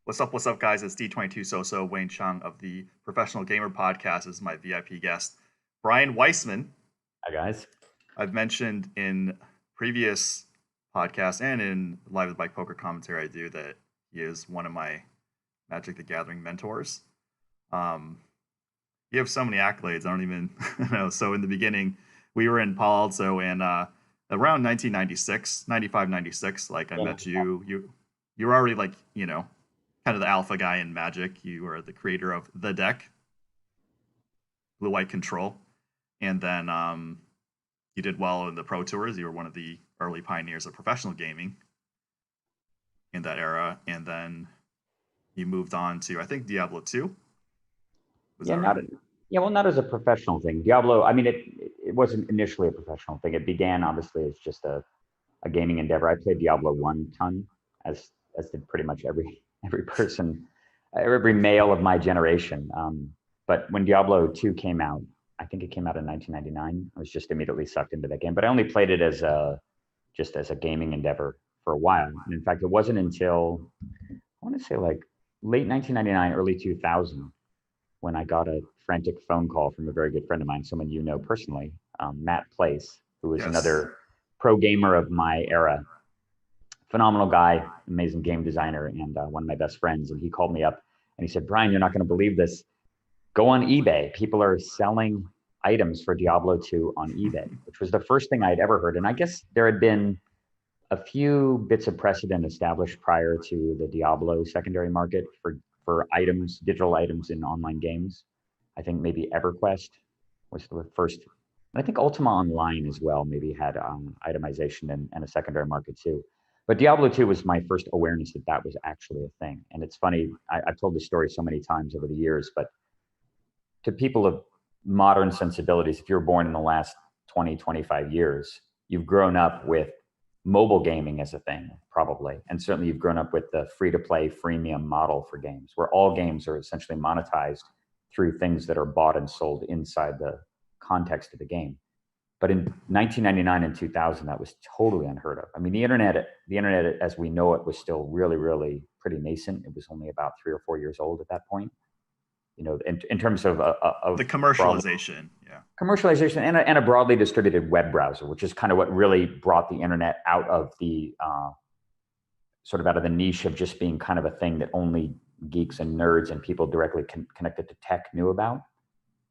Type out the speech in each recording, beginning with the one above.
What's up, guys? It's D22-soso, Wayne Chung of the Professional Gamer Podcast. This is my VIP guest, Brian Weissman. Hi, guys. I've mentioned in previous podcasts and in Live with Mike Poker commentary I do that he is one of my Magic the Gathering mentors. You have so many accolades, I don't even know. So in the beginning, we were in Palo Alto, and around 1996, 95, 96, like I met you. You were already like, kind of the alpha guy in Magic. You were the creator of the deck, Blue White Control, and then you did well in the Pro Tours. You were one of the early pioneers of professional gaming in that era, and then you moved on to, I think, Diablo 2. Not as a professional thing. Diablo, I mean, it wasn't initially a professional thing. It began obviously as just a gaming endeavor. I played Diablo 1 ton, as did pretty much every person, every male of my generation. But when Diablo 2 came out, I think it came out in 1999. I was just immediately sucked into that game. But I only played it as a gaming endeavor for a while. And in fact, it wasn't until, I want to say like late 1999, early 2000, when I got a frantic phone call from a very good friend of mine, someone you know personally, Matt Place, who was another pro gamer of my era. Phenomenal guy, amazing game designer, and one of my best friends. And he called me up and he said, "Brian, you're not going to believe this. Go on eBay. People are selling items for Diablo 2 on eBay," which was the first thing I'd ever heard. And I guess there had been a few bits of precedent established prior to the Diablo secondary market for items, digital items in online games. I think maybe EverQuest was the first. And I think Ultima Online as well maybe had itemization and a secondary market too. But Diablo 2 was my first awareness that was actually a thing. And it's funny, I've told this story so many times over the years, but to people of modern sensibilities, if you were born in the last 20, 25 years, you've grown up with mobile gaming as a thing, probably. And certainly you've grown up with the free-to-play freemium model for games, where all games are essentially monetized through things that are bought and sold inside the context of the game. But in 1999 and 2000, that was totally unheard of. I mean, the internet as we know it was still really, really pretty nascent. It was only about 3 or 4 years old at that point. In terms of the commercialization, commercialization and a broadly distributed web browser, which is kind of what really brought the internet out of the sort of out of the niche of just being kind of a thing that only geeks and nerds and people directly connected to tech knew about,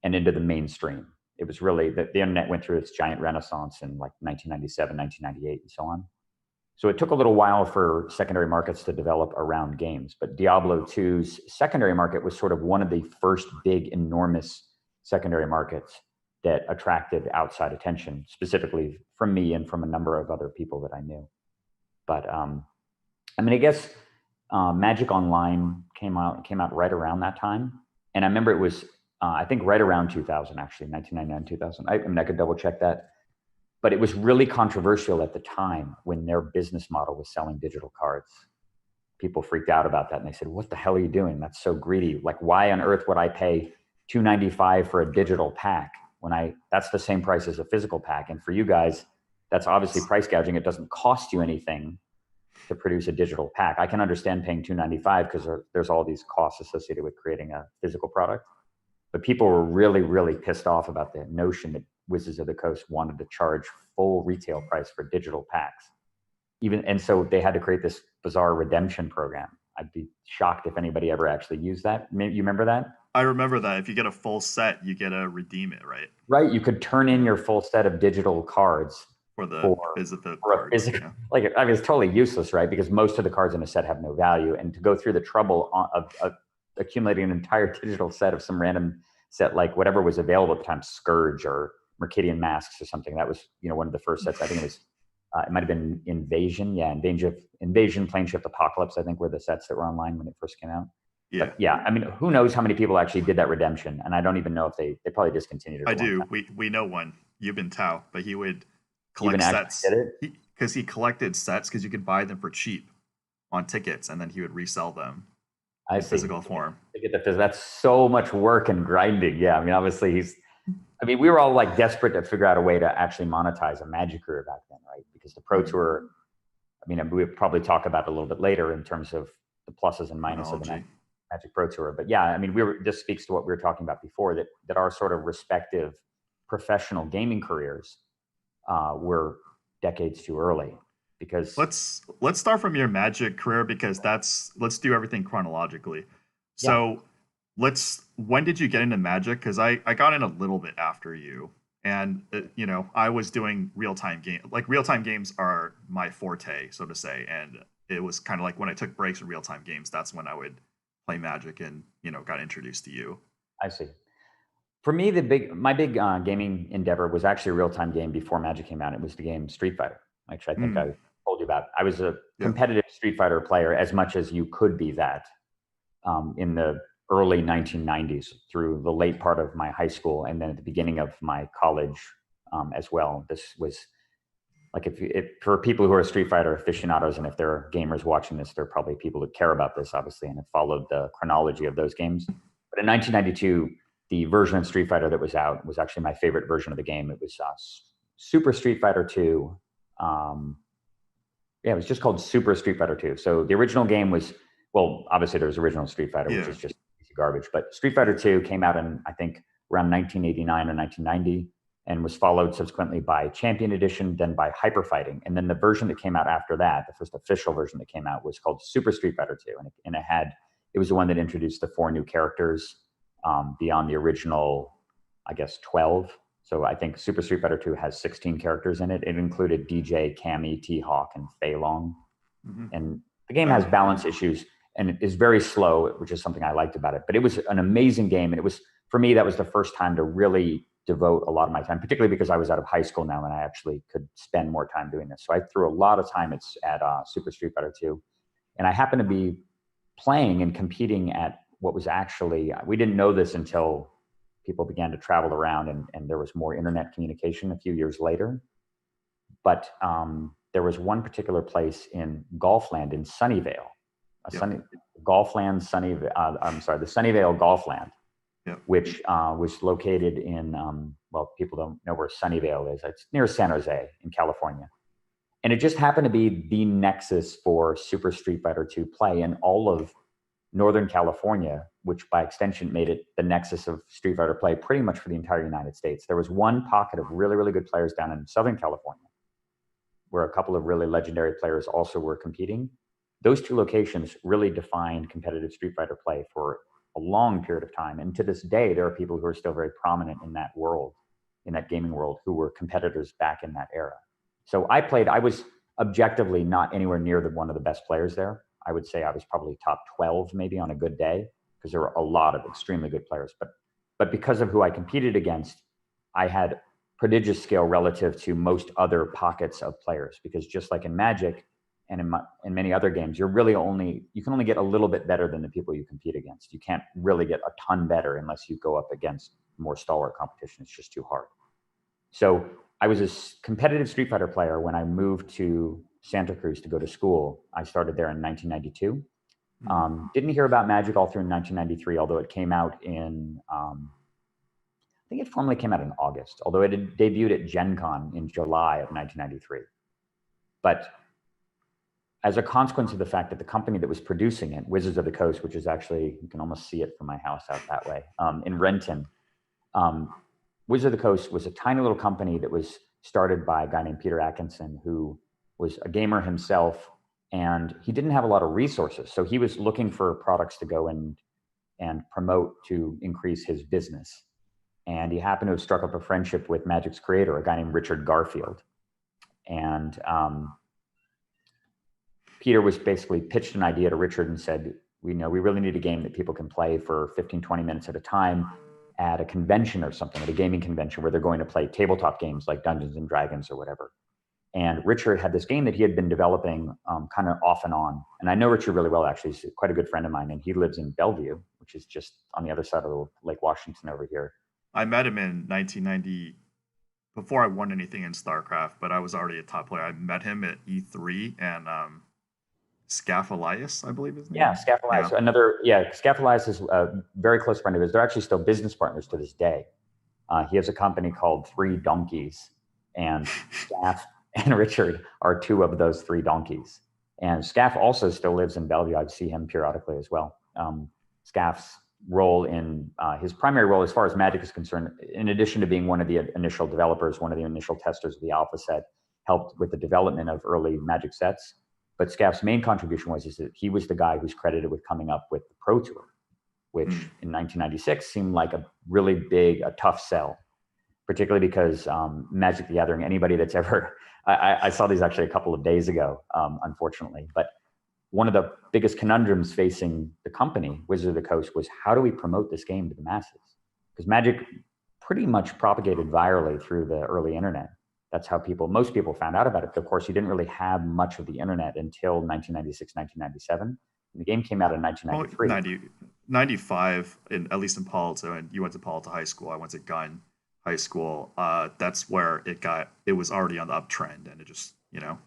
and into the mainstream. It was really the internet went through its giant renaissance in like 1997, 1998, and so on. So it took a little while for secondary markets to develop around games, but Diablo 2's secondary market was sort of one of the first big, enormous secondary markets that attracted outside attention, specifically from me and from a number of other people that I knew. But I mean, I guess Magic Online came out right around that time, and I remember it was I think right around 2000, actually, 1999, 2000. I mean, I could double check that. But it was really controversial at the time when their business model was selling digital cards. People freaked out about that, and they said, "What the hell are you doing? That's so greedy. Like, why on earth would I pay $295 for a digital pack when that's the same price as a physical pack? And for you guys, that's obviously price gouging. It doesn't cost you anything to produce a digital pack. I can understand paying $295 because there's all these costs associated with creating a physical product. But people were really, really pissed off about the notion that Wizards of the Coast wanted to charge full retail price for digital packs. And so they had to create this bizarre redemption program. I'd be shocked if anybody ever actually used that. You remember that? I remember that. If you get a full set, you get to redeem it, right? Right. You could turn in your full set of digital cards for physical cards. Like, I mean, it's totally useless, right? Because most of the cards in a set have no value. And to go through the trouble of accumulating an entire digital set of some random set, like whatever was available at the time, Scourge or Mercadian Masks or something. That was, one of the first sets. I think it was, it might've been Invasion. Yeah. Invasion, Planeshift Apocalypse, I think were the sets that were online when it first came out. Yeah. But yeah. I mean, who knows how many people actually did that redemption? And I don't even know if they probably discontinued it. I do. We know one, Yubin Tao, but he would collect sets. Because he collected sets because you could buy them for cheap on tickets, and then he would resell them in physical form. That's so much work and grinding. Yeah, I mean, obviously we were all like desperate to figure out a way to actually monetize a Magic career back then, right? Because the Pro Tour, I mean, we'll probably talk about it a little bit later in terms of the pluses and minuses of the Chronology. Magic Pro Tour. But yeah, I mean, this speaks to what we were talking about before, that our sort of respective professional gaming careers were decades too early. Because Let's start from your Magic career because let's do everything chronologically. yeah, So when did you get into Magic? Because I got in a little bit after you, and I was doing real time games are my forte, so to say, and it was kind of like when I took breaks in real time games, that's when I would play Magic and got introduced to you. I see. For me, my big gaming endeavor was actually a real-time game before Magic came out. It was the game Street Fighter, which I think I told you about. I was a Yeah. competitive Street Fighter player as much as you could be that in the early 1990s through the late part of my high school and then at the beginning of my college as well. This was like if for people who are Street Fighter aficionados, and if there are gamers watching this, there are probably people who care about this, obviously, and have followed the chronology of those games. But in 1992, the version of Street Fighter that was out was actually my favorite version of the game. It was Super Street Fighter 2. Yeah, it was just called Super Street Fighter 2. So the original game was, well, obviously there was original Street Fighter, which is just garbage. But Street Fighter 2 came out in, I think, around 1989 or 1990, and was followed subsequently by Champion Edition, then by Hyper Fighting. And then the version that came out after that, the first official version that came out, was called Super Street Fighter 2. And it was the one that introduced the 4 new characters beyond the original, I guess, 12. So I think Super Street Fighter 2 has 16 characters in it. It included DJ, Cammy, T-Hawk, and Fei Long. And the game has balance issues, and it is very slow, which is something I liked about it. But it was an amazing game. And it was, for me, that was the first time to really devote a lot of my time, particularly because I was out of high school now and I actually could spend more time doing this. So I threw a lot of time at Super Street Fighter 2. And I happened to be playing and competing at what was actually, we didn't know this until people began to travel around and there was more internet communication a few years later. But there was one particular place in Golfland in Sunnyvale, the Sunnyvale Golfland, which was located in, well, people don't know where Sunnyvale is. It's near San Jose in California. And it just happened to be the nexus for Super Street Fighter 2 play in all of Northern California, which by extension made it the nexus of Street Fighter play pretty much for the entire United States. There was one pocket of really, really good players down in Southern California, where a couple of really legendary players also were competing. Those two locations really defined competitive Street Fighter play for a long period of time. And to this day, there are people who are still very prominent in that world, in that gaming world, who were competitors back in that era. So I was objectively not anywhere near one of the best players there. I would say I was probably top 12 maybe on a good day, because there were a lot of extremely good players. But because of who I competed against, I had prodigious skill relative to most other pockets of players, because just like in Magic and in many other games, you can only get a little bit better than the people you compete against. You can't really get a ton better unless you go up against more stalwart competition. It's just too hard. So I was a competitive Street Fighter player when I moved to Santa Cruz to go to school. I started there in 1992. Didn't hear about Magic all through 1993, although it came out in, I think it formally came out in August, although it had debuted at Gen Con in July of 1993. But as a consequence of the fact that the company that was producing it, Wizards of the Coast, which is actually, you can almost see it from my house out that way, in Renton, Wizards of the Coast was a tiny little company that was started by a guy named Peter Atkinson, who was a gamer himself, and he didn't have a lot of resources. So he was looking for products to go and promote to increase his business. And he happened to have struck up a friendship with Magic's creator, a guy named Richard Garfield. And Peter was basically pitched an idea to Richard and said, we really need a game that people can play for 15, 20 minutes at a time at a convention or something, at a gaming convention where they're going to play tabletop games like Dungeons and Dragons or whatever. And Richard had this game that he had been developing kind of off and on. And I know Richard really well, actually. He's quite a good friend of mine, and he lives in Bellevue, which is just on the other side of Lake Washington over here. I met him in 1990, before I won anything in Starcraft, but I was already a top player. I met him at E3, and Scaphalias, I believe his name. Yeah, Scaphalias. Yeah. Scaphalias is a very close friend of his. They're actually still business partners to this day. He has a company called Three Donkeys, and Scaph and Richard are two of those three donkeys. And Scaff also still lives in Bellevue. I see him periodically as well. Scaff's role in his primary role as far as Magic is concerned, in addition to being one of the initial developers, one of the initial testers of the alpha set, helped with the development of early Magic sets. But Scaff's main contribution was that he was the guy who's credited with coming up with the Pro Tour, which in 1996 seemed like a really big, a tough sell, particularly because Magic the Gathering, anybody that's ever, I saw these actually a couple of days ago, unfortunately, but one of the biggest conundrums facing the company, Wizards of the Coast, was how do we promote this game to the masses? Because Magic pretty much propagated virally through the early internet. That's how most people found out about it. But of course, you didn't really have much of the internet until 1996, 1997. And the game came out in 1993. 95, at least in Palo Alto, and you went to Palo Alto High School, I went to Gunn High School. That's where it was already on the uptrend, and it just, the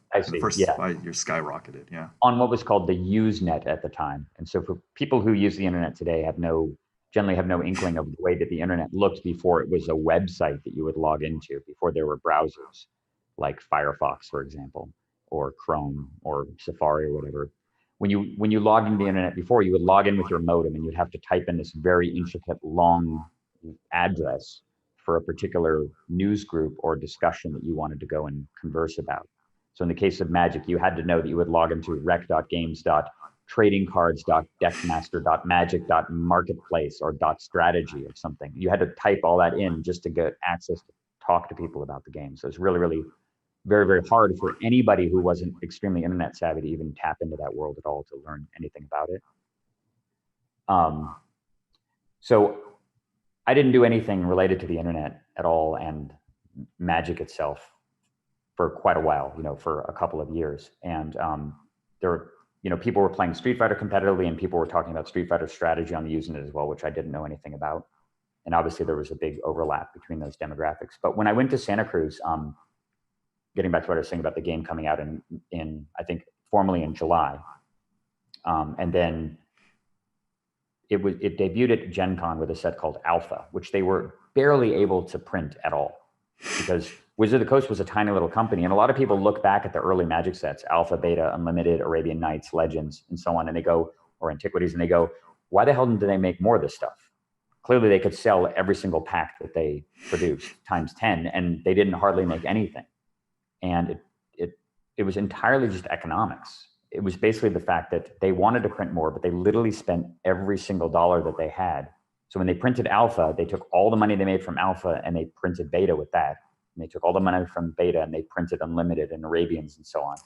first 5 years skyrocketed. Yeah. On what was called the Usenet at the time. And so for people who use the internet today generally have no inkling of the way that the internet looked before it was a website that you would log into, before there were browsers like Firefox, for example, or Chrome or Safari or whatever. When you logged into the internet before, you would log in with your modem and you'd have to type in this very intricate long address for a particular news group or discussion that you wanted to go and converse about. So in the case of Magic, you had to know that you would log into rec.games.tradingcards.deckmaster.magic.marketplace or .strategy or something. You had to type all that in just to get access to talk to people about the game. So it's really, really very, very hard for anybody who wasn't extremely internet savvy to even tap into that world at all to learn anything about it. So I didn't do anything related to the internet at all and Magic itself for quite a while, for a couple of years. And there were, people were playing Street Fighter competitively and people were talking about Street Fighter strategy on the Usenet as well, which I didn't know anything about. And obviously there was a big overlap between those demographics. But when I went to Santa Cruz, getting back to what I was saying about the game coming out in I think formally in July, and then it debuted at Gen Con with a set called Alpha, which they were barely able to print at all because Wizards of the Coast was a tiny little company. And a lot of people look back at the early Magic sets, Alpha, Beta, Unlimited, Arabian Nights, Legends, and so on, and they go, or Antiquities, and they go, why the hell did they make more of this stuff? Clearly they could sell every single pack that they produced times 10, and they didn't hardly make anything. And it was entirely just economics. It was basically the fact that they wanted to print more, but they literally spent every single dollar that they had. So when they printed Alpha, they took all the money they made from Alpha and they printed Beta with that. And they took all the money from Beta and they printed Unlimited and Arabians and so on.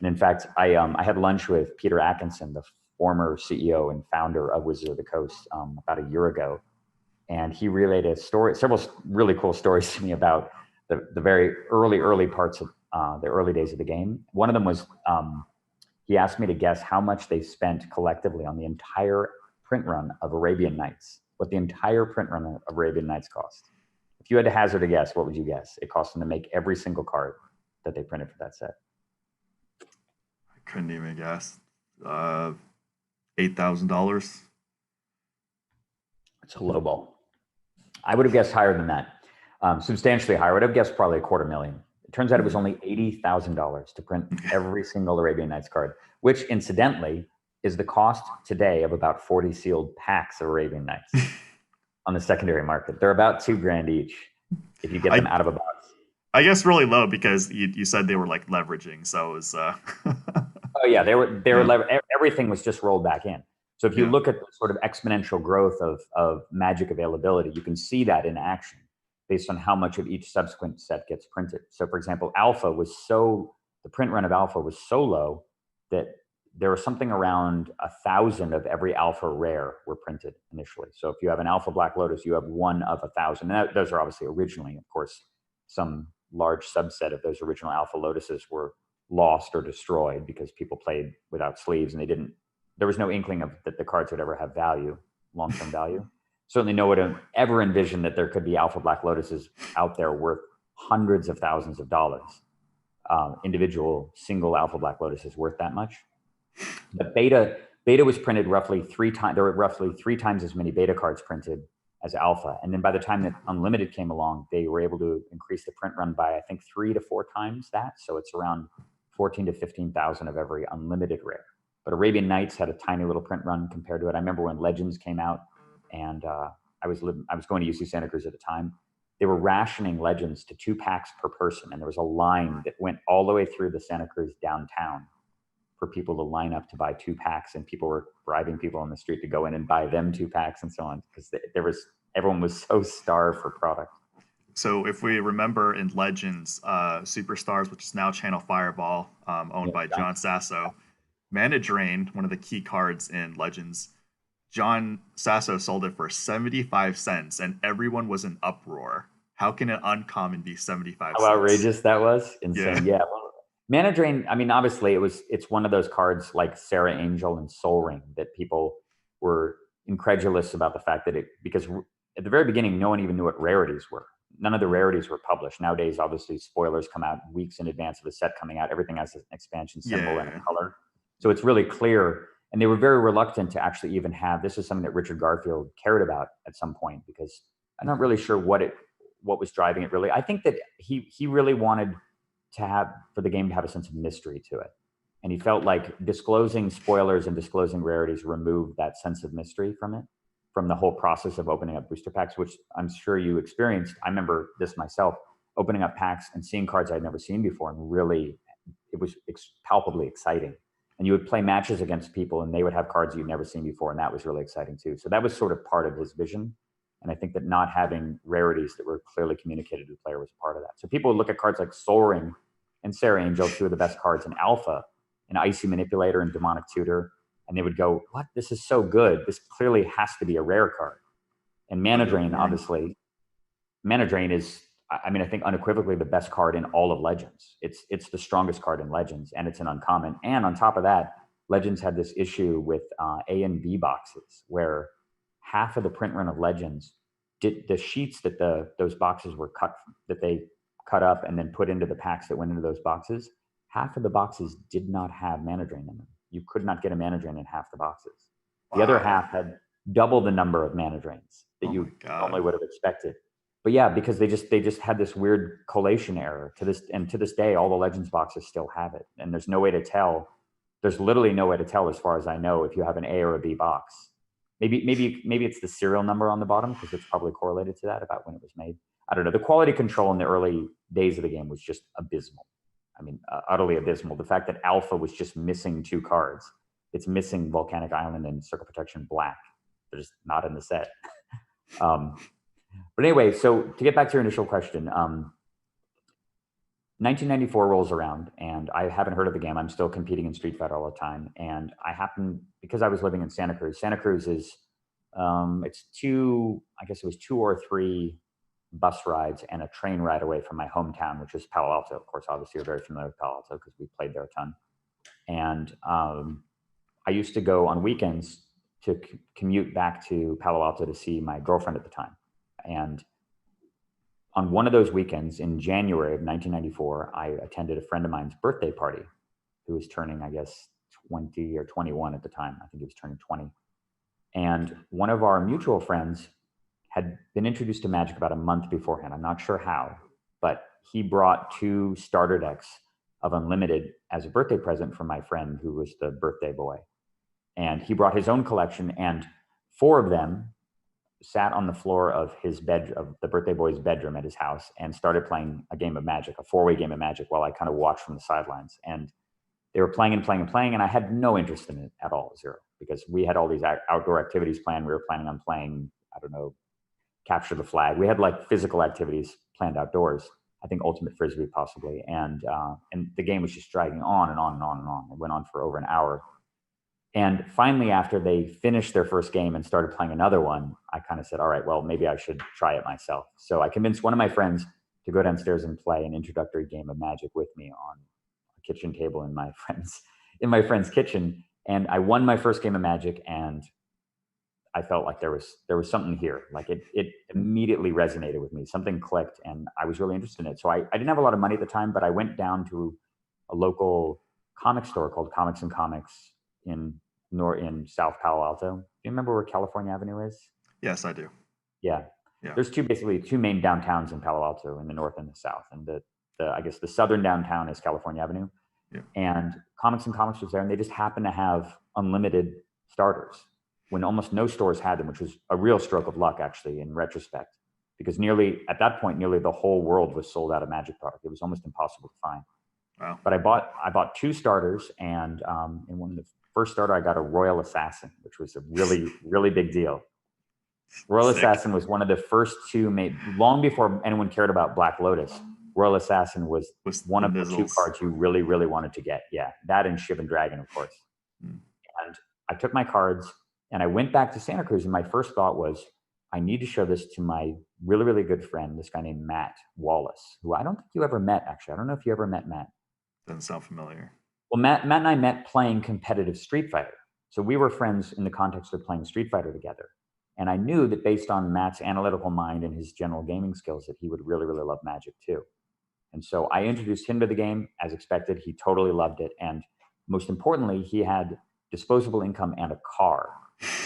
And in fact, I had lunch with Peter Atkinson, the former CEO and founder of Wizards of the Coast, about a year ago. And he relayed several really cool stories to me about the very early parts of the early days of the game. One of them was he asked me to guess how much they spent collectively on the entire print run of Arabian Nights, what the entire print run of Arabian Nights cost. If you had to hazard a guess, what would you guess? It cost them to make every single card that they printed for that set. I couldn't even guess. $8,000. It's a low ball. I would have guessed higher than that, substantially higher. I would have guessed probably $250,000. It turns out it was only $80,000 to print every single Arabian Nights card, which incidentally is the cost today of about 40 sealed packs of Arabian Nights on the secondary market. They're about $2,000 each if you get them out of a box. I guess really low because you said they were like leveraging, so it was. Oh yeah, they were everything was just rolled back in. So if you look at the sort of exponential growth of Magic availability, you can see that in action based on how much of each subsequent set gets printed. So for example, the print run of Alpha was so low that there was something around 1,000 of every Alpha rare were printed initially. So if you have an Alpha Black Lotus, you have one of 1,000. And those are obviously originally, of course, some large subset of those original Alpha Lotuses were lost or destroyed because people played without sleeves and there was no inkling of that the cards would ever have value, long-term value. Certainly no one would ever envision that there could be Alpha Black Lotuses out there worth hundreds of thousands of dollars. Individual single Alpha Black Lotus is worth that much. But Beta was printed roughly 3 times. There were roughly 3 times as many Beta cards printed as Alpha. And then by the time that Unlimited came along, they were able to increase the print run by, I think, 3 to 4 times that. So it's around 14 to 15,000 of every unlimited rare. But Arabian Nights had a tiny little print run compared to it. I remember when Legends came out, and I was going to UC Santa Cruz at the time. They were rationing Legends to 2 packs per person, and there was a line that went all the way through the Santa Cruz downtown for people to line up to buy 2 packs, and people were bribing people on the street to go in and buy them 2 packs and so on, because everyone was so starved for product. So if we remember in Legends, Superstars, which is now Channel Fireball, owned by John Sasso, Mana Drain, one of the key cards in Legends, John Sasso sold it for 75 cents, and everyone was in uproar. How can an uncommon be 75 cents? How outrageous that was. Insane. Yeah. Well, Mana Drain, I mean, obviously it's one of those cards like Sarah Angel and Soul Ring that people were incredulous about the fact that because at the very beginning, no one even knew what rarities were. None of the rarities were published. Nowadays, obviously, spoilers come out weeks in advance of the set coming out. Everything has an expansion symbol and a color. So it's really clear. And they were very reluctant to actually even have, this is something that Richard Garfield cared about at some point, because I'm not really sure what was driving it really. I think that he really wanted for the game to have a sense of mystery to it. And he felt like disclosing spoilers and disclosing rarities removed that sense of mystery from the whole process of opening up booster packs, which I'm sure you experienced. I remember this myself, opening up packs and seeing cards I'd never seen before, and really, it was palpably exciting. And you would play matches against people, and they would have cards you'd never seen before, and that was really exciting too. So that was sort of part of his vision. And I think that not having rarities that were clearly communicated to the player was part of that. So people would look at cards like Soul Ring and Sarah Angel, 2 of the best cards in Alpha, and Icy Manipulator and Demonic Tutor, and they would go, what? This is so good. This clearly has to be a rare card. And Mana Drain, obviously, Mana Drain is, I mean, I think unequivocally the best card in all of Legends. It's the strongest card in Legends, and it's an uncommon. And on top of that, Legends had this issue with A and B boxes, where half of the print run of Legends, the sheets that those boxes were that they cut up and then put into the packs that went into those boxes, half of the boxes did not have Mana Drain in them. You could not get a Mana Drain in half the boxes. The other half had double the number of Mana Drains that you normally would have expected. But yeah, because they just had this weird collation error to this day, all the Legends boxes still have it. And there's no way to tell. There's literally no way to tell, as far as I know, if you have an A or a B box. Maybe it's the serial number on the bottom, because it's probably correlated to that about when it was made. I don't know. The quality control in the early days of the game was just abysmal. I mean, utterly abysmal. The fact that Alpha was just missing 2 cards. It's missing Volcanic Island and Circle Protection Black. They're just not in the set. But anyway, so to get back to your initial question, 1994 rolls around, and I haven't heard of the game. I'm still competing in Street Fighter all the time. And because I was living in Santa Cruz. Santa Cruz is, it's 2 or 3 bus rides and a train ride away from my hometown, which is Palo Alto. Of course, obviously you're very familiar with Palo Alto because we played there a ton. And I used to go on weekends to commute back to Palo Alto to see my girlfriend at the time. And on one of those weekends in January of 1994, I attended a friend of mine's birthday party, who was turning, I guess, 20 or 21 at the time. I think he was turning 20. And one of our mutual friends had been introduced to Magic about a month beforehand. I'm not sure how, but he brought 2 starter decks of Unlimited as a birthday present from my friend, who was the birthday boy. And he brought his own collection, and 4 of them sat on the floor of the birthday boy's bedroom at his house and started playing a game of Magic, a 4-way game of Magic, while I kind of watched from the sidelines. And they were playing and playing and playing, and I had no interest in it at all, zero, because we had all these outdoor activities planned. We were planning on playing, I don't know, capture the flag. We had like physical activities planned outdoors. I think Ultimate Frisbee possibly. And the game was just dragging on and on and on and on. It went on for over an hour. And finally, after they finished their first game and started playing another one, I kind of said, all right, well, maybe I should try it myself. So I convinced one of my friends to go downstairs and play an introductory game of Magic with me on a kitchen table in my friend's kitchen. And I won my first game of Magic, and I felt like there was something here. Like it immediately resonated with me. Something clicked, and I was really interested in it. So I didn't have a lot of money at the time, but I went down to a local comic store called Comics and Comics in South Palo Alto. Do you remember where California Avenue is? Yes, I do. Yeah. There's two main downtowns in Palo Alto, in the north and the south. And I guess the southern downtown is California Avenue. Yeah. And Comics and Comics was there, and they just happened to have unlimited starters when almost no stores had them, which was a real stroke of luck, actually, in retrospect, because at that point, nearly the whole world was sold out of Magic product. It was almost impossible to find. Wow. But I bought 2 starters, and in one of the first starter, I got a Royal Assassin, which was a really, really big deal. Royal Assassin was one of the first 2 made long before anyone cared about Black Lotus. Royal Assassin was one of the 2 cards you really, really wanted to get. Yeah, that and Shivan Dragon, of course. And I took my cards and I went back to Santa Cruz, and my first thought was, I need to show this to my really, really good friend, this guy named Matt Wallace, who I don't think you ever met, actually. I don't know if you ever met Matt. Doesn't sound familiar. Well, Matt and I met playing competitive Street Fighter. So we were friends in the context of playing Street Fighter together. And I knew that based on Matt's analytical mind and his general gaming skills, that he would really, really love Magic too. And so I introduced him to the game as expected. He totally loved it. And most importantly, he had disposable income and a car.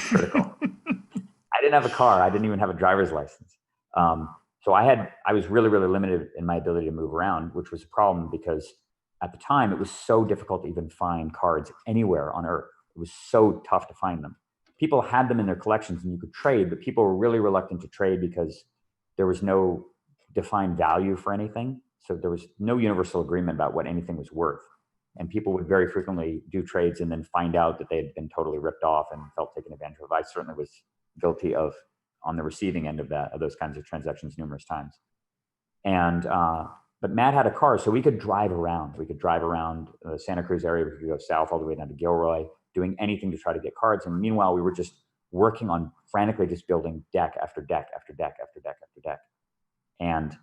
Critical. I didn't have a car. I didn't even have a driver's license. So I was really, really limited in my ability to move around, which was a problem because at the time it was so difficult to even find cards anywhere on Earth. It was so tough to find them. People had them in their collections and you could trade, but people were really reluctant to trade because there was no defined value for anything. So there was no universal agreement about what anything was worth. And people would very frequently do trades and then find out that they had been totally ripped off and felt taken advantage of. I certainly was guilty of on the receiving end of those kinds of transactions numerous times. And but Matt had a car, so we could drive around. We could drive around the Santa Cruz area. We could go south all the way down to Gilroy, doing anything to try to get cards. And meanwhile, we were just working on frantically just building deck after deck after deck after deck after deck. And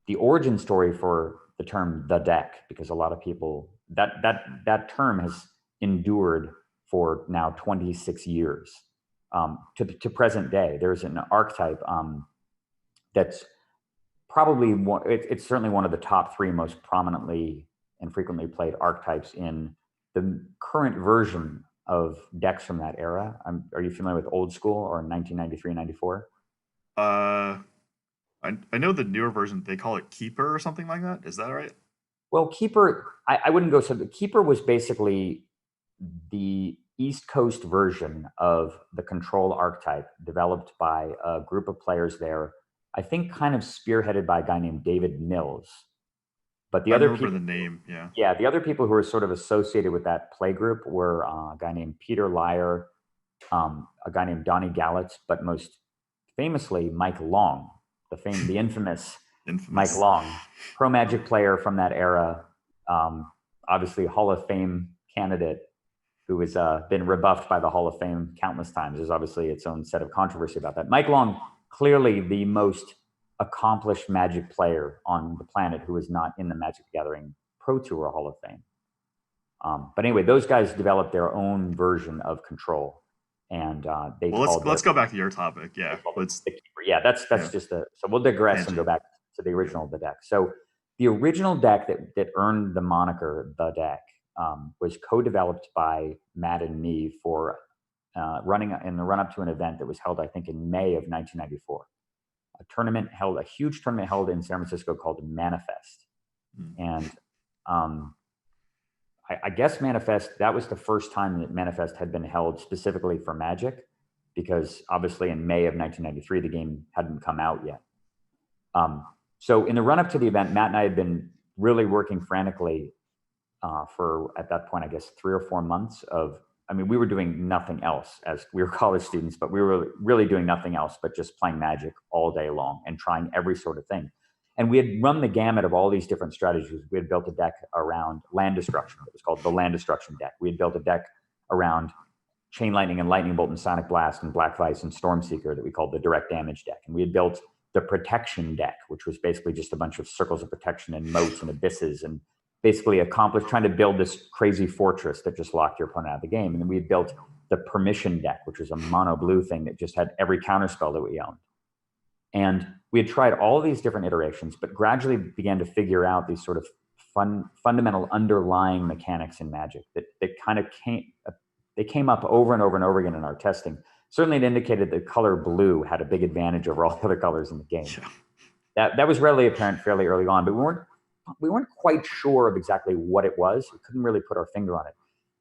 the origin story for the term "the deck," because a lot of people that term has endured for now 26 years to present day. There's an archetype that's probably it's certainly one of the top 3 most prominently and frequently played archetypes in the current version of decks from that era. Are you familiar with Old School or 1993, 94? I know the newer version, they call it Keeper or something like that. Is that right? Well, Keeper, I wouldn't go so. Keeper was basically the East Coast version of the Control archetype developed by a group of players there, I think kind of spearheaded by a guy named David Mills. But the other people, the name, yeah. Yeah, the other people who were sort of associated with that play group were a guy named Peter Lyer, a guy named Donnie Gallitz, but most famously Mike Long, the infamous Mike Long, pro Magic player from that era, obviously Hall of Fame candidate who has been rebuffed by the Hall of Fame countless times. There's obviously its own set of controversy about that. Mike Long, clearly the most accomplished Magic player on the planet who is not in the Magic the Gathering Pro Tour Hall of Fame. But anyway, those guys developed their own version of Control. And let's go back to your topic. Yeah. That's just so we'll digress and go back to the original of the deck. So the original deck that earned the moniker The Deck was co-developed by Matt and me for running in the run-up to an event that was held, I think, in May of 1994. A huge tournament held in San Francisco called Manifest. And I guess Manifest, that was the first time that Manifest had been held specifically for Magic, because obviously in May of 1993, the game hadn't come out yet. So in the run-up to the event, Matt and I had been really working frantically for, at that point, I guess 3 or 4 months we were doing nothing else as we were college students, but we were really doing nothing else but just playing Magic all day long and trying every sort of thing. And we had run the gamut of all these different strategies. We had built a deck around land destruction. It was called the land destruction deck. We had built a deck around Chain Lightning and Lightning Bolt and Sonic Blast and Black Vice and Stormseeker that we called the direct damage deck. And we had built the protection deck, which was basically just a bunch of circles of protection and moats and abysses, and basically trying to build this crazy fortress that just locked your opponent out of the game. And then we had built the permission deck, which was a mono blue thing that just had every counterspell that we owned. And we had tried all of these different iterations, but gradually began to figure out these sort of fundamental underlying mechanics in Magic that kind of came up over and over and over again in our testing. Certainly it indicated the color blue had a big advantage over all the other colors in the game. That was readily apparent fairly early on, but we weren't we weren't quite sure of exactly what it was. We couldn't really put our finger on it.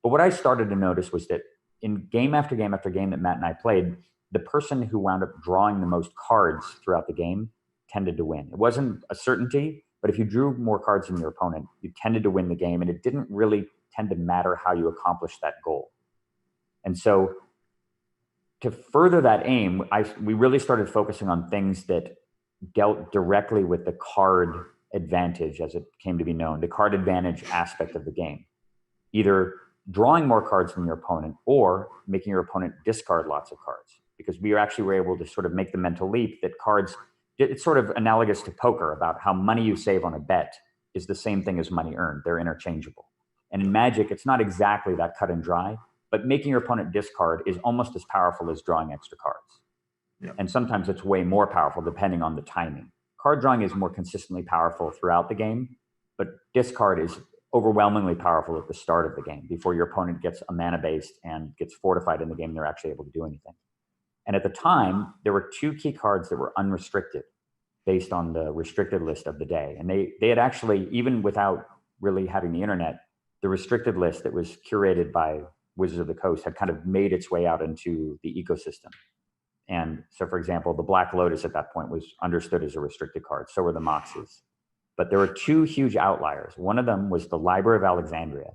But what I started to notice was that in game after game after game that Matt and I played, the person who wound up drawing the most cards throughout the game tended to win. It wasn't a certainty, but if you drew more cards than your opponent, you tended to win the game, and it didn't really tend to matter how you accomplished that goal. And so to further that aim, we really started focusing on things that dealt directly with the card advantage, as it came to be known, the card advantage aspect of the game. Either drawing more cards than your opponent or making your opponent discard lots of cards, because we actually were able to sort of make the mental leap that cards, it's sort of analogous to poker, about how money you save on a bet is the same thing as money earned. They're interchangeable. And in Magic, it's not exactly that cut and dry, but making your opponent discard is almost as powerful as drawing extra cards. Yeah. And sometimes it's way more powerful depending on the timing. Card drawing is more consistently powerful throughout the game, but discard is overwhelmingly powerful at the start of the game before your opponent gets a mana based and gets fortified in the game. They're actually able to do anything. And at the time, there were 2 key cards that were unrestricted based on the restricted list of the day. And they had actually, even without really having the internet, the restricted list that was curated by Wizards of the Coast had kind of made its way out into the ecosystem. And so, for example, the Black Lotus at that point was understood as a restricted card. So were the Moxes. But there were 2 huge outliers. One of them was the Library of Alexandria,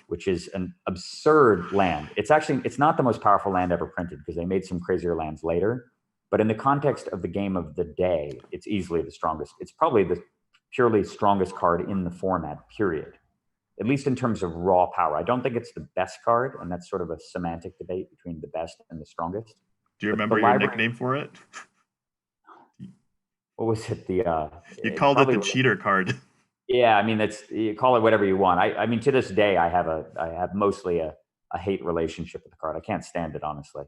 which is an absurd land. It's not the most powerful land ever printed, because they made some crazier lands later. But in the context of the game of the day, it's easily the strongest. It's probably the purely strongest card in the format, period. At least in terms of raw power. I don't think it's the best card, and that's sort of a semantic debate between the best and the strongest. Do you remember your nickname for it? What was it? You called it the cheater card. Yeah, I mean, you call it whatever you want. I mean, to this day, I have mostly a hate relationship with the card. I can't stand it, honestly,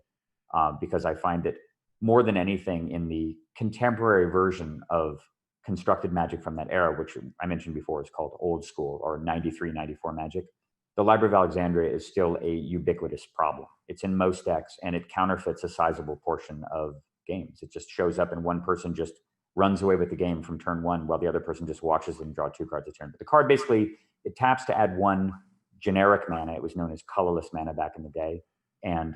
because I find it more than anything in the contemporary version of constructed Magic from that era, which I mentioned before is called old school or 93, 94 Magic. The Library of Alexandria is still a ubiquitous problem. It's in most decks, and it counterfeits a sizable portion of games. It just shows up, and one person just runs away with the game from turn 1 while the other person just watches them draw 2 cards a turn. But the card basically, it taps to add 1 generic mana. It was known as colorless mana back in the day. And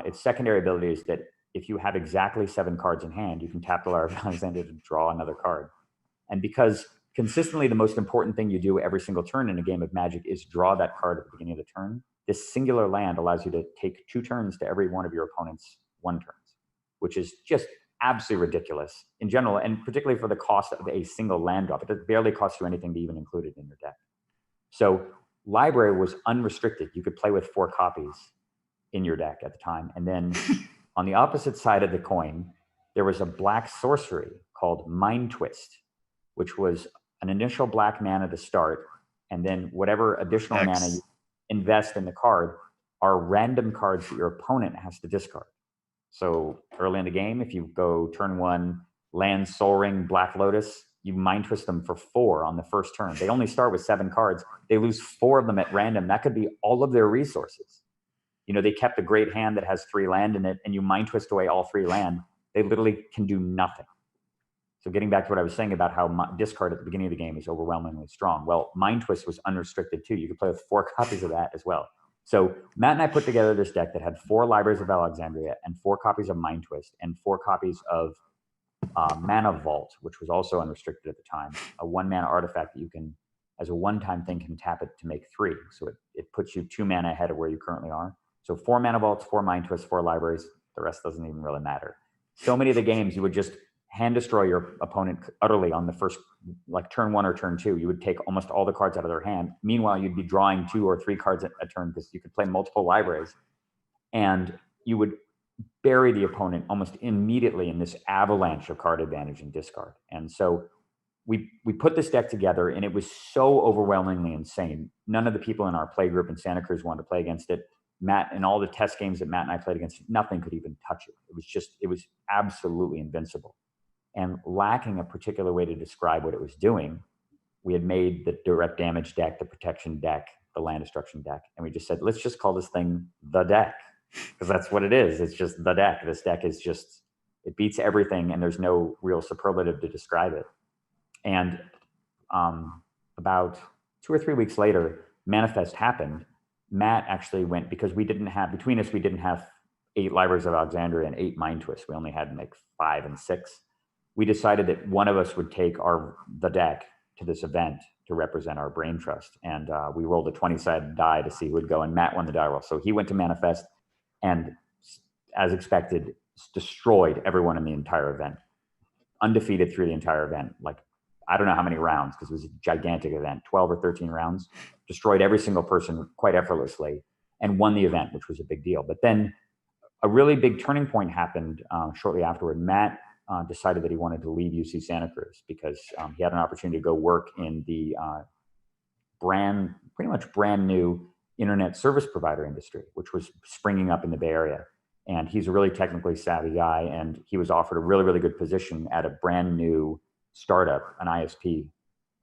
its secondary ability is that if you have exactly 7 cards in hand, you can tap the Library of Alexandria to draw another card. And because consistently the most important thing you do every single turn in a game of Magic is draw that card at the beginning of the turn, this singular land allows you to take 2 turns to every one of your opponent's 1 turns, which is just absolutely ridiculous in general, and particularly for the cost of a single land drop. It barely costs you anything to even include it in your deck. So Library was unrestricted. You could play with 4 copies in your deck at the time. And then on the opposite side of the coin, there was a black sorcery called Mind Twist, which was an initial black mana to start, and then whatever additional mana you invest in the card are random cards that your opponent has to discard. So early in the game, if you go turn 1, land, Soul Ring, Black Lotus, you Mind Twist them for 4 on the first turn. They only start with 7 cards. They lose 4 of them at random. That could be all of their resources. You know, they kept a great hand that has 3 land in it, and you Mind Twist away all 3 land. They literally can do nothing. So getting back to what I was saying about how discard at the beginning of the game is overwhelmingly strong. Well, Mind Twist was unrestricted too. You could play with 4 copies of that as well. So Matt and I put together this deck that had 4 Libraries of Alexandria and 4 copies of Mind Twist and 4 copies of Mana Vault, which was also unrestricted at the time, a 1 mana artifact that you can, as a one-time thing, can tap it to make 3. So it puts you 2 mana ahead of where you currently are. So 4 Mana Vaults, 4 Mind Twists, 4 Libraries. The rest doesn't even really matter. So many of the games you would just hand destroy your opponent utterly on the first, like turn 1 or turn 2. You would take almost all the cards out of their hand. Meanwhile, you'd be drawing 2 or 3 cards a turn because you could play multiple libraries. And you would bury the opponent almost immediately in this avalanche of card advantage and discard. And so we put this deck together, and it was so overwhelmingly insane. None of the people in our play group in Santa Cruz wanted to play against it. Matt, and all the test games that Matt and I played against, nothing could even touch it. It was absolutely invincible. And lacking a particular way to describe what it was doing, we had made the direct damage deck, the protection deck, the land destruction deck. And we just said, let's just call this thing the deck, because that's what it is. It's just the deck. This deck is just, it beats everything, and there's no real superlative to describe it. And about 2 or 3 weeks later, Manifest happened. Matt actually went, because we didn't have, between us, we didn't have 8 Libraries of Alexandria and 8 Mind Twists. We only had like 5 and 6. We decided that one of us would take the deck to this event to represent our brain trust. And we rolled a 20-sided die to see who would go, and Matt won the die roll. So he went to Manifest and, as expected, destroyed everyone in the entire event. Undefeated through the entire event. Like, I don't know how many rounds, because it was a gigantic event, 12 or 13 rounds, destroyed every single person quite effortlessly, and won the event, which was a big deal. But then a really big turning point happened shortly afterward. Matt decided that he wanted to leave UC Santa Cruz because he had an opportunity to go work in the pretty much brand new internet service provider industry, which was springing up in the Bay Area. And he's a really technically savvy guy, and he was offered a really, really good position at a brand new startup, an ISP,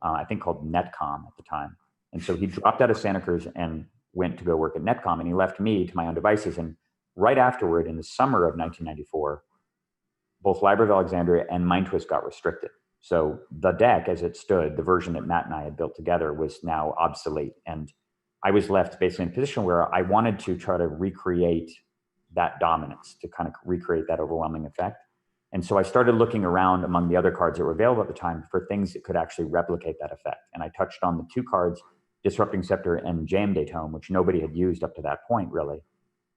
I think called Netcom at the time. And so he dropped out of Santa Cruz and went to go work at Netcom, and he left me to my own devices. And right afterward, in the summer of 1994, both Library of Alexandria and Mind Twist got restricted. So the deck, as it stood, the version that Matt and I had built together, was now obsolete. And I was left basically in a position where I wanted to try to recreate that dominance, to kind of recreate that overwhelming effect. And so I started looking around among the other cards that were available at the time for things that could actually replicate that effect. And I touched on the 2 cards, Disrupting Scepter and Jam Day Tome, which nobody had used up to that point, really,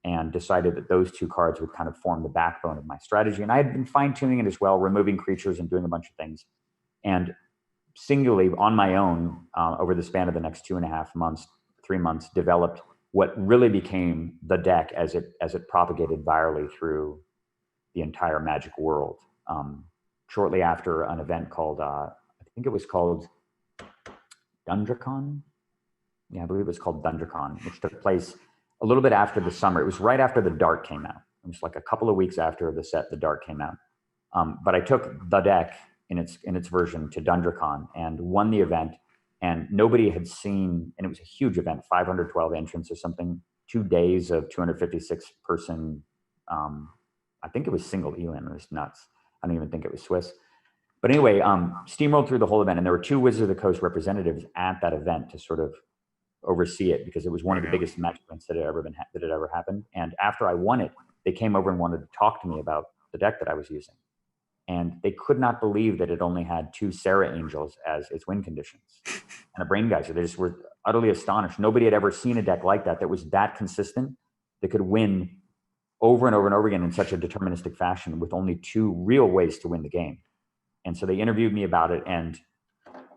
and decided that those 2 cards would kind of form the backbone of my strategy. And I had been fine-tuning it as well, removing creatures and doing a bunch of things. And singularly, on my own, over the span of the next 2.5 months, 3 months, developed what really became the deck as it propagated virally through the entire Magic world. Shortly after an event called, I think it was called Dundracon. Yeah, I believe it was called Dundracon, which took place a little bit after the summer. It was right after The Dark came out. It was like a couple of weeks after the set The Dark came out. But I took the deck in its version to Dundracon and won the event. And nobody had seen, and it was a huge event, 512 entrants or something, 2 days of 256 person. I think it was single elim. It was nuts. I don't even think it was Swiss. But anyway, steamrolled through the whole event, and there were 2 Wizards of the Coast representatives at that event to sort of oversee it, because it was one of the biggest Magic events that had ever happened. And after I won it, they came over and wanted to talk to me about the deck that I was using. And they could not believe that it only had 2 Sarah Angels as its win conditions and a Brain Geyser. They just were utterly astonished. Nobody had ever seen a deck like that was that consistent, that could win over and over and over again in such a deterministic fashion with only 2 real ways to win the game. And so they interviewed me about it, and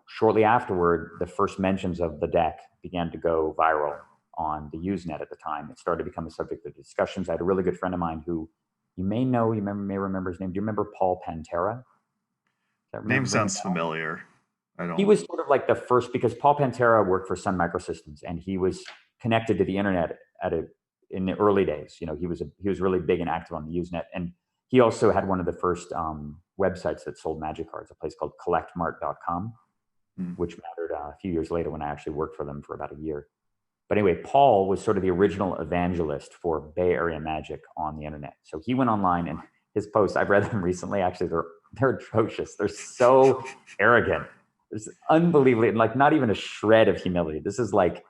shortly afterward, the first mentions of the deck began to go viral on the Usenet at the time. It started to become a subject of discussions. I had a really good friend of mine who you may remember his name. Do you remember Paul Pantera? Name sounds familiar. He was sort of like the first, because Paul Pantera worked for Sun Microsystems, and he was connected to the internet in the early days. You know, he was really big and active on the Usenet, and he also had one of the first websites that sold Magic cards, a place called collectmart.com, which mattered a few years later when I actually worked for them for about a year. But anyway, Paul was sort of the original evangelist for Bay Area Magic on the internet. So he went online, and his posts, I've read them recently, actually, they're atrocious. They're so arrogant. There's unbelievably, like, not even a shred of humility. This is like,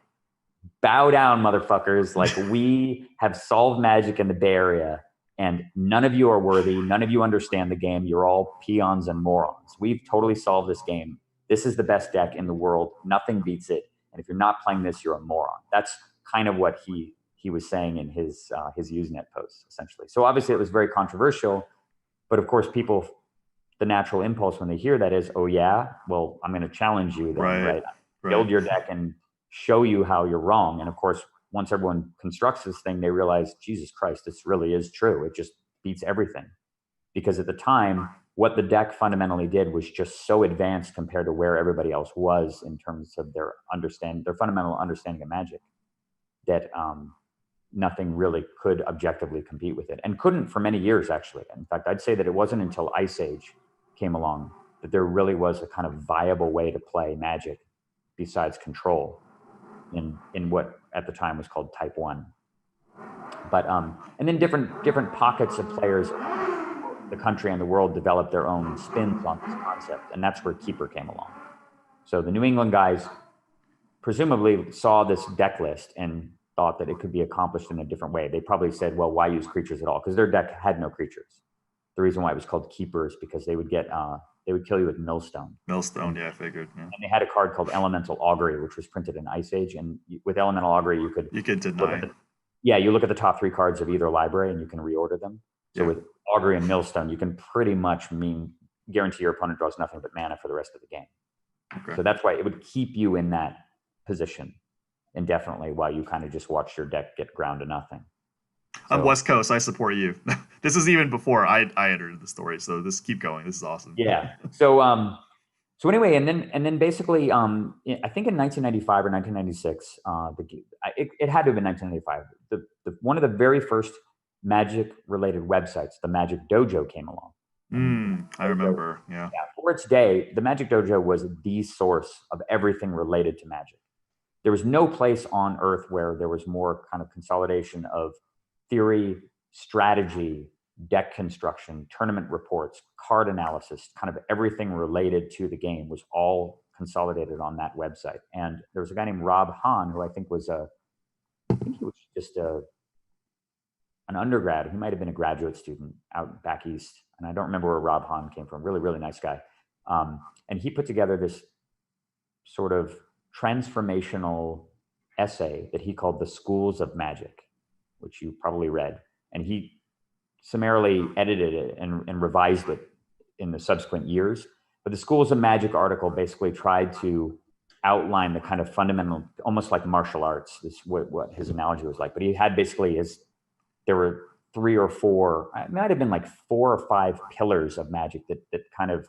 bow down, motherfuckers. Like, we have solved Magic in the Bay Area, and none of you are worthy. None of you understand the game. You're all peons and morons. We've totally solved this game. This is the best deck in the world. Nothing beats it. And if you're not playing this, you're a moron. That's kind of what he was saying in his Usenet posts, essentially. So obviously it was very controversial, but of course people, the natural impulse when they hear that is, oh yeah, well, I'm going to challenge you then, right? Build your deck and show you how you're wrong. And of course, once everyone constructs this thing, they realize, Jesus Christ, this really is true. It just beats everything. Because at the time, what the deck fundamentally did was just so advanced compared to where everybody else was in terms of their fundamental understanding of Magic, that nothing really could objectively compete with it, and couldn't for many years, actually. In fact, I'd say that it wasn't until Ice Age came along that there really was a kind of viable way to play Magic besides Control in what at the time was called Type 1. But and then different pockets of players, the country and the world, developed their own spins on this concept, and that's where Keeper came along. So the New England guys presumably saw this deck list and thought that it could be accomplished in a different way. They probably said, well, why use creatures at all? Because their deck had no creatures. The reason why it was called Keepers, because they would kill you with Millstone. Millstone, yeah, I figured. Yeah. And they had a card called Elemental Augury, which was printed in Ice Age. And with Elemental Augury, you could deny. You look at the top 3 cards of either library and you can reorder them. So with Augury and Millstone, you can pretty much guarantee your opponent draws nothing but mana for the rest of the game. Okay. So that's why it would keep you in that position indefinitely while you kind of just watch your deck get ground to nothing. So, I'm West Coast. I support you. This is even before I entered the story. So keep going. This is awesome. Yeah. So anyway, and then basically, I think in 1995 or 1996, it had to have been 1995. One of the very first Magic-related websites, the Magic Dojo, came along. I remember. Yeah. For its day, the Magic Dojo was the source of everything related to Magic. There was no place on Earth where there was more kind of consolidation of theory, strategy, deck construction, tournament reports, card analysis, kind of everything related to the game was all consolidated on that website. And there was a guy named Rob Hahn, who I think he was just an undergrad. He might have been a graduate student out back east. And I don't remember where Rob Hahn came from. Really, really nice guy. And he put together this sort of transformational essay that he called The Schools of Magic, which you probably read. And he summarily edited it and revised it in the subsequent years. But the Schools of Magic article basically tried to outline the kind of fundamental, almost like martial arts, what his analogy was like. But he had basically there were 3 or 4, it might have been like 4 or 5 pillars of Magic that kind of,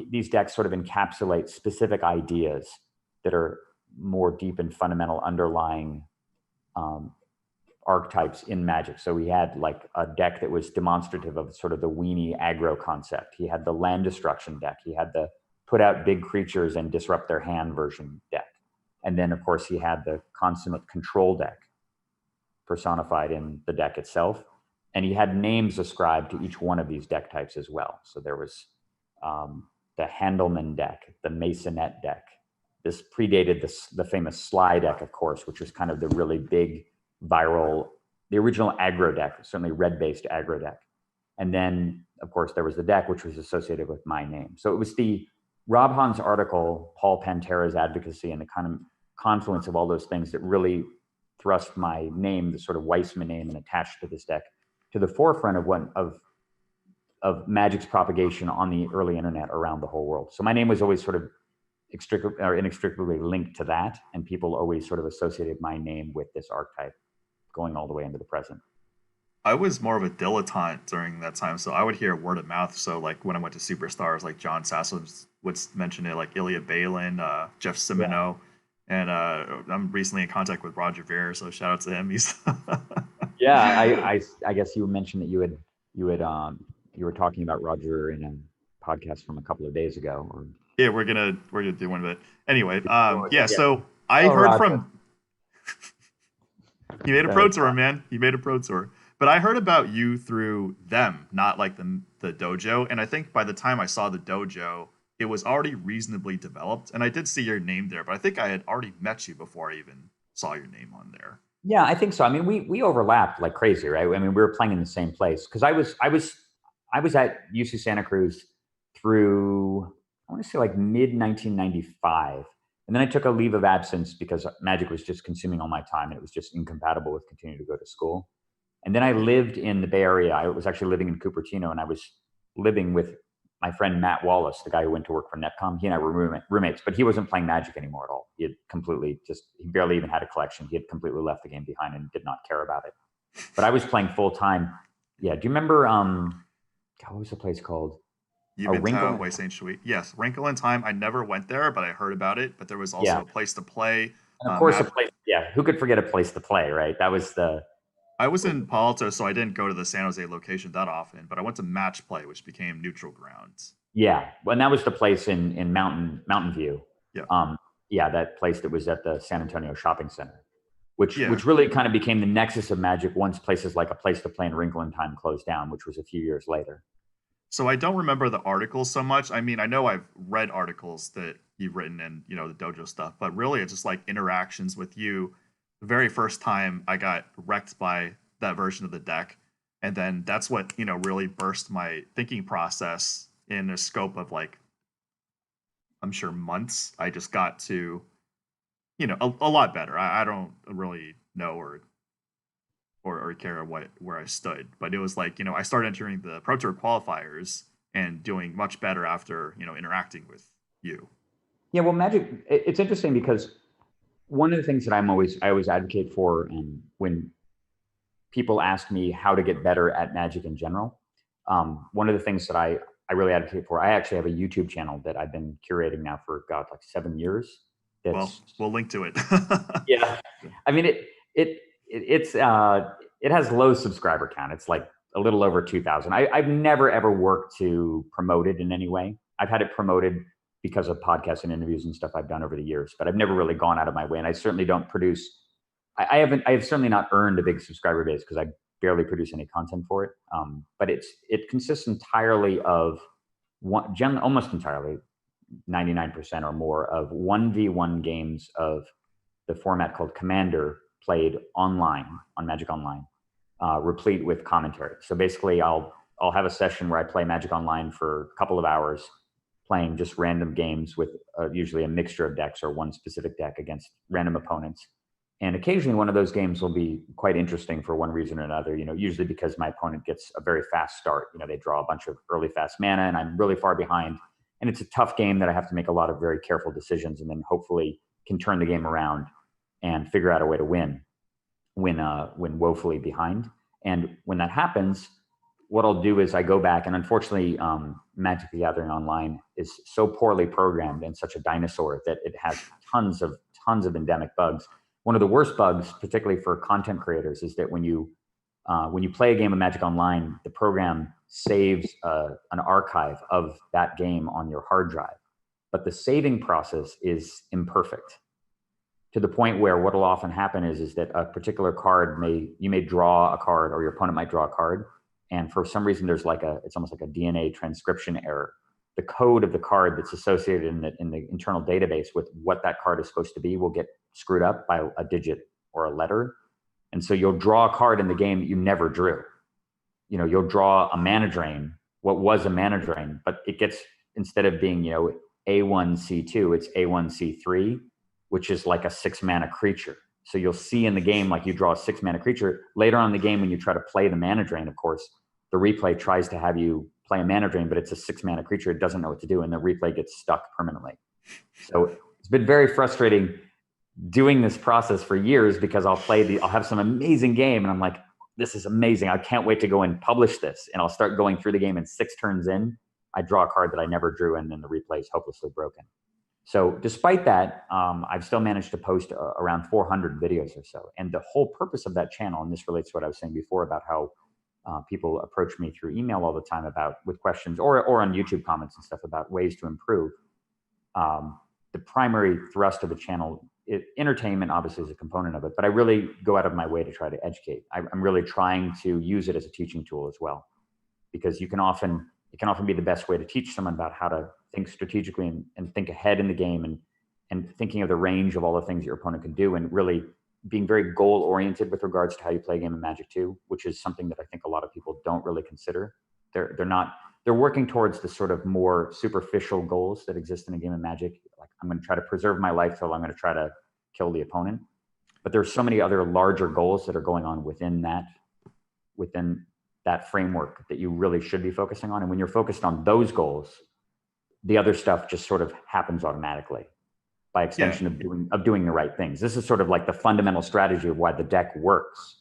these decks sort of encapsulate specific ideas that are more deep and fundamental underlying archetypes in Magic. So we had like a deck that was demonstrative of sort of the weenie aggro concept. He had the land destruction deck. He had the put out big creatures and disrupt their hand version deck. And then of course he had the consummate control deck personified in the deck itself. And he had names ascribed to each one of these deck types as well. So there was the Handelman deck, the Masonette deck. This predated the famous Sly deck, of course, which was kind of the really big viral, the original aggro deck, certainly red-based aggro deck. And then, of course, there was the deck, which was associated with my name. So it was the Rob Hahn's article, Paul Pantera's advocacy, and the kind of confluence of all those things that really thrust my name, the sort of Weissman name and attached to this deck, to the forefront of Magic's propagation on the early internet around the whole world. So my name was always sort of inextricably linked to that, and people always sort of associated my name with this archetype going all the way into the present. I was more of a dilettante during that time, so I would hear word of mouth. So like when I went to Superstars, like John Sasso would mention it, like Ilya Balin, Jeff Simino, and I'm recently in contact with Roger Ver, so shout out to him. He's I guess you mentioned that you were talking about Roger in a podcast from a couple of days ago. Or... Yeah, we're gonna do one of it anyway. So I heard Roger. From. He made a pro tour, man. He made a pro tour. But I heard about you through them, not like the dojo. And I think by the time I saw the dojo, it was already reasonably developed. And I did see your name there, but I think I had already met you before I even saw your name on there. Yeah, I think so. I mean, we overlapped like crazy, right? I mean, we were playing in the same place because I was at UC Santa Cruz through, I want to say like mid 1995. And then I took a leave of absence because Magic was just consuming all my time and it was just incompatible with continuing to go to school. And then I lived in the Bay Area. I was actually living in Cupertino, and I was living with my friend Matt Wallace, the guy who went to work for Netcom. He and I were roommates, but he wasn't playing Magic anymore at all. He barely even had a collection. He had completely left the game behind and did not care about it. But I was playing full time. Yeah. Do you remember, what was the place called? Uvintown, Way St. Sweet. Yes, Wrinkle in Time. I never went there, but I heard about it. But there was also a place to play. And of course, a place. Yeah, who could forget a place to play, right? That was the. I was in Palo Alto, so I didn't go to the San Jose location that often. But I went to Match Play, which became Neutral Grounds. Yeah, well, and that was the place in Mountain View. Yeah. That place that was at the San Antonio Shopping Center, which really kind of became the nexus of Magic once places like a place to play and Wrinkle in Time closed down, which was a few years later. So I don't remember the articles so much. I mean, I know I've read articles that you've written and, you know, the dojo stuff, but really it's just like interactions with you. The very first time I got wrecked by that version of the deck. And then that's what, you know, really burst my thinking process in a scope of like, I'm sure months. I just got to, you know, a lot better. I don't really know or care where I stood. But it was like, you know, I started entering the Pro Tour qualifiers and doing much better after, you know, interacting with you. Yeah, well, Magic, it's interesting because one of the things that I always advocate for, and when people ask me how to get better at Magic in general, one of the things that I really advocate for, I actually have a YouTube channel that I've been curating now for, God, like 7 years. Well, we'll link to it. Yeah. I mean, it has low subscriber count. It's like a little over 2,000. I've never ever worked to promote it in any way. I've had it promoted because of podcasts and interviews and stuff I've done over the years, but I've never really gone out of my way. And I certainly don't produce. I have certainly not earned a big subscriber base because I barely produce any content for it. But it consists entirely of almost entirely, 99% or more of 1v1 games of the format called Commander, played online on Magic Online, replete with commentary. So basically, I'll have a session where I play Magic Online for a couple of hours, playing just random games with usually a mixture of decks or one specific deck against random opponents. And occasionally one of those games will be quite interesting for one reason or another, you know, usually because my opponent gets a very fast start. You know, they draw a bunch of early fast mana and I'm really far behind. And it's a tough game that I have to make a lot of very careful decisions and then hopefully can turn the game around and figure out a way to win when woefully behind. And when that happens, what I'll do is I go back, and unfortunately, Magic the Gathering Online is so poorly programmed and such a dinosaur that it has tons of endemic bugs. One of the worst bugs, particularly for content creators, is that when you play a game of Magic Online, the program saves an archive of that game on your hard drive, but the saving process is imperfect, to the point where what will often happen is that a particular card you may draw a card, or your opponent might draw a card, and for some reason there's it's almost like a DNA transcription error. The code of the card that's associated in the internal database with what that card is supposed to be will get screwed up by a digit or a letter. And so you'll draw a card in the game that you never drew. You know, you'll draw a mana drain, what was a mana drain, but it gets, instead of being, you know, A1C2, it's A1C3, which is like a 6 mana creature. So you'll see in the game, like you draw a 6 mana creature. Later on in the game, when you try to play the mana drain, of course, the replay tries to have you play a mana drain, but it's a 6 mana creature. It doesn't know what to do, and the replay gets stuck permanently. So it's been very frustrating doing this process for years, because I'll have some amazing game and I'm like, this is amazing. I can't wait to go and publish this. And I'll start going through the game, and 6 turns in, I draw a card that I never drew, and then the replay is hopelessly broken. So despite that, I've still managed to post around 400 videos or so. And the whole purpose of that channel, and this relates to what I was saying before about how people approach me through email all the time with questions, or on YouTube comments and stuff about ways to improve. The primary thrust of the channel, entertainment obviously is a component of it, but I really go out of my way to try to educate. I'm really trying to use it as a teaching tool as well, because it can often be the best way to teach someone about how to think strategically and think ahead in the game, and thinking of the range of all the things your opponent can do, and really being very goal oriented with regards to how you play a game of Magic too, which is something that I think a lot of people don't really consider. They're working towards the sort of more superficial goals that exist in a game of Magic. Like, I'm going to try to preserve my life, so I'm going to try to kill the opponent. But there's so many other larger goals that are going on within that framework that you really should be focusing on. And when you're focused on those goals, the other stuff just sort of happens automatically by extension of doing the right things. This is sort of like the fundamental strategy of why the deck works.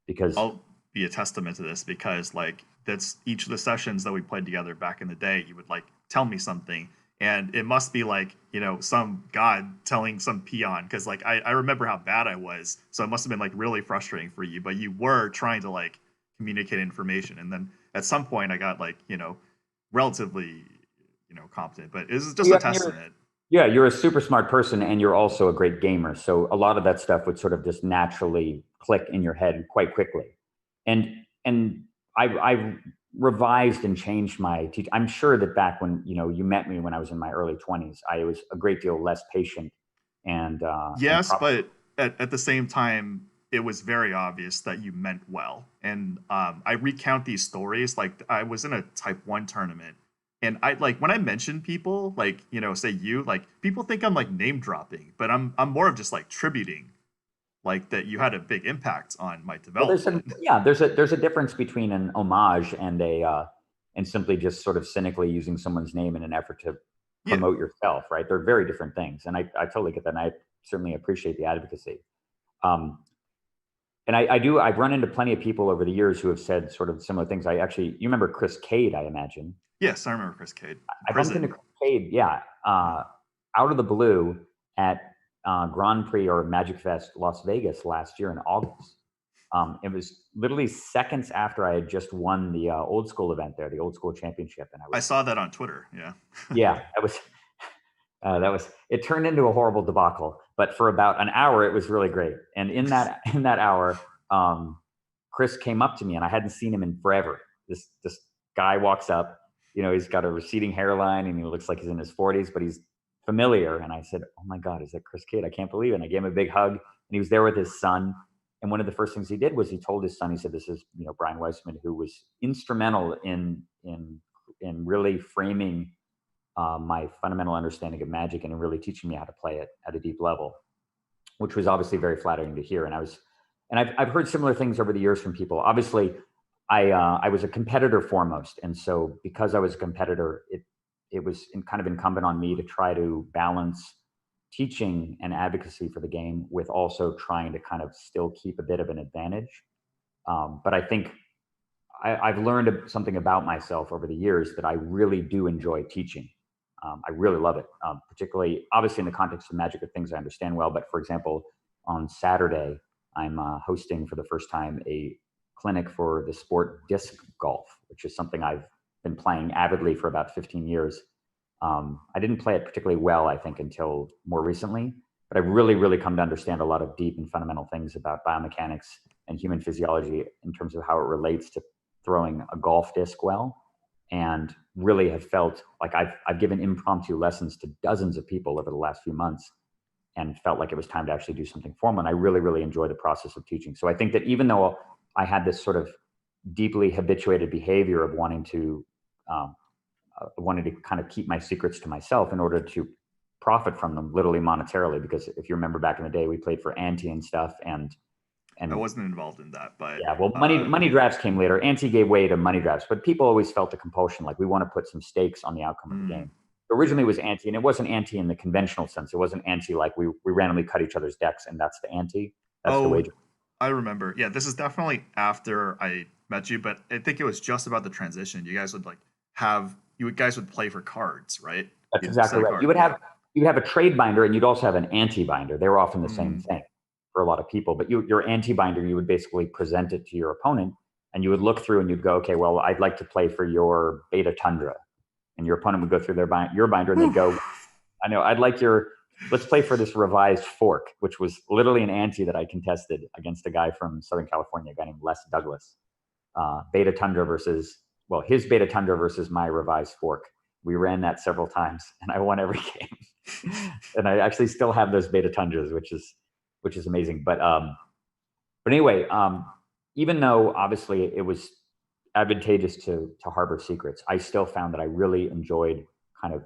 Because I'll be a testament to this, because like that's each of the sessions that we played together back in the day, you would like tell me something, and it must be like, you know, some god telling some peon, because like I remember how bad I was, so it must have been like really frustrating for you, but you were trying to like communicate information. And then at some point I got like, you know, relatively, you know, competent, but it's just a testament. Yeah, you're a super smart person, and you're also a great gamer. So a lot of that stuff would sort of just naturally click in your head quite quickly. And I've revised and changed my teach. I'm sure that back when, you met me when I was in my early 20s, I was a great deal less patient and yes, but at the same time, it was very obvious that you meant well. And I recount these stories like I was in a Type 1 tournament, and I like when I mention people, like, say you, like people think I'm like name dropping, but I'm more of just like tributing, like that you had a big impact on my development. Well, there's a difference between an homage and and simply just sort of cynically using someone's name in an effort to promote yourself, right? They're very different things, and I totally get that, and I certainly appreciate the advocacy. And I've run into plenty of people over the years who have said sort of similar things. You remember Chris Cade, I imagine. Yes, I remember Chris Cade. I bumped into Chris Cade, out of the blue at Grand Prix or Magic Fest Las Vegas last year in August. It was literally seconds after I had just won the old school event there, the old school championship, and I saw that on Twitter. Yeah. Yeah, that was. It turned into a horrible debacle, but for about an hour, it was really great. And in that hour, Chris came up to me, and I hadn't seen him in forever. This guy walks up. He's got a receding hairline, and he looks like he's in his 40s, but he's familiar. And I said, "Oh my God, is that Chris Cade? I can't believe it." And I gave him a big hug, and he was there with his son. And one of the first things he did was he told his son, he said, "This is, Brian Weissman, who was instrumental in really framing my fundamental understanding of Magic and really teaching me how to play it at a deep level," which was obviously very flattering to hear. And I've heard similar things over the years from people. Obviously, I was a competitor foremost, and so because I was a competitor, it was kind of incumbent on me to try to balance teaching and advocacy for the game with also trying to kind of still keep a bit of an advantage. But I think I've learned something about myself over the years that I really do enjoy teaching. I really love it, particularly obviously in the context of Magic, of things I understand well. But for example, on Saturday, I'm hosting for the first time a clinic for the sport disc golf, which is something I've been playing avidly for about 15 years. I didn't play it particularly well, I think, until more recently, but I've really, really come to understand a lot of deep and fundamental things about biomechanics and human physiology in terms of how it relates to throwing a golf disc well, and really have felt like I've given impromptu lessons to dozens of people over the last few months and felt like it was time to actually do something formal. And I really, really enjoy the process of teaching. So I think that even though I had this sort of deeply habituated behavior of wanting to kind of keep my secrets to myself in order to profit from them, literally monetarily, because if you remember back in the day, we played for Ante and stuff, and I wasn't involved in that, but yeah, well, money drafts came later. Ante gave way to money drafts, but people always felt a compulsion, like we want to put some stakes on the outcome of the game. Originally, it was ante, and it wasn't ante in the conventional sense. It wasn't ante like we randomly cut each other's decks, and that's the ante. That's the wager. I remember. Yeah, this is definitely after I met you, but I think it was just about the transition. You guys would guys would play for cards, right? That's exactly right. You would have a trade binder, and you'd also have an ante binder. They were often the same thing for a lot of people. But your ante binder, you would basically present it to your opponent, and you would look through and you'd go, okay, well, I'd like to play for your Beta Tundra. And your opponent would go through your binder, and they'd go, I know, let's play for this revised fork, which was literally an ante that I contested against a guy from Southern California, a guy named Les Douglas. Beta Tundra his Beta Tundra versus my revised fork. We ran that several times, and I won every game. And I actually still have those Beta Tundras, which is amazing. But anyway, even though obviously it was advantageous to harbor secrets, I still found that I really enjoyed kind of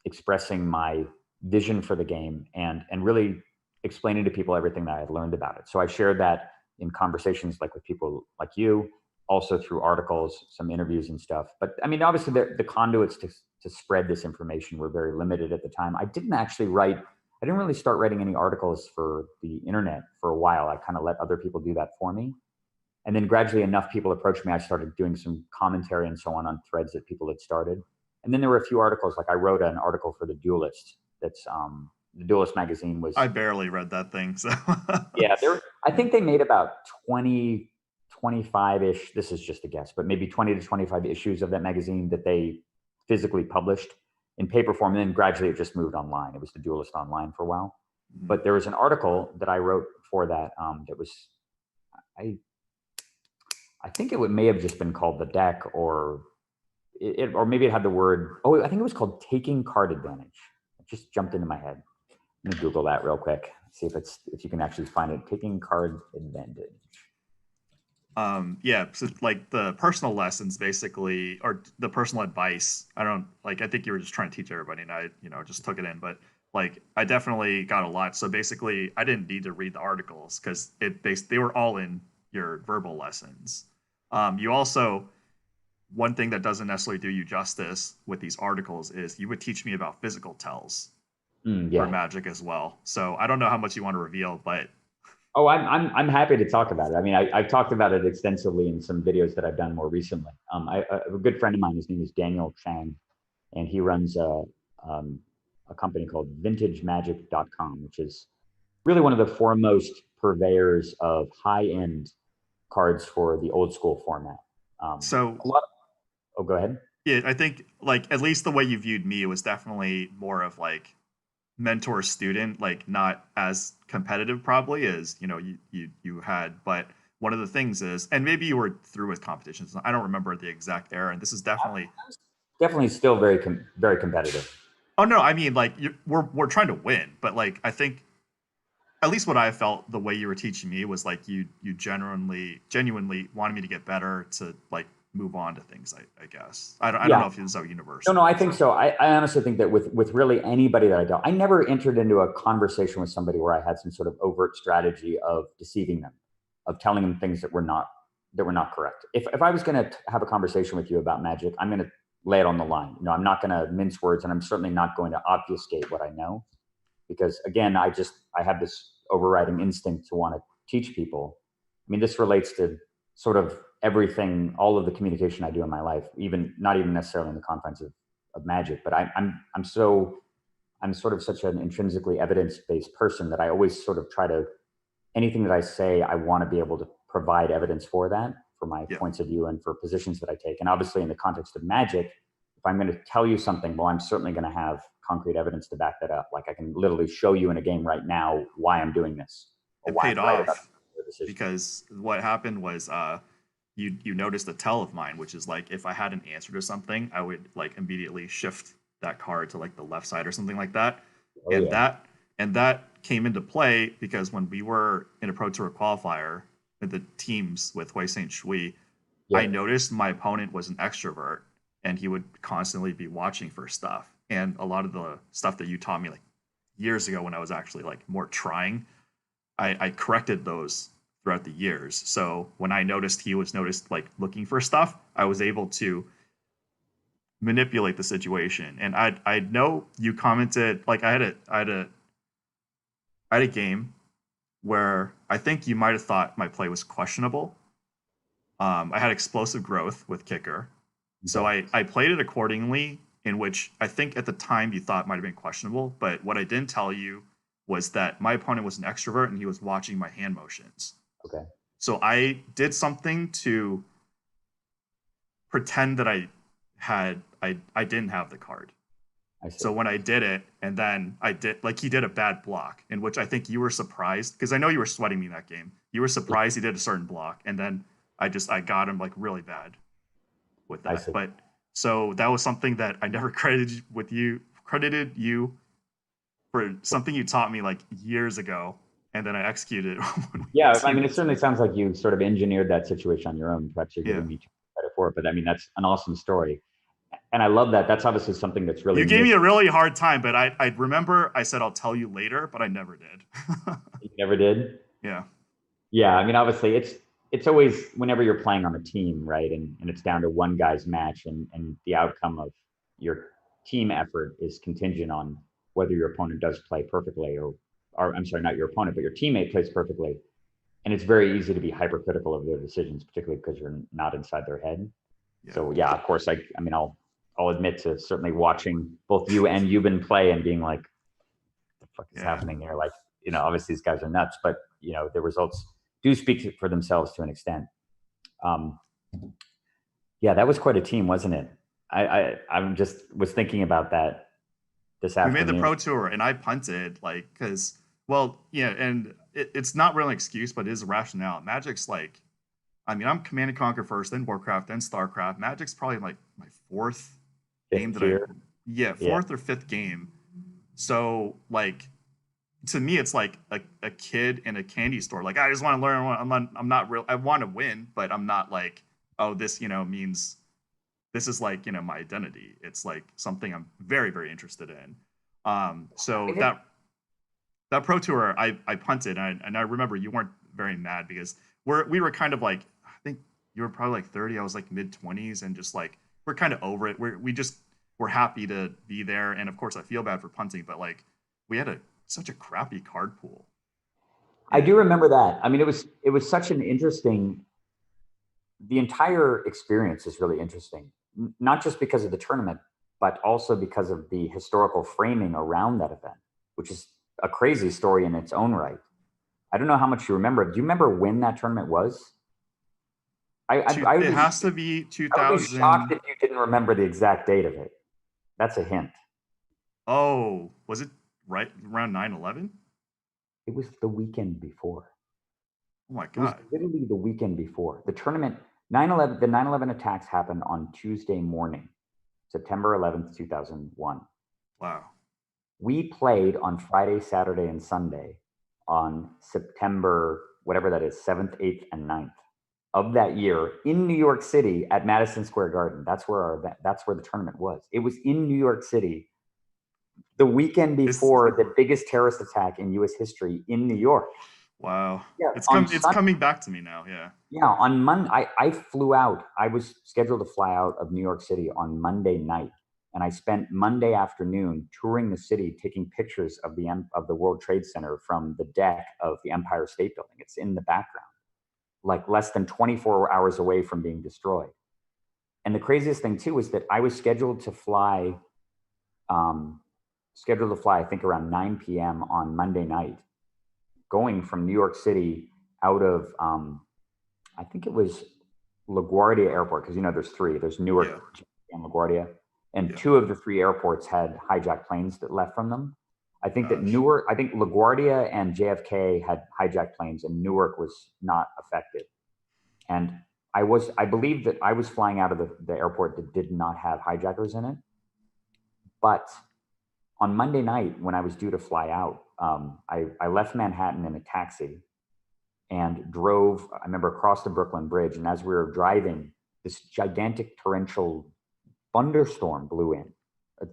expressing my vision for the game and really explaining to people everything that I had learned about it. So I shared that in conversations like with people like you, also through articles, some interviews and stuff. But I mean, obviously the conduits to spread this information were very limited at the time. I didn't really start writing any articles for the internet for a while. I kind of let other people do that for me. And then gradually enough people approached me. I started doing some commentary and so on threads that people had started. And then there were a few articles, like I wrote an article for The Duelist. That's the Duelist magazine was. I barely read that thing. So yeah, I think they made about 20, 25-ish. This is just a guess, but maybe 20 to 25 issues of that magazine that they physically published in paper form. And then gradually it just moved online. It was The Duelist online for a while. But there was an article that I wrote for that that was, I think may have just been called the deck, or or maybe it had the word. Oh, I think it was called Taking Card Advantage. It just jumped into my head. Let me Google that real quick. See if you can actually find it. Taking Card Advantage. Yeah, so like the personal lessons basically, or the personal advice. I think you were just trying to teach everybody, and I, just took it in. But like, I definitely got a lot. So basically, I didn't need to read the articles because they were all in your verbal lessons. You also, one thing that doesn't necessarily do you justice with these articles is you would teach me about physical tells for Magic as well. So I don't know how much you want to reveal, but oh, I'm happy to talk about it. I mean, I've talked about it extensively in some videos that I've done more recently. A good friend of mine, his name is Daniel Chiang, and he runs a company called VintageMagic.com, which is really one of the foremost purveyors of high-end cards for the old school format. So a lot. Oh, go ahead. Yeah, I think like at least the way you viewed me was definitely more of like mentor student, like not as competitive probably as you had. But one of the things is, and maybe you were through with competitions. I don't remember the exact era, and this is definitely still very competitive. Oh no, I mean like we're trying to win, but like I think at least what I felt the way you were teaching me was like you genuinely wanted me to get better, to like move on to things. I guess I don't know if it was so universal. No, I think so. I honestly think that with really anybody that I dealt, I never entered into a conversation with somebody where I had some sort of overt strategy of deceiving them, of telling them things that were not correct. If I was going to have a conversation with you about Magic, I'm going to lay it on the line. I'm not going to mince words, and I'm certainly not going to obfuscate what I know, because again, I have this overriding instinct to want to teach people. I mean, this relates to sort of everything, all of the communication I do in my life, not even necessarily in the confines of Magic, but I'm sort of such an intrinsically evidence-based person that I always sort of try to, anything that I say, I want to be able to provide evidence for that, for my points of view and for positions that I take. And obviously in the context of Magic, if I'm going to tell you something, well, I'm certainly going to have concrete evidence to back that up. Like I can literally show you in a game right now why I'm doing this. It paid off because what happened was you noticed a tell of mine, which is like if I had an answer to something, I would like immediately shift that card to like the left side or something like that. That came into play because when we were in a Pro Tour qualifier with the teams with Weissman, I noticed my opponent was an extrovert and he would constantly be watching for stuff. And a lot of the stuff that you taught me like years ago when I was actually like more trying, I corrected those throughout the years. So when I noticed he was like looking for stuff, I was able to manipulate the situation. And I know you commented, like I had a game where I think you might have thought my play was questionable. I had explosive growth with kicker. So I played it accordingly, in which I think at the time you thought might have been questionable. But what I didn't tell you was that my opponent was an extrovert and he was watching my hand motions. Okay. So I did something to pretend that I didn't have the card. So when I did it, and then he did a bad block, in which I think you were surprised, because I know you were sweating me that game. You were surprised he did a certain block, and then I got him like really bad with that. But so that was something that I never credited you for something you taught me like years ago, and then I executed it. Yeah, I mean, it certainly sounds like you sort of engineered that situation on your own. Perhaps you're giving me credit for it, but I mean, that's an awesome story. And I love that. That's obviously something that's really... You gave me a really hard time, but I remember I said, I'll tell you later, but I never did. You never did? Yeah. Yeah, I mean, obviously, it's always, whenever you're playing on a team, right, and it's down to one guy's match, and the outcome of your team effort is contingent on whether your opponent does play perfectly, or I'm sorry, not your opponent, but your teammate plays perfectly. And it's very easy to be hypercritical of their decisions, particularly because you're not inside their head. Yeah. So yeah, of course, I mean, I'll admit to certainly watching both you and Euban play and being like, what the fuck is happening here? Like, obviously these guys are nuts, but the results do speak for themselves to an extent. Yeah, that was quite a team, wasn't it? I'm just was thinking about that this afternoon. We made the Pro Tour and I punted, like, because, well, yeah, and it's not really an excuse, but it is a rationale. Magic's like, I mean, I'm Command and Conquer first, then Warcraft, then Starcraft. Magic's probably like my fourth game Fifth that I, tier. yeah, Yeah. fourth or fifth game. So like to me, it's like a kid in a candy store. Like I just want to learn. I'm not real. I want to win, but I'm not like, oh, this means this is like my identity. It's like something I'm very very interested in. So that pro tour I punted, and I remember you weren't very mad because we were kind of like, I think you were probably like 30, I was like mid-20s, and just like we're kind of over it. We're happy to be there, and of course I feel bad for punting, but like we had such a crappy card pool. I do remember that. I mean, it was such an interesting. The entire experience is really interesting, not just because of the tournament, but also because of the historical framing around that event, which is a crazy story in its own right. I don't know how much you remember. Do you remember when that tournament was? It has to be 2000. I would be shocked if you didn't remember the exact date of it. That's a hint. Oh, was it right around 9/11? It was the weekend before. Oh my God. It was literally the weekend before. The tournament, 9/11, the 9/11 attacks happened on Tuesday morning, September 11th, 2001. Wow. We played on Friday, Saturday, and Sunday on September, whatever that is, 7th, 8th, and 9th of that year in New York City at Madison Square Garden. That's where the tournament was. It was in New York City the weekend before the biggest terrorist attack in U.S. history in New York. Wow. Yeah, it's coming back to me now. Yeah. Yeah. On Monday, I flew out. I was scheduled to fly out of New York City on Monday night. And I spent Monday afternoon touring the city, taking pictures of the World Trade Center from the deck of the Empire State Building. It's in the background, like less than 24 hours away from being destroyed. And the craziest thing too is that I was scheduled to fly, I think around 9 p.m. on Monday night, going from New York City out of, I think it was LaGuardia Airport, because there's three. There's Newark and LaGuardia. And two of the three airports had hijacked planes that left from them. I think that LaGuardia and JFK had hijacked planes, and Newark was not affected. And I believe that I was flying out of the airport that did not have hijackers in it. But on Monday night, when I was due to fly out, I left Manhattan in a taxi and drove, I remember, across the Brooklyn Bridge. And as we were driving, this gigantic torrential thunderstorm blew in. A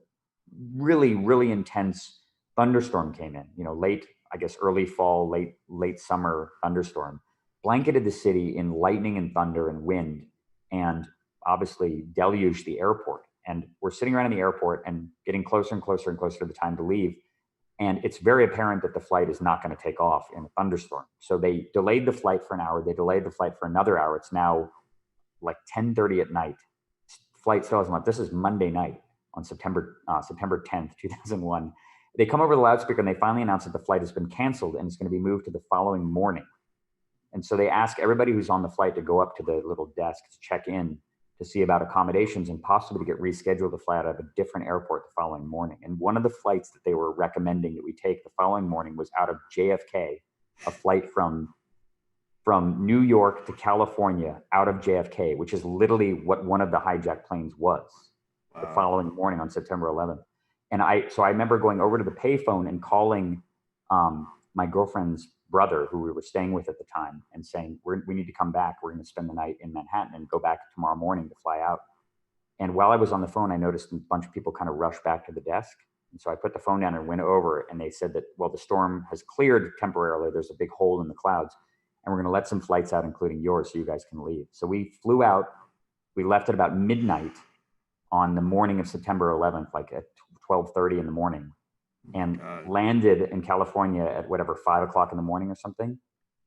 really, really intense thunderstorm came in, late, I guess, early fall, late summer thunderstorm, blanketed the city in lightning and thunder and wind, and obviously deluged the airport. And we're sitting around in the airport and getting closer and closer and closer to the time to leave. And it's very apparent that the flight is not going to take off in a thunderstorm. So they delayed the flight for an hour. They delayed the flight for another hour. It's now like 10:30 at night. Flight still hasn't left. This is Monday night on September 10th, 2001. They come over the loudspeaker and they finally announce that the flight has been canceled and it's going to be moved to the following morning. And so they ask everybody who's on the flight to go up to the little desk to check in to see about accommodations and possibly to get rescheduled to fly out of a different airport the following morning. And one of the flights that they were recommending that we take the following morning was out of JFK, a flight from New York to California out of JFK, which is literally what one of the hijacked planes was. Wow. The following morning on September 11th. And I remember going over to the payphone and calling my girlfriend's brother, who we were staying with at the time, and saying, we need to come back. We're going to spend the night in Manhattan and go back tomorrow morning to fly out. And while I was on the phone, I noticed a bunch of people kind of rush back to the desk. And so I put the phone down and went over, and they said that, well, the storm has cleared temporarily. There's a big hole in the clouds, and we're going to let some flights out, including yours, so you guys can leave. So we flew out. We left at about midnight on the morning of September 11th, like at 12:30 in the morning, and landed in California at whatever, 5 o'clock in the morning or something,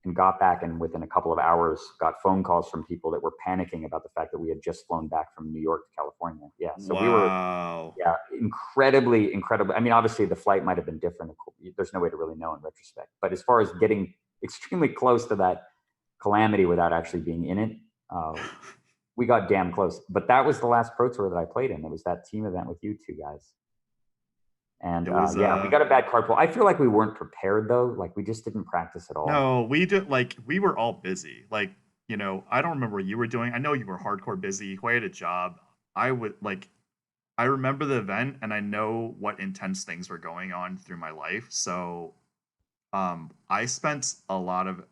and got back, and within a couple of hours got phone calls from people that were panicking about the fact that we had just flown back from New York to California. Yeah. So we were, incredibly. I mean, obviously the flight might've been different. There's no way to really know in retrospect, but as far as getting extremely close to that calamity without actually being in it, we got damn close. But that was the last Pro Tour that I played in. It was that team event with you two guys. And we got a bad card pool. I feel like we weren't prepared though. Like we just didn't practice at all. No, we did. Like we were all busy. Like, I don't remember what you were doing. I know you were hardcore busy. Hui had a job. I remember the event and I know what intense things were going on through my life. So I spent a lot of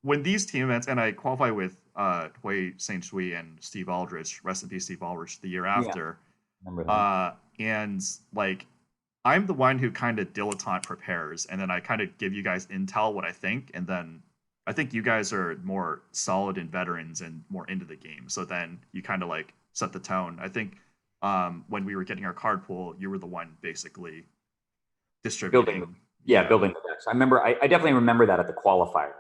when these team events, and I qualify with Hui St. Shui and Steve Aldrich, rest in peace, Steve Aldrich, the year after. Remember that. And I'm the one who kind of dilettante prepares, and then I kind of give you guys intel what I think, and then I think you guys are more solid and veterans and more into the game. So then you kind of set the tone. I think when we were getting our card pool, you were the one basically distributing. Building the decks. I remember. I definitely remember that at the qualifier.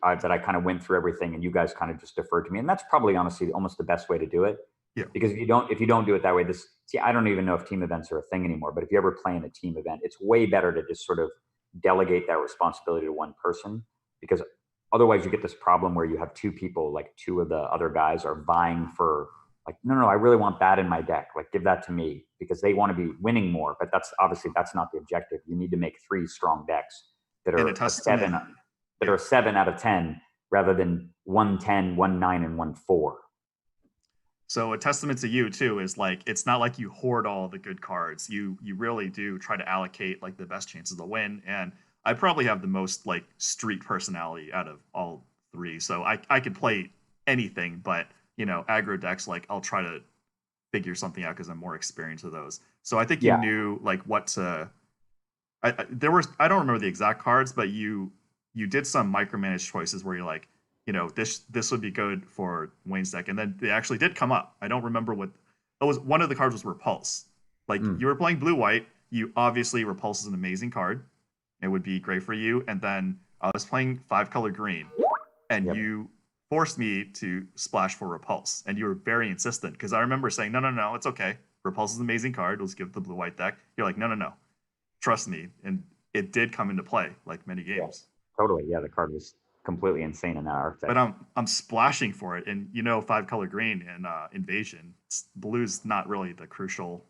That I kind of went through everything, and you guys kind of just deferred to me, and that's probably honestly almost the best way to do it. Yeah. Because if you don't do it that way, I don't even know if team events are a thing anymore. But if you ever play in a team event, it's way better to just sort of delegate that responsibility to one person, because otherwise you get this problem where you have two people, like two of the other guys are vying for no, I really want that in my deck. Give that to me, because they want to be winning more. But that's not the objective. You need to make 3 strong decks that are a 7 out of 10 rather than 1 10, 1 9, and 1 4. So a testament to you too is it's not like you hoard all the good cards. You really do try to allocate the best chances to win. And I probably have the most street personality out of all 3. So I could play anything, but aggro decks, I'll try to figure something out because I'm more experienced with those. So I think you knew what to. I don't remember the exact cards, but you did some micromanaged choices where you're this would be good for Wayne's deck, and then they actually did come up. I don't remember what it was. One of the cards was Repulse. You were playing blue white. You obviously Repulse is an amazing card. It would be great for you. And then I was playing 5-color green, and you forced me to splash for Repulse, and you were very insistent because I remember saying, no, it's okay. Repulse is an amazing card. Let's give it the blue white deck. You're like, no, trust me, and it did come into play many games. Yeah, totally, yeah. The card was completely insane in that archetype. But I'm splashing for it, and 5-color green and Invasion. Blue's not really the crucial,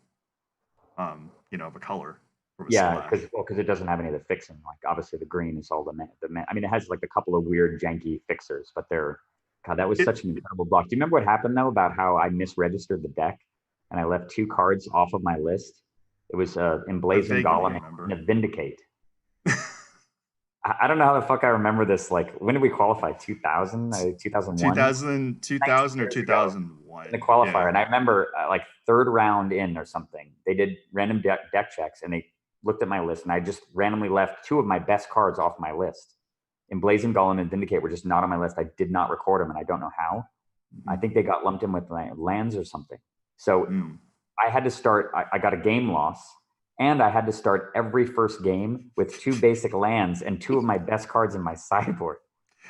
of a color. Because it doesn't have any of the fixing. Obviously the green is all the man. I mean, it has a couple of weird janky fixers, but that was such an incredible block. Do you remember what happened though about how I misregistered the deck and I left 2 cards off of my list? It was Emblazoned Golem and a Vindicate. I don't know how the fuck I remember this. When did we qualify? 2000? 2001? 2000 or 2001. In the qualifier. Yeah. And I remember 3rd round in or something, they did random deck checks and they looked at my list, and I just randomly left 2 of my best cards off my list. Emblazoned Golem and Vindicate were just not on my list. I did not record them, and I don't know how. I think they got lumped in with lands or something. So I had to start. I got a game loss. And I had to start every first game with 2 basic lands and 2 of my best cards in my sideboard.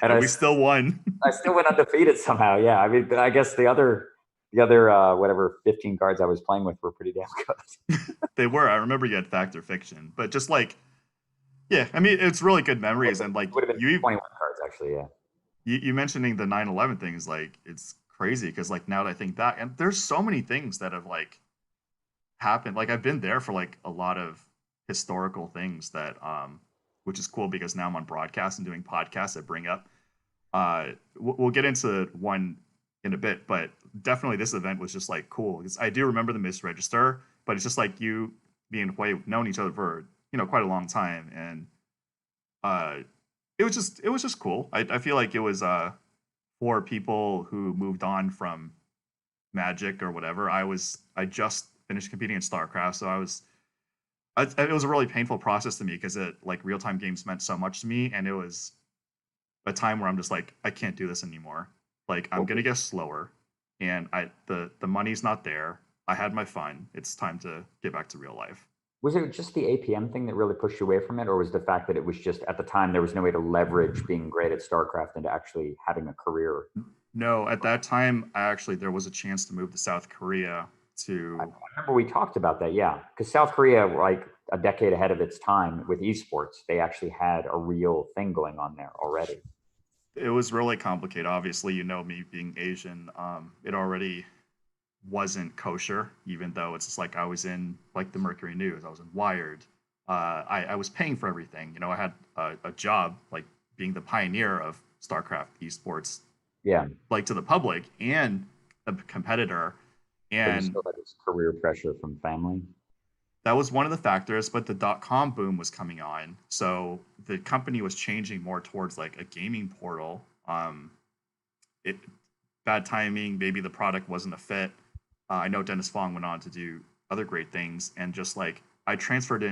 And we still won. I still went undefeated somehow. Yeah, I mean, I guess the other whatever 15 cards I was playing with were pretty damn good. They were. I remember you had Fact or Fiction, but just I mean, it's really good memories. And would have been 21 cards actually. Yeah. You mentioning the 9/11 thing is it's crazy because now that I think back, and there's so many things that have happened. I've been there for a lot of historical things that which is cool because now I'm on broadcast and doing podcasts that bring up we'll get into one in a bit, but definitely this event was just cool because I do remember the misregister, but it's just you, me and Hui, known each other for quite a long time, and it was just cool. I feel it was for people who moved on from Magic or whatever. I just finished competing in Starcraft, so it was a really painful process to me because real-time games meant so much to me, and it was a time where I'm just I can't do this anymore. I'm gonna get slower, and the money's not there. I had my fun. It's time to get back to real life. Was it just the APM thing that really pushed you away from it, or was the fact that it was just at the time there was no way to leverage being great at Starcraft into actually having a career? No, at that time, there was a chance to move to South Korea. I remember we talked about that, yeah, because South Korea, a decade ahead of its time with esports, they actually had a real thing going on there already. It was really complicated. Obviously, me being Asian, it already wasn't kosher, even though it's just I was in the Mercury News, I was in Wired. I was paying for everything. I had a job being the pioneer of Starcraft esports, Yeah. like to the public and a competitor. And you still had this career pressure from family. That was one of the factors, but the .com boom was coming on, so the company was changing more towards like a gaming portal. Bad timing, maybe the product wasn't a fit. I know Dennis Fong went on to do other great things, and just like I transferred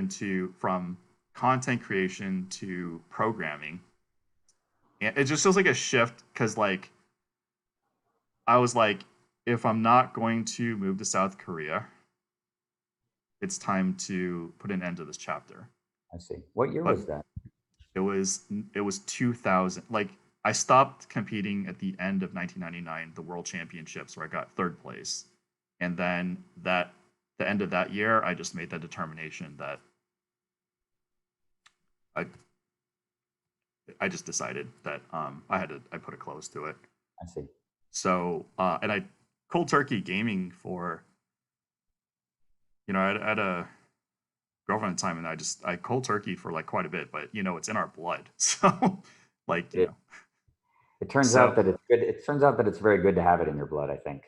from content creation to programming, and it just feels like a shift because like I was like, if I'm not going to move to South Korea, it's time to put an end to this chapter. I see. What year was that? It was 2000. Like I stopped competing at the end of 1999, the World Championships, where I got third place, and then the end of that year, I just made that determination that I just decided that I put a close to it. I see. So and I cold turkey gaming for, I had a girlfriend at the time, and I cold turkey for like quite a bit, but it's in our blood. So like, it turns out that it's good. It turns out that it's very good to have it in your blood, I think.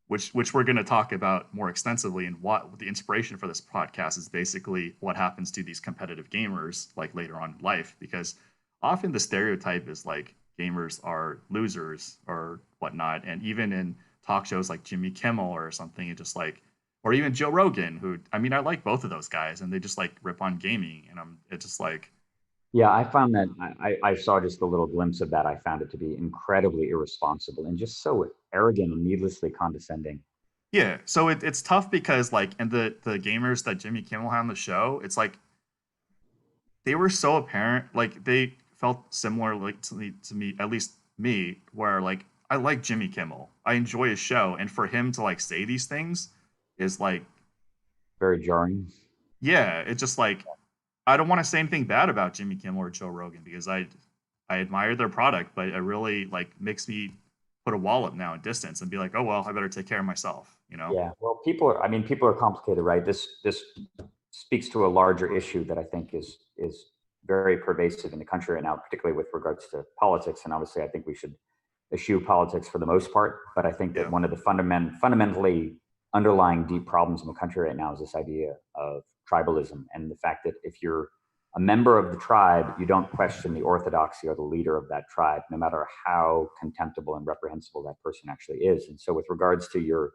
Which we're going to talk about more extensively, and what the inspiration for this podcast is basically what happens to these competitive gamers like later on in life, because often the stereotype is like gamers are losers or whatnot. And even in talk shows like Jimmy Kimmel or something, it just like, or even Joe Rogan, who, I mean, I like both of those guys, and they just like rip on gaming, and it's just like. Yeah, I found that I saw just a little glimpse of that. I found it to be incredibly irresponsible and just so arrogant and needlessly condescending. Yeah, so it's tough because like, and the gamers that Jimmy Kimmel had on the show, it's like they were so apparent, like they felt similar like to me, at least me, where like I like Jimmy Kimmel, I enjoy his show, and for him to like say these things is like very jarring. Yeah, it's just like I don't want to say anything bad about Jimmy Kimmel or Joe Rogan, because I admire their product, but it really like makes me put a wall up now in distance and be like, oh well, I better take care of myself, Yeah, well, people are complicated, right? This speaks to a larger issue that I think is very pervasive in the country right now, particularly with regards to politics. And obviously, I think we should eschew politics for the most part. But I think that one of the fundamentally underlying deep problems in the country right now is this idea of tribalism, and the fact that if you're a member of the tribe, you don't question the orthodoxy or the leader of that tribe, no matter how contemptible and reprehensible that person actually is. And so with regards to your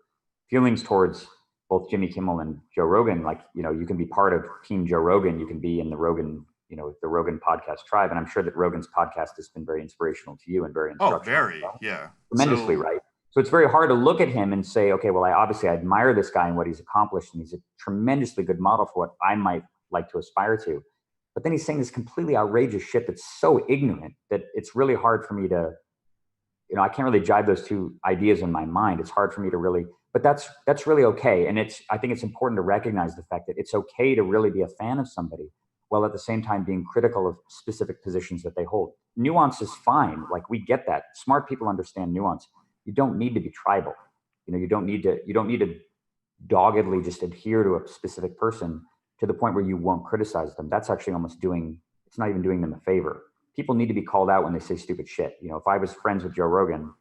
feelings towards both Jimmy Kimmel and Joe Rogan, like, you can be part of Team Joe Rogan, you can be in the Rogan, the Rogan podcast tribe. And I'm sure that Rogan's podcast has been very inspirational to you and very instructional. Oh, very, yeah. Tremendously, right? So it's very hard to look at him and say, okay, well, I admire this guy and what he's accomplished, and he's a tremendously good model for what I might like to aspire to. But then he's saying this completely outrageous shit that's so ignorant that it's really hard for me to, I can't really jive those two ideas in my mind. It's hard for me to really, but that's really okay. And I think it's important to recognize the fact that it's okay to really be a fan of somebody, while at the same time being critical of specific positions that they hold. Nuance is fine. Like, we get that. Smart people understand nuance. You don't need to be tribal. You don't need to doggedly just adhere to a specific person to the point where you won't criticize them. That's actually it's not even doing them a favor. People need to be called out when they say stupid shit. If I was friends with Joe Rogan,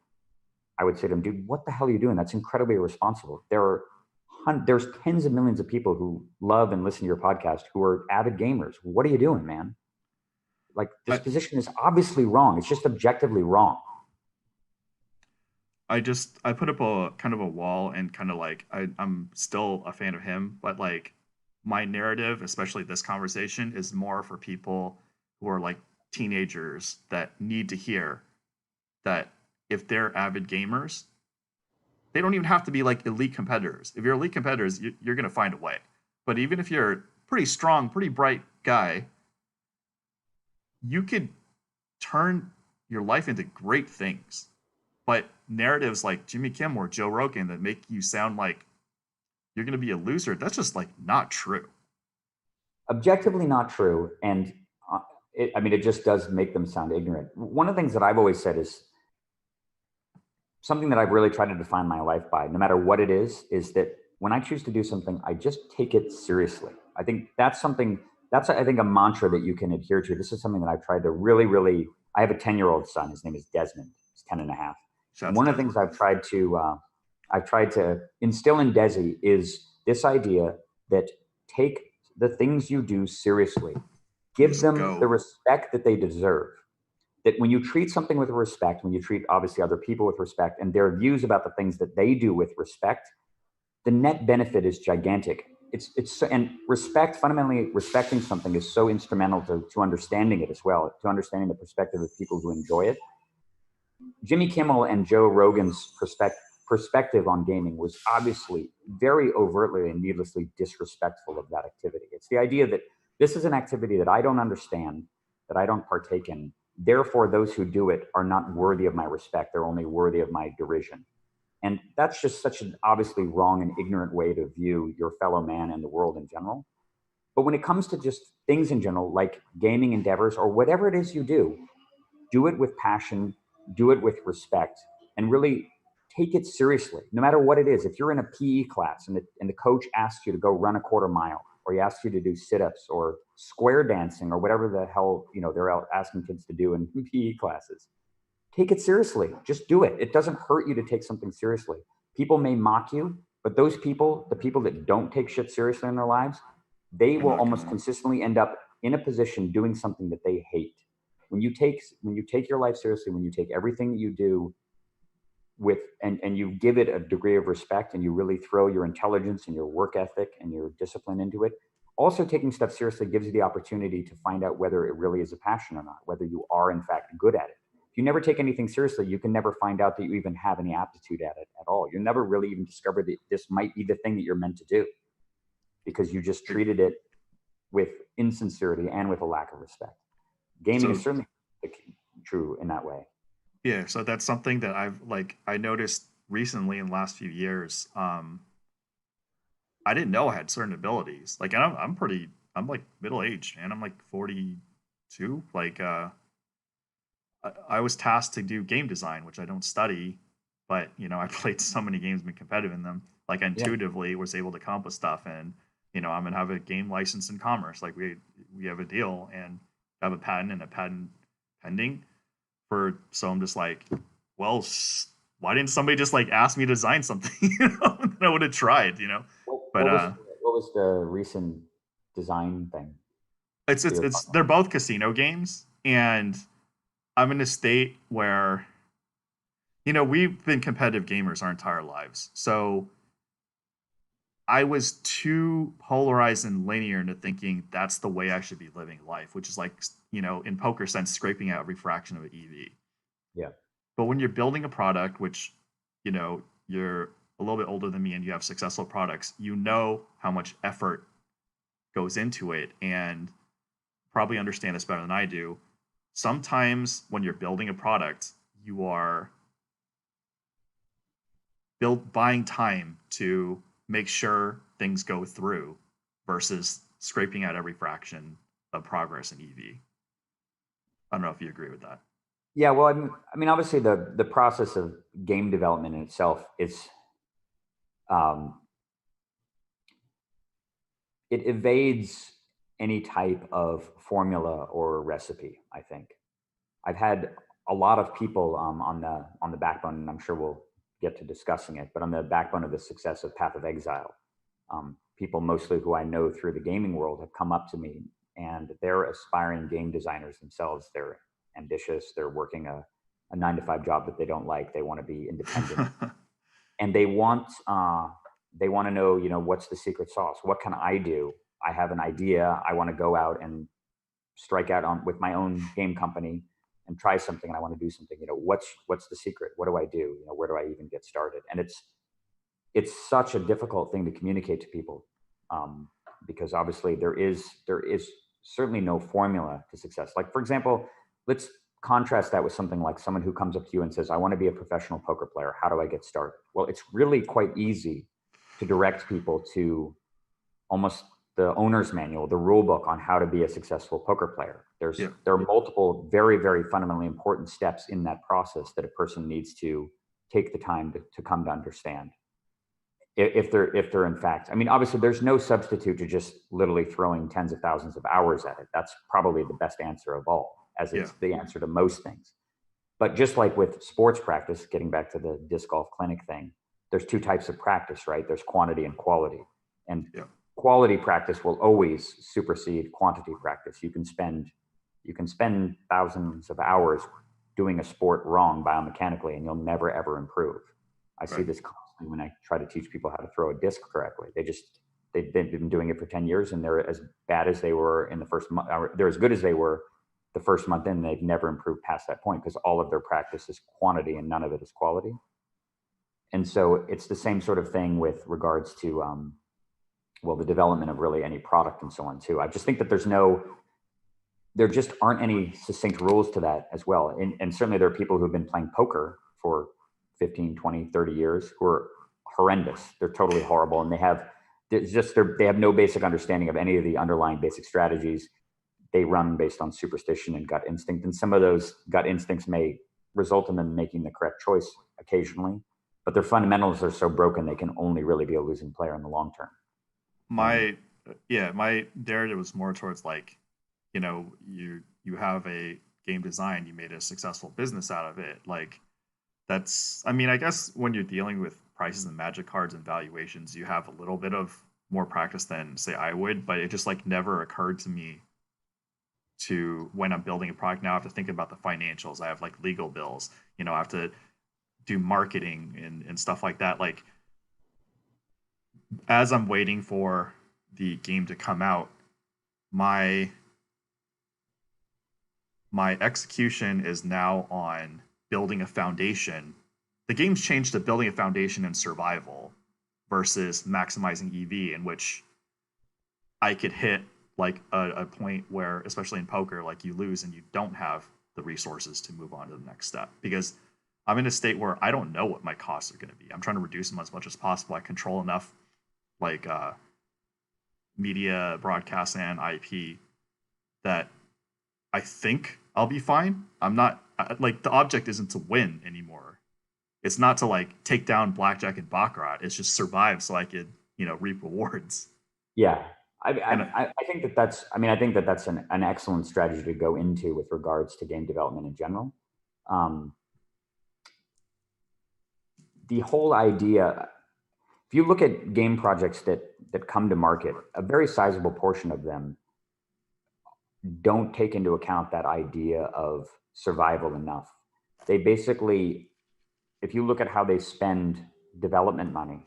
I would say to him, dude, what the hell are you doing? That's incredibly irresponsible. There's tens of millions of people who love and listen to your podcast who are avid gamers. What are you doing, man? Like, this position is obviously wrong. It's just objectively wrong. I put up a kind of a wall, and kind of like I'm still a fan of him, but like my narrative, especially this conversation, is more for people who are like teenagers that need to hear that if they're avid gamers, they don't even have to be like elite competitors. If you're elite competitors, you're going to find a way. But even if you're a pretty strong, pretty bright guy, you could turn your life into great things. But narratives like Jimmy Kimmel or Joe Rogan that make you sound like you're going to be a loser, that's just like not true. Objectively not true. And it just does make them sound ignorant. One of the things that I've always said is something that I've really tried to define my life by, no matter what it is that when I choose to do something, I just take it seriously. I think that's a mantra that you can adhere to. This is something that I've tried to really, really, I have a 10-year-old son. His name is Desmond. He's 10 and a half. And one of the things I've tried to instill in Desi is this idea that take the things you do seriously. Give them the respect that they deserve. That when you treat something with respect, when you treat obviously other people with respect and their views about the things that they do with respect, the net benefit is gigantic. And respect, fundamentally respecting something is so instrumental to understanding it as well, to understanding the perspective of people who enjoy it. Jimmy Kimmel and Joe Rogan's perspective on gaming was obviously very overtly and needlessly disrespectful of that activity. It's the idea that this is an activity that I don't understand, that I don't partake in. Therefore, those who do it are not worthy of my respect. They're only worthy of my derision. And that's just such an obviously wrong and ignorant way to view your fellow man and the world in general. But when it comes to just things in general, like gaming endeavors or whatever it is you do it with passion, do it with respect, and really take it seriously, no matter what it is. If you're in a PE class and the coach asks you to go run a quarter mile, or he asks you to do sit-ups or square dancing or whatever the hell they're out asking kids to do in PE classes, take it seriously. Just do it. It doesn't hurt you to take something seriously. People may mock you, but those people, the people that don't take shit seriously in their lives, they will almost consistently end up in a position doing something that they hate. When you take your life seriously, when you take everything that you do with and you give it a degree of respect, and you really throw your intelligence and your work ethic and your discipline into it, also taking stuff seriously gives you the opportunity to find out whether it really is a passion or not, whether you are in fact good at it. If you never take anything seriously, you can never find out that you even have any aptitude at it at all. You'll never really even discover that this might be the thing that you're meant to do, because you just treated it with insincerity and with a lack of respect. Gaming is certainly true in that way. Yeah, so that's something that I noticed recently in the last few years. I didn't know I had certain abilities. Like I'm like middle aged, and I'm like 42. Like I was tasked to do game design, which I don't study, but I played so many games, been competitive in them. Like I intuitively was able to come up with stuff, and I'm gonna have a game license in commerce. Like we have a deal and have a patent and a patent pending. So I'm just like, well, why didn't somebody just like ask me to design something? And I would have tried, What was the recent design thing? They're both casino games, and I'm in a state where, we've been competitive gamers our entire lives. So I was too polarized and linear into thinking that's the way I should be living life, which is like, in poker sense, scraping out every fraction of an EV. Yeah. But when you're building a product, which, you're a little bit older than me and you have successful products, how much effort goes into it, and probably understand this better than I do. Sometimes when you're building a product, you are buying time to make sure things go through versus scraping out every fraction of progress in EV. I don't know if you agree with that. Yeah, well, I mean, obviously the process of game development in itself is, it evades any type of formula or recipe. I think I've had a lot of people on the backbone, and I'm sure we'll get to discussing it, but on the backbone of the success of Path of Exile, people mostly who I know through the gaming world have come up to me, and they're aspiring game designers themselves. They're ambitious. They're working a 9-to-5 job that they don't like. They want to be independent, and they want to know, what's the secret sauce? What can I do? I have an idea. I want to go out and strike out with my own game company and try something, and I want to do something. What's the secret? What do I do? Where do I even get started? And it's such a difficult thing to communicate to people, because obviously there is certainly no formula to success. Like, for example, let's contrast that with something like someone who comes up to you and says, I want to be a professional poker player. How do I get started? Well, it's really quite easy to direct people to almost the owner's manual, the rule book on how to be a successful poker player. There are multiple very, very fundamentally important steps in that process that a person needs to take the time to come to understand. If they're in fact, I mean, obviously there's no substitute to just literally throwing tens of thousands of hours at it. That's probably the best answer of all. as it's the answer to most things. But just like with sports practice, getting back to the disc golf clinic thing, there's two types of practice, right? There's quantity and quality. And quality practice will always supersede quantity practice. You can spend thousands of hours doing a sport wrong biomechanically, and you'll never ever improve. I see this constantly when I try to teach people how to throw a disc correctly. They've been doing it for 10 years, and they're as bad as they were in the first month. They're as good as they were the first month in. They've never improved past that point because all of their practice is quantity and none of it is quality. And so it's the same sort of thing with regards to, the development of really any product and so on too. I just think that there just aren't any succinct rules to that as well. And certainly there are people who've been playing poker for 15, 20, 30 years who are horrendous. They're totally horrible. And they have no basic understanding of any of the underlying basic strategies. They run based on superstition and gut instinct. And some of those gut instincts may result in them making the correct choice occasionally, but their fundamentals are so broken, they can only really be a losing player in the long term. My narrative was more towards like, you have a game design, you made a successful business out of it. Like I guess when you're dealing with prices and magic cards and valuations, you have a little bit of more practice than say I would, but it just like never occurred to me to, when I'm building a product now, I have to think about the financials. I have like legal bills, I have to do marketing and stuff like that. Like as I'm waiting for the game to come out, my execution is now on building a foundation. The game's changed to building a foundation in survival versus maximizing EV, in which I could hit like a point where, especially in poker, like you lose and you don't have the resources to move on to the next step, because I'm in a state where I don't know what my costs are going to be. I'm trying to reduce them as much as possible. I control enough like media, broadcast, and IP that I think I'll be fine. I'm not like, the object isn't to win anymore. It's not to like take down Blackjack and Baccarat. It's just survive so I could, reap rewards. Yeah. I think that's an excellent strategy to go into with regards to game development in general. The whole idea, if you look at game projects that come to market, a very sizable portion of them don't take into account that idea of survival enough. They basically, if you look at how they spend development money,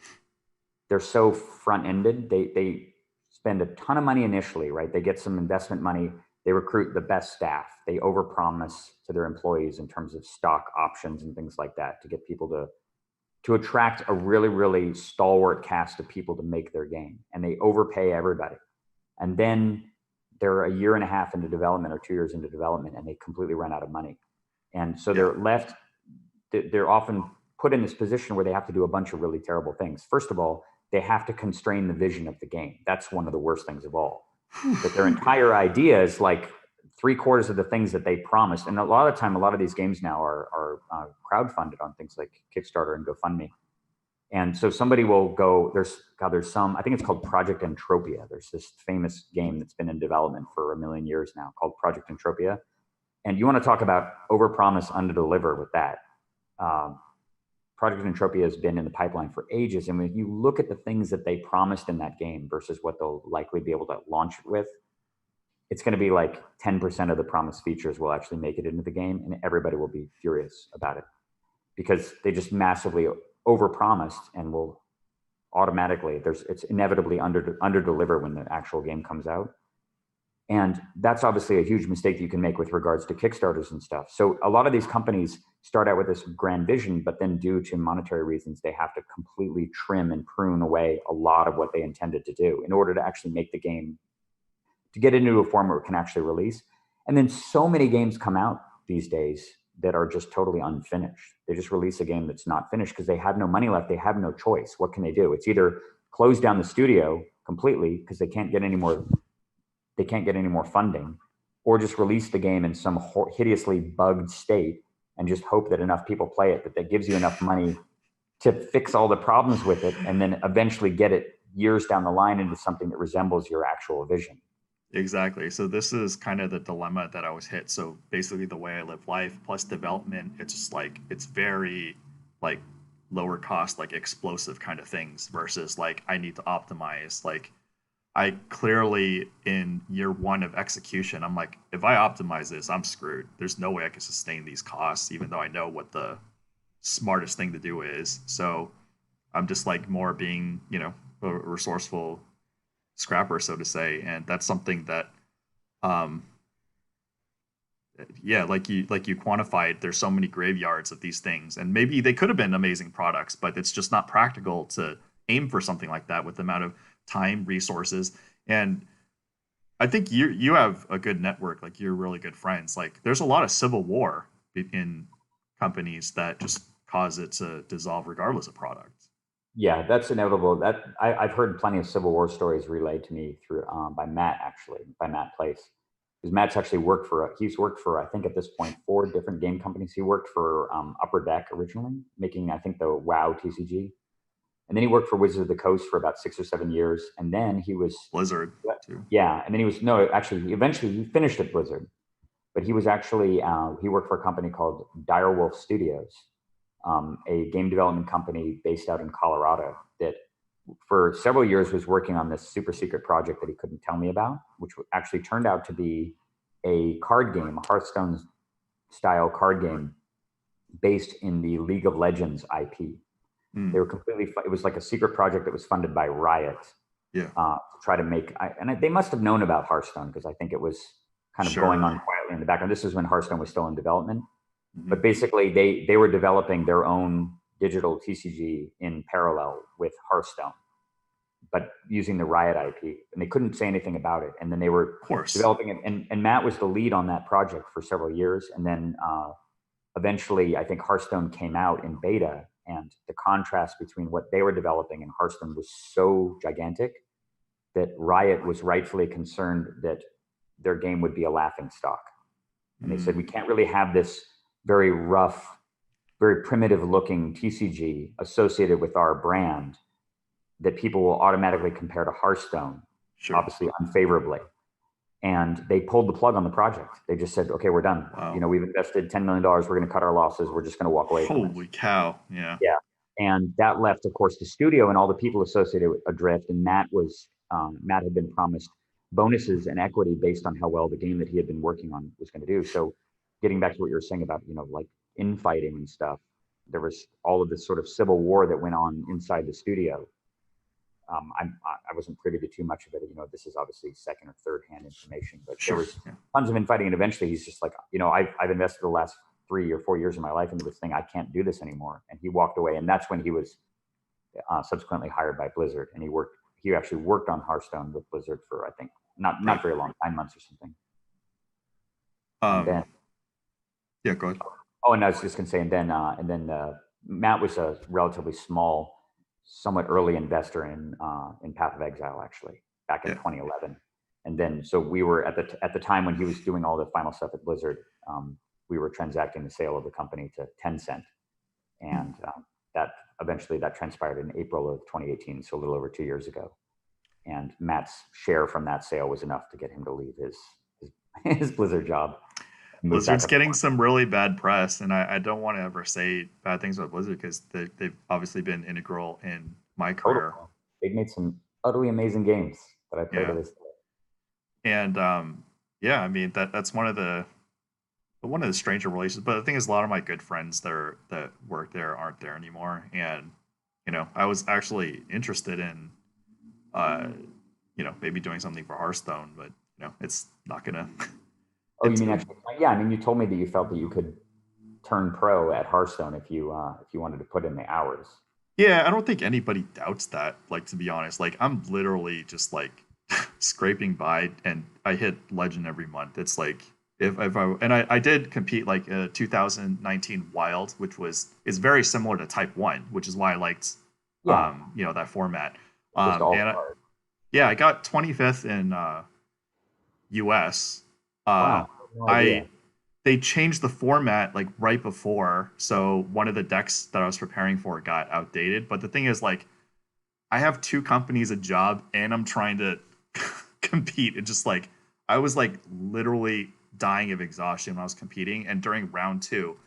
they're so front-ended. They spend a ton of money initially, right? They get some investment money. They recruit the best staff. They overpromise to their employees in terms of stock options and things like that to get people to attract a really, really stalwart cast of people to make their game. And they overpay everybody. And then they're a year and a half into development or 2 years into development, and they completely run out of money. And so they're often put in this position where they have to do a bunch of really terrible things. First of all, they have to constrain the vision of the game. That's one of the worst things of all. That their entire idea is like 3/4 of the things that they promised. And a lot of the time, a lot of these games now are crowdfunded on things like Kickstarter and GoFundMe. And so somebody will go, there's some, I think it's called Project Entropia. There's this famous game that's been in development for 1 million years now called Project Entropia. And you want to talk about overpromise, underdeliver with that. Project Entropia has been in the pipeline for ages. And when you look at the things that they promised in that game versus what they'll likely be able to launch it with, it's going to be like 10% of the promised features will actually make it into the game, and everybody will be furious about it because they just massively overpromised and will automatically, it's inevitably under deliver when the actual game comes out. And that's obviously a huge mistake that you can make with regards to Kickstarters and stuff. So a lot of these companies start out with this grand vision, but then due to monetary reasons, they have to completely trim and prune away a lot of what they intended to do in order to actually make the game, to get into a form where it can actually release. And then so many games come out these days that are just totally unfinished. They just release a game that's not finished because they have no money left. They have no choice. What can they do? It's either close down the studio completely because they can't get any more funding, or just release the game in some hideously bugged state and just hope that enough people play it that gives you enough money to fix all the problems with it, and then eventually get it years down the line into something that resembles your actual vision. Exactly. So this is kind of the dilemma that I was hit. So basically the way I live life plus development, it's just like it's very like lower cost, like explosive kind of things versus like I need to optimize. Like I clearly in year one of execution, I'm like, if I optimize this, I'm screwed. There's no way I can sustain these costs, even though I know what the smartest thing to do is. So I'm just like more being, a resourceful scrapper, so to say. And that's something that um yeah, like you quantified, there's so many graveyards of these things, and maybe they could have been amazing products, but it's just not practical to aim for something like that with the amount of time, resources. And I think you have a good network, like you're really good friends. Like there's a lot of civil war in companies that just cause it to dissolve regardless of products. Yeah, that's inevitable. I've heard plenty of Civil War stories relayed to me through by Matt, actually, by Matt Place, because Matt's actually he's worked for, I think at this point, 4 different game companies. He worked for Upper Deck originally, making, I think, the WoW TCG, and then he worked for Wizards of the Coast for about 6 or 7 years, and then he was Blizzard too. yeah, and then he was no, actually, eventually he finished at Blizzard, but he was actually he worked for a company called Direwolf Studios, a game development company based out in Colorado that for several years was working on this super secret project that he couldn't tell me about, which actually turned out to be a card game, a Hearthstone style card game based in the League of Legends IP. They were completely, it was like a secret project that was funded by Riot. Yeah. To try to make, they must have known about Hearthstone because I think it was kind of going on quietly in the background. This is when Hearthstone was still in development. But basically, they were developing their own digital TCG in parallel with Hearthstone, but using the Riot IP, and they couldn't say anything about it. And then they were developing it, and Matt was the lead on that project for several years. And then eventually, I think Hearthstone came out in beta, and the contrast between what they were developing and Hearthstone was so gigantic that Riot was rightfully concerned that their game would be a laughing stock. And they said, we can't really have this very rough, very primitive looking TCG associated with our brand that people will automatically compare to Hearthstone, obviously unfavorably. And they pulled the plug on the project. They just said, okay, we're done. Wow. We've invested $10 million. We're going to cut our losses. We're just going to walk away. Holy cow. Yeah. Yeah. And that left, of course, the studio and all the people associated with adrift. And Matt had been promised bonuses and equity based on how well the game that he had been working on was going to do. So getting back to what you were saying about, like infighting and stuff, there was all of this sort of civil war that went on inside the studio. I wasn't privy to too much of it. This is obviously second or third hand information, but there was tons of infighting. And eventually he's just like, I've invested the last 3 or 4 years of my life into this thing. I can't do this anymore. And he walked away. And that's when he was subsequently hired by Blizzard. And he actually worked on Hearthstone with Blizzard for, I think, not very long, 9 months or something. Yeah, go ahead. Oh, and I was just going to say, and then Matt was a relatively small, somewhat early investor in Path of Exile, actually, back in 2011. And then, so we were at the time when he was doing all the final stuff at Blizzard, we were transacting the sale of the company to Tencent, and that eventually transpired in April of 2018, so a little over 2 years ago. And Matt's share from that sale was enough to get him to leave his Blizzard job. Blizzard's getting some really bad press, and I don't want to ever say bad things about Blizzard because they've obviously been integral in my career. They've made some utterly amazing games that I played to this day. And I mean that's one of the stranger relations. But the thing is, a lot of my good friends that work there aren't there anymore, and I was actually interested in maybe doing something for Hearthstone, but it's not gonna. Oh, you mean actually? Yeah, I mean, you told me that you felt that you could turn pro at Hearthstone if you wanted to put in the hours. Yeah, I don't think anybody doubts that. Like, to be honest, like I'm literally just like scraping by, and I hit Legend every month. It's like if I did compete like 2019 Wild, which is very similar to Type 1, which is why I liked that format. I got 25th in US. Wow. No they changed the format like right before, so one of the decks that I was preparing for got outdated. But the thing is, like, I have 2 companies, a job, and I'm trying to compete. It's just like I was like literally dying of exhaustion when I was competing, and during round 2.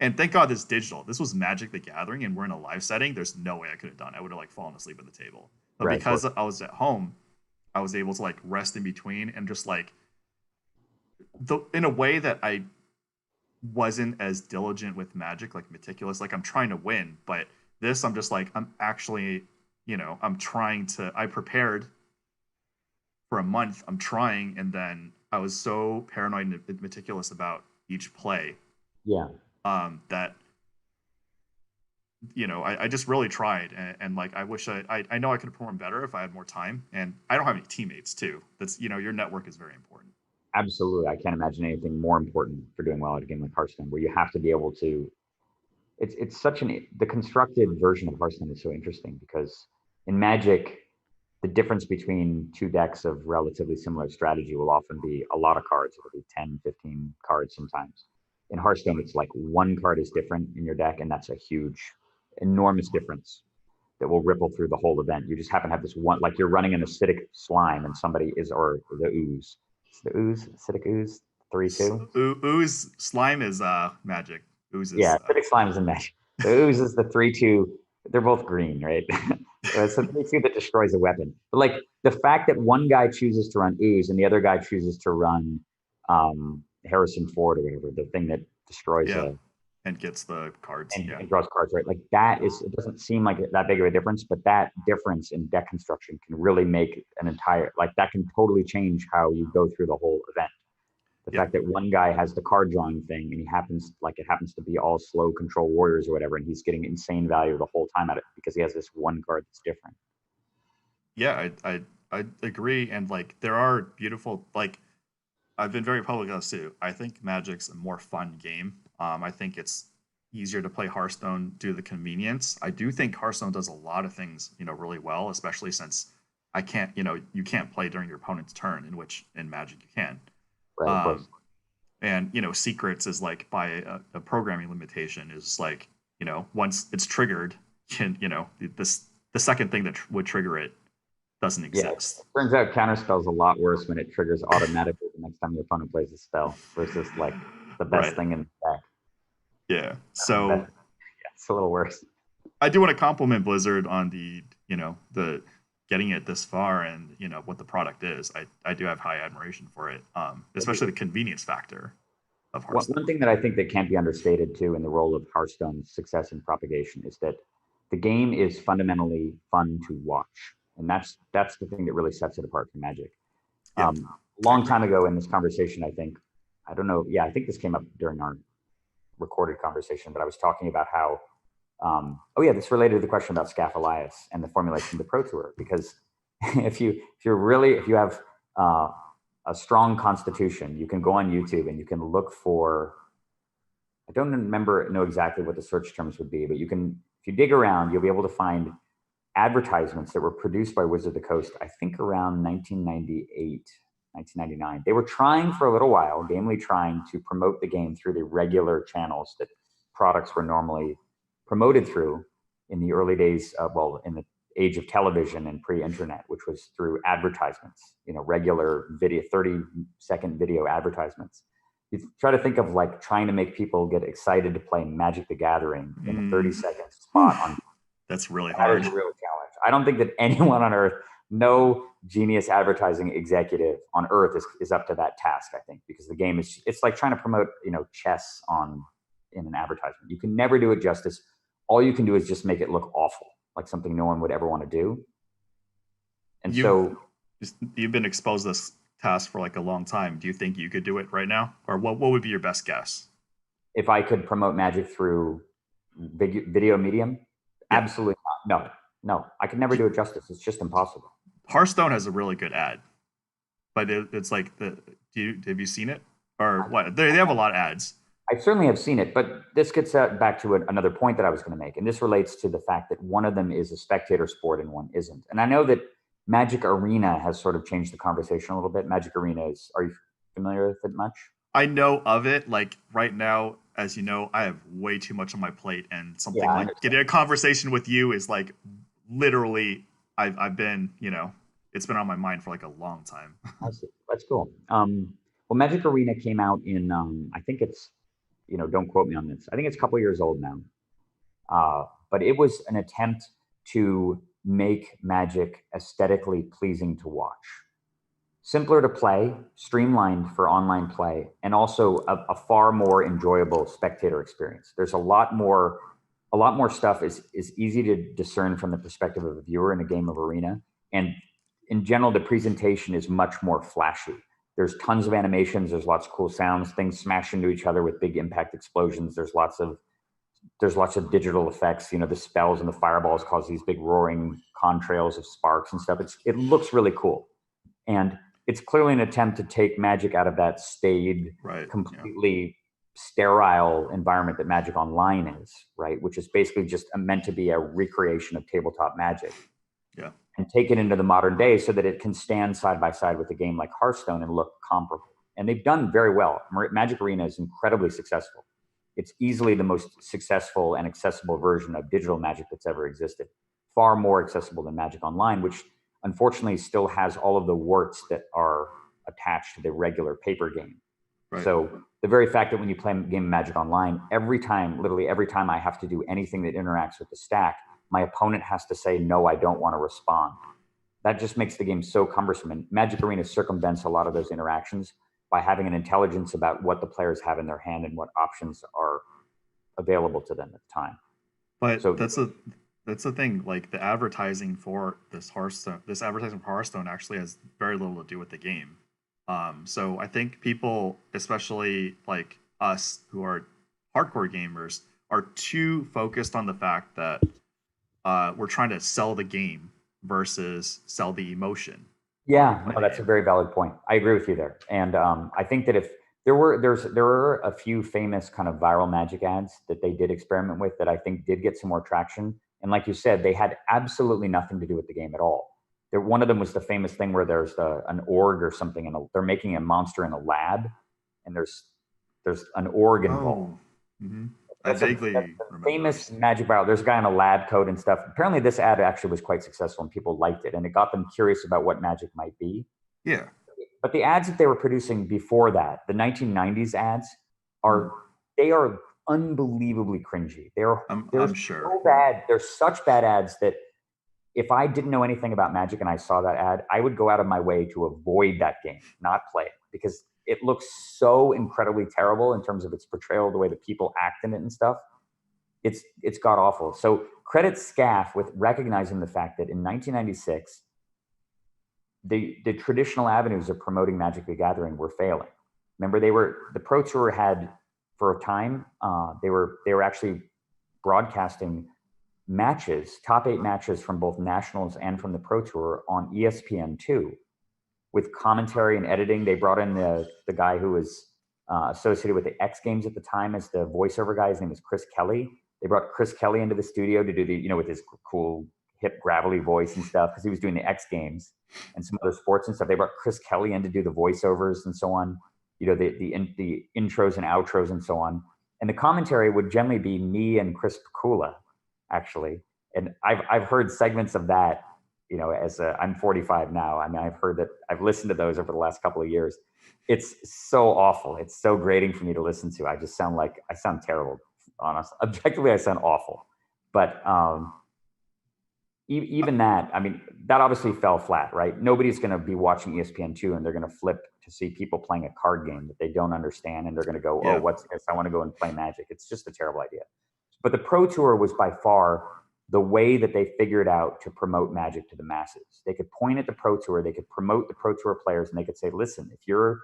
And thank God this digital. This was Magic the Gathering, and we're in a live setting. There's no way I could have done. I would have like fallen asleep at the table. But Right. because I was at home, I was able to like rest in between and just like in a way that I wasn't as diligent with Magic, like meticulous. Like I'm trying to win, but this I'm just like I'm actually, I'm trying to. I prepared for a month. I'm trying, and then I was so paranoid and meticulous about each play. Yeah. That I just really tried, and like I wish I know I could perform better if I had more time, and I don't have any teammates too. That's your network is very important. Absolutely. I can't imagine anything more important for doing well at a game like Hearthstone, where you have to be able to. It's such the constructed version of Hearthstone is so interesting because in Magic, the difference between two decks of relatively similar strategy will often be a lot of cards. It'll be 10, 15 cards sometimes. In Hearthstone, it's like one card is different in your deck, and that's a huge, enormous difference that will ripple through the whole event. You just happen to have this one, like you're running an acidic slime and somebody is, or the ooze. It's the ooze, acidic ooze, 3/2. Ooze slime is Magic. Ooze is acidic slime is in Magic. The ooze is the 3/2. They're both green, right? It's the 3/2 that destroys a weapon. But like the fact that one guy chooses to run ooze and the other guy chooses to run Harrison Ford or whatever, the thing that destroys and gets the cards and draws cards, right? Like that is, it doesn't seem like that big of a difference, but that difference in deck construction can really make an entire, like that can totally change how you go through the whole event. The fact that one guy has the card drawing thing and it happens to be all slow control warriors or whatever, and he's getting insane value the whole time at it because he has this one card that's different. Yeah, I agree. And like there are beautiful, like I've been very public on this too. I think Magic's a more fun game. I think it's easier to play Hearthstone due to the convenience. I do think Hearthstone does a lot of things, really well, especially since I can't, you can't play during your opponent's turn, in which in Magic you can. Right, and secrets is like by a programming limitation is like, once it's triggered, the second thing that would trigger it doesn't exist. It turns out counterspell's a lot worse when it triggers automatically the next time your opponent plays a spell versus like the best thing in the deck. Yeah. So it's a little worse. I do want to compliment Blizzard on the getting it this far and what the product is. I do have high admiration for it, especially the convenience factor of Hearthstone. One thing that I think that can't be understated too in the role of Hearthstone's success and propagation is that the game is fundamentally fun to watch. And that's the thing that really sets it apart from Magic. A long time ago in this conversation, I think this came up during our recorded conversation, but I was talking about how, this related to the question about Scaf Elias and the formulation of the Pro Tour, because if you have a strong constitution, you can go on YouTube and you can look for, I don't know exactly what the search terms would be, but if you dig around, you'll be able to find advertisements that were produced by Wizard of the Coast, I think around 1998, 1999. They were trying for a little while, gamely trying to promote the game through the regular channels that products were normally promoted through in the early days, in the age of television and pre-internet, which was through advertisements, regular video, 30-second video advertisements. You try to think of like trying to make people get excited to play Magic the Gathering in a 30-second spot on. That's really hard. That is a real challenge. I don't think that anyone on earth, no genius advertising executive on earth is up to that task, I think, because the game it's like trying to promote, chess in an advertisement. You can never do it justice. All you can do is just make it look awful, like something no one would ever want to do. And you've been exposed to this task for like a long time. Do you think you could do it right now? Or what would be your best guess? If I could promote Magic through video medium? Absolutely not. No, I could never do it justice. It's just impossible. Hearthstone has a really good ad, but it's like have you seen it or what? They have a lot of ads. I certainly have seen it, but this gets back to another point that I was going to make, and this relates to the fact that one of them is a spectator sport and one isn't. And I know that Magic Arena has sort of changed the conversation a little bit. Magic Arena are you familiar with it much? I know of it. Like right now, as you know, I have way too much on my plate, and something like getting a conversation with you is like literally I've been, it's been on my mind for like a long time. I see. That's cool. Well, Magic Arena came out in, I think it's, don't quote me on this. I think it's a couple years old now. But it was an attempt to make Magic aesthetically pleasing to watch. Simpler to play, streamlined for online play, and also a far more enjoyable spectator experience. There's a lot more stuff is easy to discern from the perspective of a viewer in a game of Arena. And in general, the presentation is much more flashy. There's tons of animations, there's lots of cool sounds, things smash into each other with big impact explosions. There's lots of digital effects. The spells and the fireballs cause these big roaring contrails of sparks and stuff. It looks really cool. And it's clearly an attempt to take Magic out of that staid, completely sterile environment that Magic Online is, right? Which is basically just meant to be a recreation of tabletop Magic. Yeah. And take it into the modern day so that it can stand side by side with a game like Hearthstone and look comparable. And they've done very well. Magic Arena is incredibly successful. It's easily the most successful and accessible version of digital Magic that's ever existed. Far more accessible than Magic Online, which unfortunately still has all of the warts that are attached to the regular paper game. Right. So the very fact that when you play a game of Magic Online, literally every time I have to do anything that interacts with the stack, my opponent has to say, no, I don't want to respond. That just makes the game so cumbersome. And Magic Arena circumvents a lot of those interactions by having an intelligence about what the players have in their hand and what options are available to them at the time. But so that's the thing. Like the advertising for this advertising for Hearthstone actually has very little to do with the game. So I think people, especially like us who are hardcore gamers, are too focused on the fact that we're trying to sell the game versus sell the emotion. Yeah, no, that's a very valid point. I agree with you there. And I think that if there were a few famous kind of viral Magic ads that they did experiment with that I think did get some more traction. And like you said, they had absolutely nothing to do with the game at all. One of them was the famous thing where there's an org or something, and they're making a monster in a lab, and there's an org involved. Oh. Mm-hmm. That's a famous Magic viral. There's a guy in a lab coat and stuff. Apparently, this ad actually was quite successful, and people liked it, and it got them curious about what Magic might be. Yeah. But the ads that they were producing before that, the 1990s ads, are unbelievably cringy. I'm sure. So bad. They're such bad ads that if I didn't know anything about Magic and I saw that ad, I would go out of my way to avoid that game, not play it, because it looks so incredibly terrible in terms of its portrayal, the way that people act in it and stuff. It's god awful. So credit SCAF with recognizing the fact that in 1996, the traditional avenues of promoting Magic the Gathering were failing. Remember, the Pro Tour had, for a time, they were actually broadcasting matches, top 8 matches from both nationals and from the Pro Tour on ESPN2 with commentary and editing. They brought in the guy who was associated with the X Games at the time as the voiceover guy. His name was Chris Kelly. They brought Chris Kelly into the studio to do with his cool hip gravelly voice and stuff, because he was doing the X Games and some other sports and stuff. They brought Chris Kelly in to do the voiceovers and so on, the intros and outros and so on. And the commentary would generally be me and Chris Pikula, actually. And I've heard segments of that, I'm 45 now. I mean, I've listened to those over the last couple of years. It's so awful. It's so grating for me to listen to. I sound terrible, honestly. Objectively, I sound awful. But even that, I mean, that obviously fell flat, right? Nobody's going to be watching ESPN2 and they're going to flip to see people playing a card game that they don't understand, and they're going to go, oh, what's this? I want to go and play Magic. It's just a terrible idea. But the Pro Tour was by far the way that they figured out to promote Magic to the masses. They could point at the Pro Tour, they could promote the Pro Tour players, and they could say, listen, if you're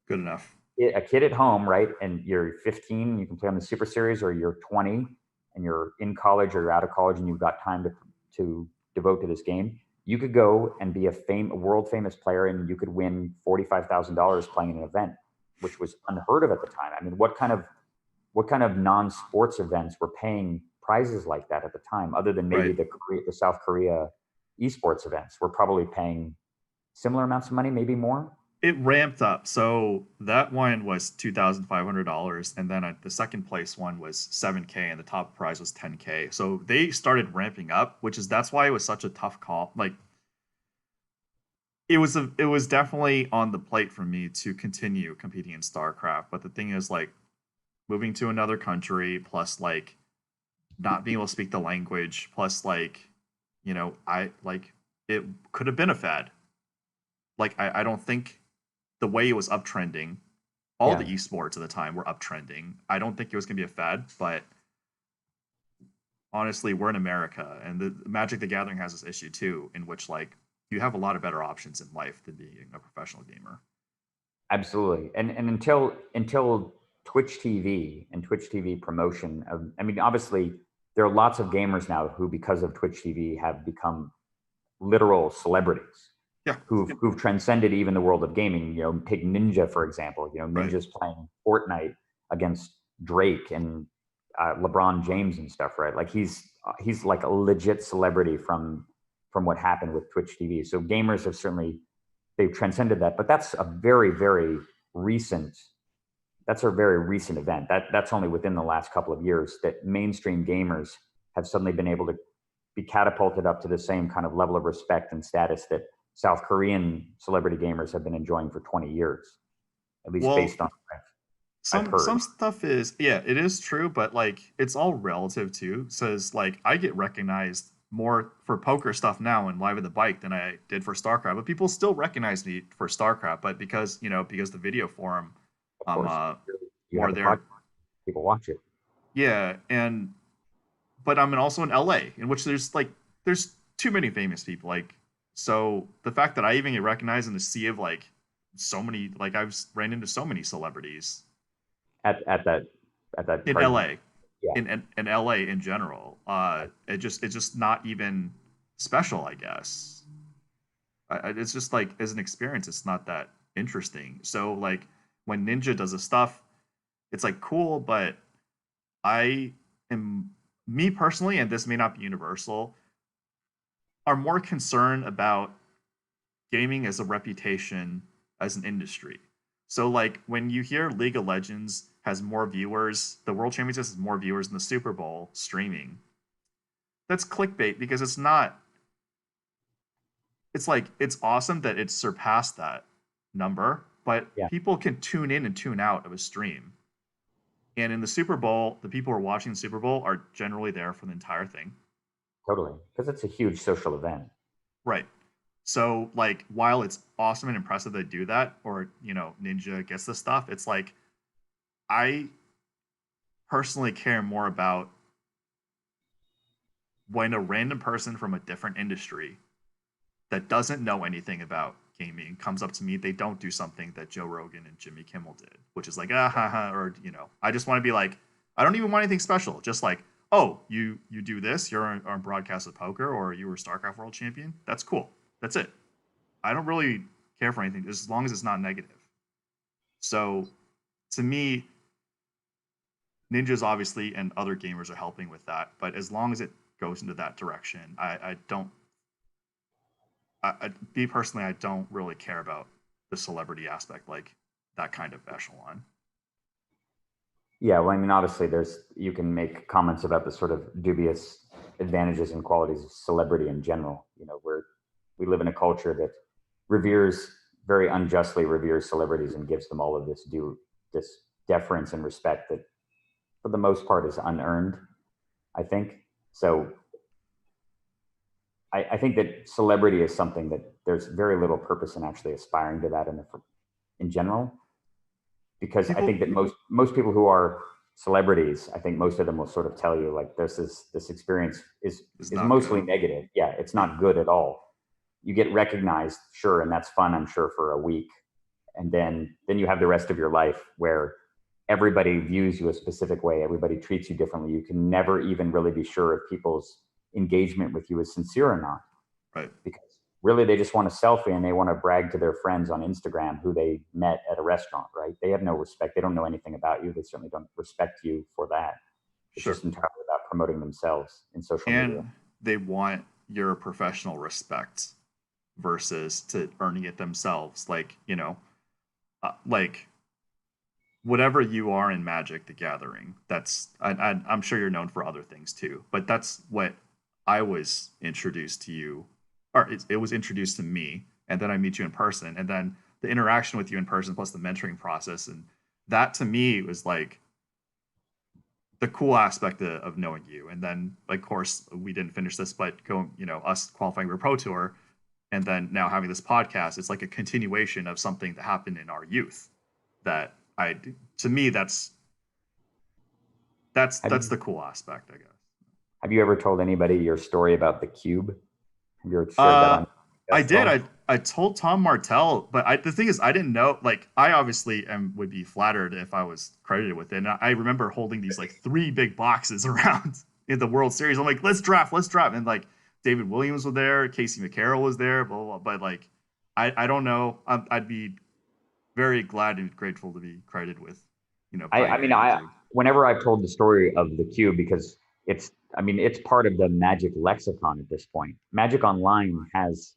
good enough, a kid at home, right, and you're 15, you can play on the Super Series, or you're 20 and you're in college or you're out of college and you've got time to devote to this game, you could go and be a world famous player, and you could win $45,000 playing an event, which was unheard of at the time. I mean, what kind of non-sports events were paying prizes like that at the time, other than maybe the South Korea esports events were probably paying similar amounts of money, maybe more? It ramped up. So that one was $2,500, and then the second place one was $7K, and the top prize was $10K. So they started ramping up, that's why it was such a tough call. Like, it was definitely on the plate for me to continue competing in StarCraft, but the thing is, like, moving to another country, plus like not being able to speak the language, plus like, I like it could have been a fad. Like, I don't think the way it was uptrending, all the esports at the time were uptrending. I don't think it was gonna be a fad, but honestly, we're in America, and the Magic the Gathering has this issue too, in which like you have a lot of better options in life than being a professional gamer. Absolutely, and until Twitch TV and Twitch TV promotion of, I mean, obviously there are lots of gamers now who, because of Twitch TV, have become literal celebrities. Yeah. Who've transcended even the world of gaming. You know, take Ninja, for example. You know, Ninja's playing Fortnite against Drake and LeBron James and stuff, right? Like he's like a legit celebrity from what happened with Twitch TV. So gamers have certainly, they've transcended that, but that's a very, very recent event. That's only within the last couple of years that mainstream gamers have suddenly been able to be catapulted up to the same kind of level of respect and status that South Korean celebrity gamers have been enjoying for 20 years, at least based on some stuff is, it is true, but like it's all relative too. Says like I get recognized more for poker stuff now in Live at the Bike than I did for StarCraft, but people still recognize me for StarCraft. But because because the video forum, more there, people watch it. Yeah, but I'm also in LA, in which there's too many famous people. Like, so the fact that I even get recognized in the sea of like so many, like I've ran into so many celebrities at that in LA, yeah. in LA in general. It's just not even special, I guess. It's just like, as an experience, it's not that interesting. So like when Ninja does the stuff, it's like cool, but I am, me personally, and this may not be universal, are more concerned about gaming as a reputation, as an industry. So like when you hear League of Legends has more viewers, the World Championships has more viewers than the Super Bowl streaming, that's clickbait, because it's not, it's like, it's awesome that it's surpassed that number, but people can tune in and tune out of a stream. And in the Super Bowl, the people who are watching the Super Bowl are generally there for the entire thing. Totally, because it's a huge social event. Right. So, like, while it's awesome and impressive they do that, or, Ninja gets the stuff, it's like, I personally care more about when a random person from a different industry that doesn't know anything about gaming comes up to me, they don't do something that Joe Rogan and Jimmy Kimmel did, which is like, or, I just want to be like, I don't even want anything special. Just like, oh, you do this, you're on broadcast of poker, or you were StarCraft world champion. That's cool. That's it. I don't really care for anything as long as it's not negative. So to me, Ninjas obviously and other gamers are helping with that, but as long as it goes into that direction, I don't, me personally, I don't really care about the celebrity aspect, like that kind of echelon. Yeah, well, I mean, obviously, you can make comments about the sort of dubious advantages and qualities of celebrity in general. We live in a culture that very unjustly reveres celebrities and gives them all of this deference and respect that, for the most part, is unearned, I think. So I think that celebrity is something that there's very little purpose in actually aspiring to that in general. Because I think that most people who are celebrities, I think most of them will sort of tell you like this experience is mostly negative. Yeah, it's not good at all. You get recognized, sure, and that's fun, I'm sure, for a week. And then you have the rest of your life where everybody views you a specific way, everybody treats you differently. You can never even really be sure if people's engagement with you is sincere or not. Right. Because really, they just want a selfie and they want to brag to their friends on Instagram who they met at a restaurant, right? They have no respect. They don't know anything about you. They certainly don't respect you for that. It's just entirely about promoting themselves in social media. And they want your professional respect versus to earning it themselves. Like, like whatever you are in Magic the Gathering, I'm sure you're known for other things too, but that's what I was introduced to you, or it was introduced to me, and then I meet you in person, and then the interaction with you in person plus the mentoring process, and that to me was like the cool aspect of knowing you. And then, of course, we didn't finish this, but going, us qualifying for a pro tour, and then now having this podcast, it's like a continuation of something that happened in our youth. That to me, that's the cool aspect, I guess. Have you ever told anybody your story about the cube? Have you ever shared that on? I did. I told Tom Martell, but the thing is, I didn't know. Like, I obviously would be flattered if I was credited with it. And I remember holding these like 3 big boxes around in the World Series. I'm like, let's draft. And like David Williams was there, Casey McCarroll was there, blah, blah, blah. But like, I don't know. I'd be very glad and grateful to be credited with, whenever I've told the story of the cube, because it's part of the Magic lexicon at this point. Magic Online has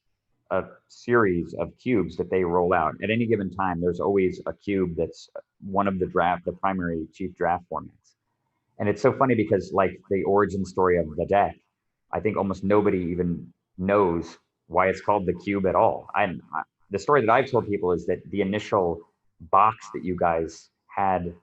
a series of cubes that they roll out at any given time. There's always a cube that's one of the primary chief draft formats. And it's so funny because, like, the origin story of the deck, I think almost nobody even knows why it's called the cube at all. The story that I've told people is that the initial box that you guys had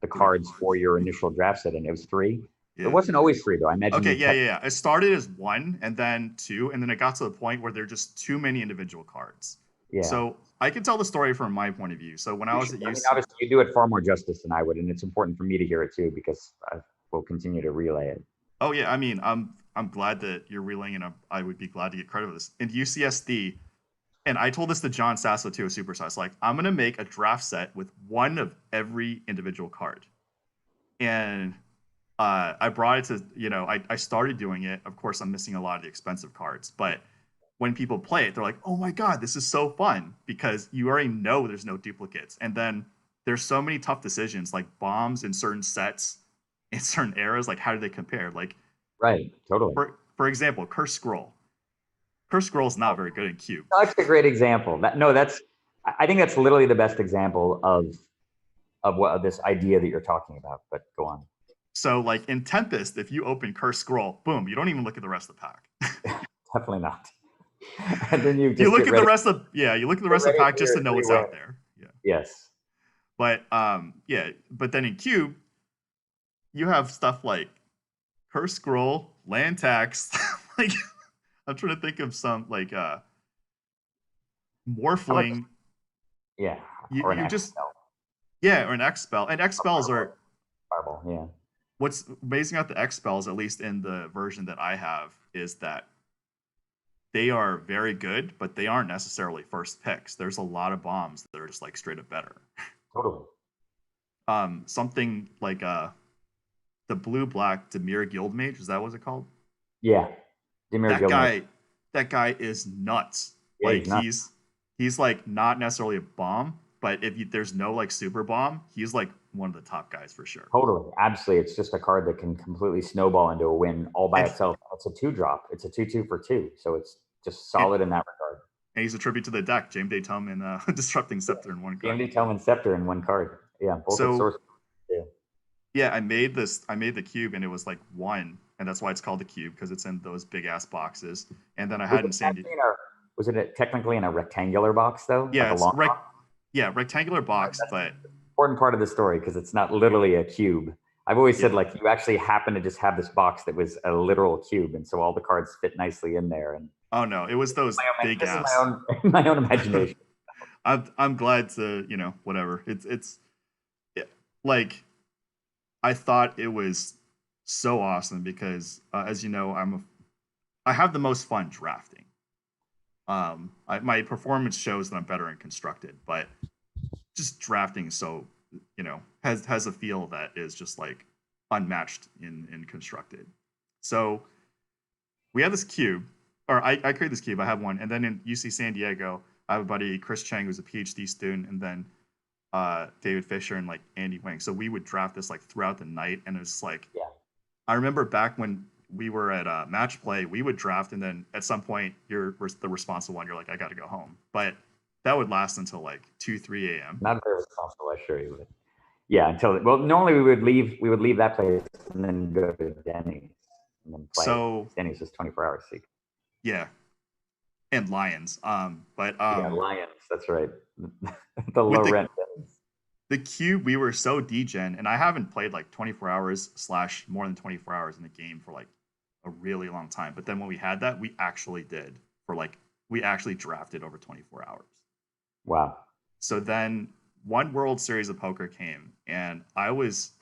the cards for your initial draft set in, it was 3. Yeah. It wasn't always 3 though. I imagine. Okay, yeah. It started as 1 and then 2, and then it got to the point where there are just too many individual cards. Yeah. So I can tell the story from my point of view. So when I was at UC, obviously you do it far more justice than I would, and it's important for me to hear it too because I will continue to relay it. Oh yeah, I'm glad that you're relaying, and I would be glad to get credit for this. In UCSD, and I told this to John Sasso too, a supersize. Like, I'm gonna make a draft set with 1 of every individual card, and I brought it to, I started doing it. Of course, I'm missing a lot of the expensive cards, but when people play it, they're like, oh my God, this is so fun, because you already know there's no duplicates. And then there's so many tough decisions, like bombs in certain sets, in certain eras, like how do they compare? Like, right, totally. For example, Curse Scroll. Curse Scroll is not very good in Cube. That's a great example. I think that's literally the best example of this idea that you're talking about, but go on. So, like in Tempest, if you open Curse Scroll, boom, you don't even look at the rest of the pack. Definitely not. And then you look at the rest of the pack just to know what's out there. Yeah. Yes. But but then in Cube, you have stuff like Curse Scroll, land tax. Like, I'm trying to think of some like Morphling. Yeah. Or an X spell. And X spells are Fireball, yeah. What's amazing about the X spells, at least in the version that I have, is that they are very good, but they aren't necessarily first picks. There's a lot of bombs that are just like straight up better. Totally. Something like the blue-black Dimir Guildmage, is that what it's called? Yeah. Dimir Guildmage. That guy is nuts. Yeah, like he's like not necessarily a bomb, but if there's no like super bomb, he's like one of the top guys for sure. Totally, absolutely. It's just a card that can completely snowball into a win all by itself. It's a 2-drop. It's a 2/2 for 2, so it's just solid in that regard. And he's a tribute to the deck. James Day Tillman Disrupting Scepter in 1 card. James Day Tillman Scepter in 1 card. Yeah, both source. Yeah, I made the cube, and it was like 1, and that's why it's called the cube, because it's in those big ass boxes. And then I had in San Diego. Was it technically in a rectangular box though? Yeah, like rectangular box, but important part of the story because it's not literally a cube. I've always said like you actually happen to just have this box that was a literal cube, and so all the cards fit nicely in there. And oh no, it was those big ass. My own imagination. I'm glad to whatever. It's like I thought it was so awesome because as you know, I have the most fun drafting. My performance shows that I'm better in constructed, but just drafting so has a feel that is just like unmatched in constructed. So we have this cube, or I created this cube. I have one, and then in UC San Diego, I have a buddy, Chris Chang, who's a PhD student, and then David Fisher and like Andy Wang. So we would draft this like throughout the night, and it was like, I remember back when we were at match play, we would draft, and then at some point you're the responsible one. You're like, I got to go home, but that would last until like 2-3 a.m. Not very responsible, I assure you. But yeah, normally we would leave that place and then go to Denny's and then play. So Denny's is 24 hours. Yeah, and lions. Yeah, lions. That's right. The With low rent things. the cube, we were so degen, and I haven't played like 24 hours / more than 24 hours in the game for like a really long time. But then when we had that, we actually did for like we actually drafted over 24 hours. Wow. So then one World Series of Poker came, and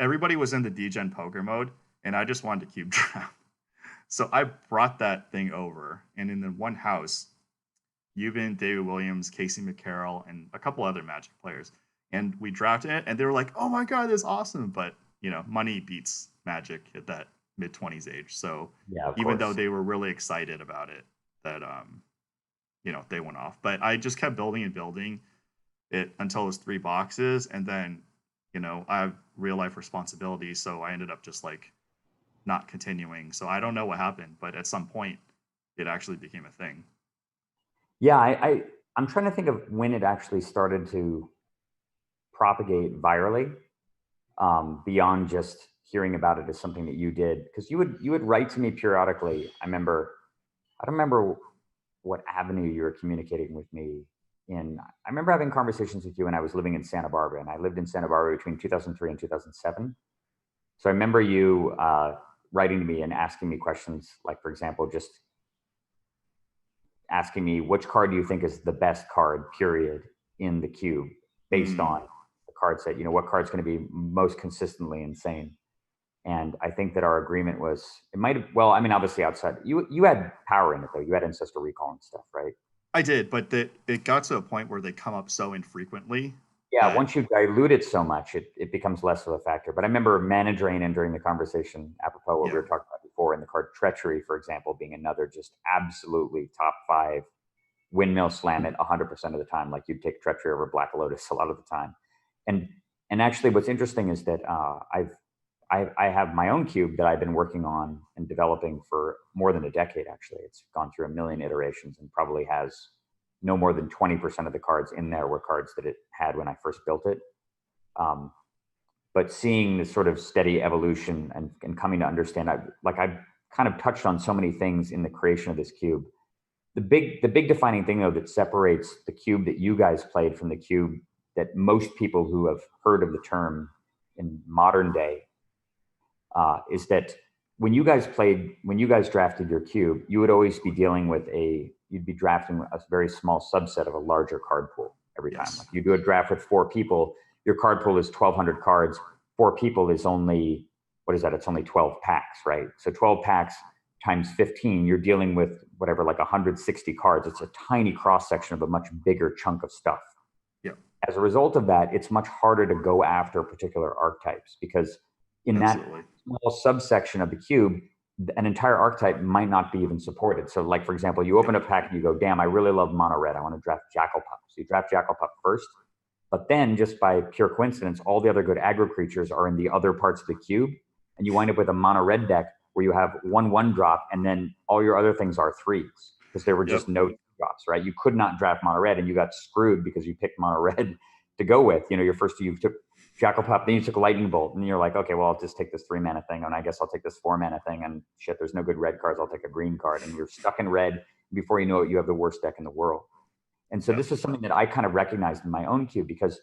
everybody was in the degen poker mode, and I just wanted to cube draft. So I brought that thing over, and in the one house, Euban, David Williams, Casey McCarroll, and a couple other Magic players, and we drafted it, and they were like, "Oh my god, this is awesome!" But money beats Magic at that mid-20s age. So yeah, even though they were really excited about it, that they went off. But I just kept building and building it until it was 3 boxes, and then I have real life responsibilities, so I ended up just like not continuing. So I don't know what happened, but at some point it actually became a thing. Yeah, I'm trying to think of when it actually started to propagate virally, beyond just hearing about it as something that you did. Because you would write to me periodically. I don't remember what avenue you were communicating with me in. I remember having conversations with you when I was living in Santa Barbara, and I lived in Santa Barbara between 2003 and 2007. So I remember you writing to me and asking me questions, like, for example, just asking me, which card do you think is the best card, period, in the cube, based on the card set? What card's going to be most consistently insane? And I think that our agreement was, it might have, well, I mean, obviously outside, you had power in it, though. You had Ancestral Recall and stuff, right? I did, but it got to a point where they come up so infrequently. Yeah, once you dilute it so much, it becomes less of a factor. But I remember Managerain during the conversation, apropos what we were talking about before, and the card Treachery, for example, being another just absolutely top 5 windmill slam it 100% of the time. Like, you'd take Treachery over Black Lotus a lot of the time. And actually what's interesting is that I have my own cube that I've been working on and developing for more than a decade, actually. It's gone through a million iterations and probably has no more than 20% of the cards in there were cards that it had when I first built it. But seeing this sort of steady evolution and coming to understand, I've kind of touched on so many things in the creation of this cube. The big defining thing, though, that separates the cube that you guys played from the cube that most people who have heard of the term in modern day is that when you guys drafted your cube, you would always be dealing with you'd be drafting a very small subset of a larger card pool every time. Like, you do a draft with 4 people, your card pool is 1,200 cards. 4 people is only, what is that? It's only 12 packs, right? So 12 packs times 15, you're dealing with whatever, like 160 cards. It's a tiny cross section of a much bigger chunk of stuff. Yeah. As a result of that, it's much harder to go after particular archetypes, because in that small subsection of the cube, an entire archetype might not be even supported. So, like, for example, you open a pack and you go, damn, I really love mono red. I want to draft Jackal Pup. So you draft Jackal Pup first, but then just by pure coincidence, all the other good aggro creatures are in the other parts of the cube. And you wind up with a mono red deck where you have 1/1 drop, and then all your other things are 3s, because there were just no drops, right? You could not draft mono red, and you got screwed because you picked mono red to go with. Your first 2, you took Jackal Pup, then you took a Lightning Bolt, and you're like, okay, well, I'll just take this 3-mana thing, and I guess I'll take this 4-mana thing, and shit, there's no good red cards, I'll take a green card, and you're stuck in red. Before you know it, you have the worst deck in the world. And so this is something that I kind of recognized in my own cube, because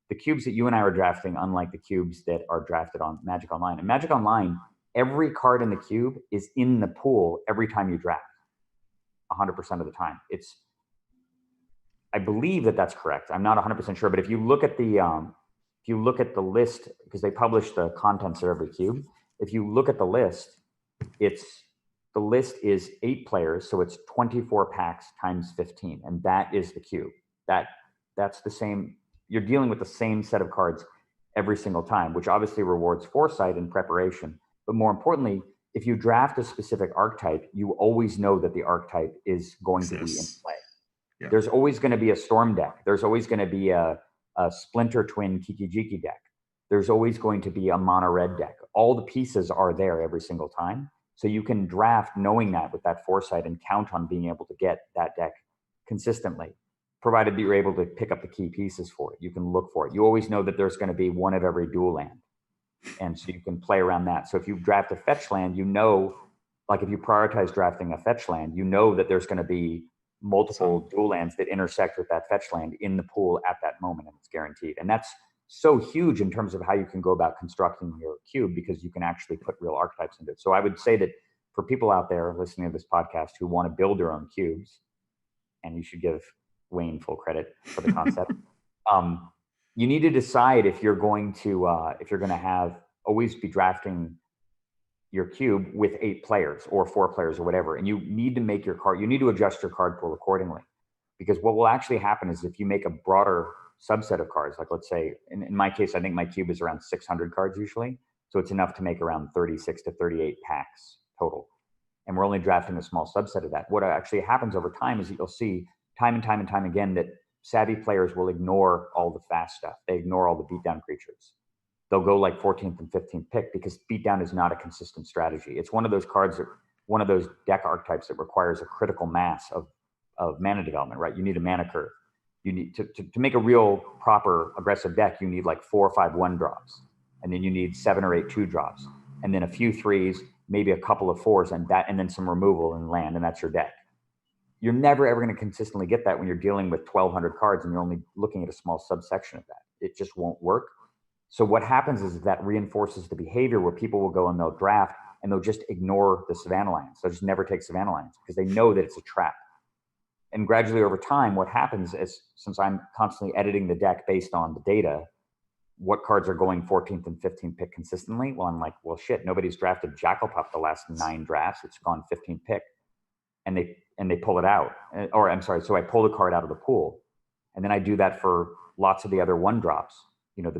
the cubes that you and I are drafting, unlike the cubes that are drafted on Magic Online. In Magic Online, every card in the cube is in the pool every time you draft, 100% of the time. I believe that that's correct. I'm not 100% sure, but if you look at the list, because they publish the contents of every cube, if you look at the list, the list is 8 players, so it's 24 packs times 15, and that is the cube. That's the same. You're dealing with the same set of cards every single time, which obviously rewards foresight and preparation. But more importantly, if you draft a specific archetype, you always know that the archetype is going to be in play. Yeah. There's always going to be a Storm deck. There's always going to be a Splinter Twin Kiki-Jiki deck. There's always going to be a mono red deck. All the pieces are there every single time. So you can draft knowing that, with that foresight, and count on being able to get that deck consistently, provided that you're able to pick up the key pieces for it. You can look for it. You always know that there's going to be one of every dual land. And so you can play around that. So if you draft a fetch land, like if you prioritize drafting a fetch land, you know that there's going to be multiple dual lands that intersect with that fetch land in the pool at that moment, and it's guaranteed. And that's so huge in terms of how you can go about constructing your cube, because you can actually put real archetypes into it. So I would say that for people out there listening to this podcast who want to build their own cubes, and you should give Wayne full credit for the concept, you need to decide if you're going to have always be drafting your cube with 8 players or 4 players or whatever, and you need to make your card, you need to adjust your card pool accordingly. Because what will actually happen is if you make a broader subset of cards, like let's say, in my case, I think my cube is around 600 cards usually. So it's enough to make around 36 to 38 packs total. And we're only drafting a small subset of that. What actually happens over time is that you'll see time and time and time again that savvy players will ignore all the fast stuff. They ignore all the beatdown creatures. They'll go like 14th and 15th pick because beatdown is not a consistent strategy. It's one of those cards, one of those deck archetypes that requires a critical mass of mana development, right? You need a mana curve. You need to make a real proper aggressive deck, you need like 4 or 5 1-drops. And then you need 7 or 8 2-drops. And then a few 3s, maybe a couple of 4s, and then some removal and land, and that's your deck. You're never ever going to consistently get that when you're dealing with 1,200 cards and you're only looking at a small subsection of that. It just won't work. So what happens is that reinforces the behavior where people will go and they'll draft and they'll just ignore the Savannah Lands. They'll just never take Savannah Lands because they know that it's a trap. And gradually over time, what happens is, since I'm constantly editing the deck based on the data, what cards are going 14th and 15th pick consistently? Well, I'm like, well, shit, nobody's drafted Jackal-Pup the last 9 drafts. It's gone 15th pick. And they pull it out. Or I'm sorry, so I pull the card out of the pool. And then I do that for lots of the other 1-drops,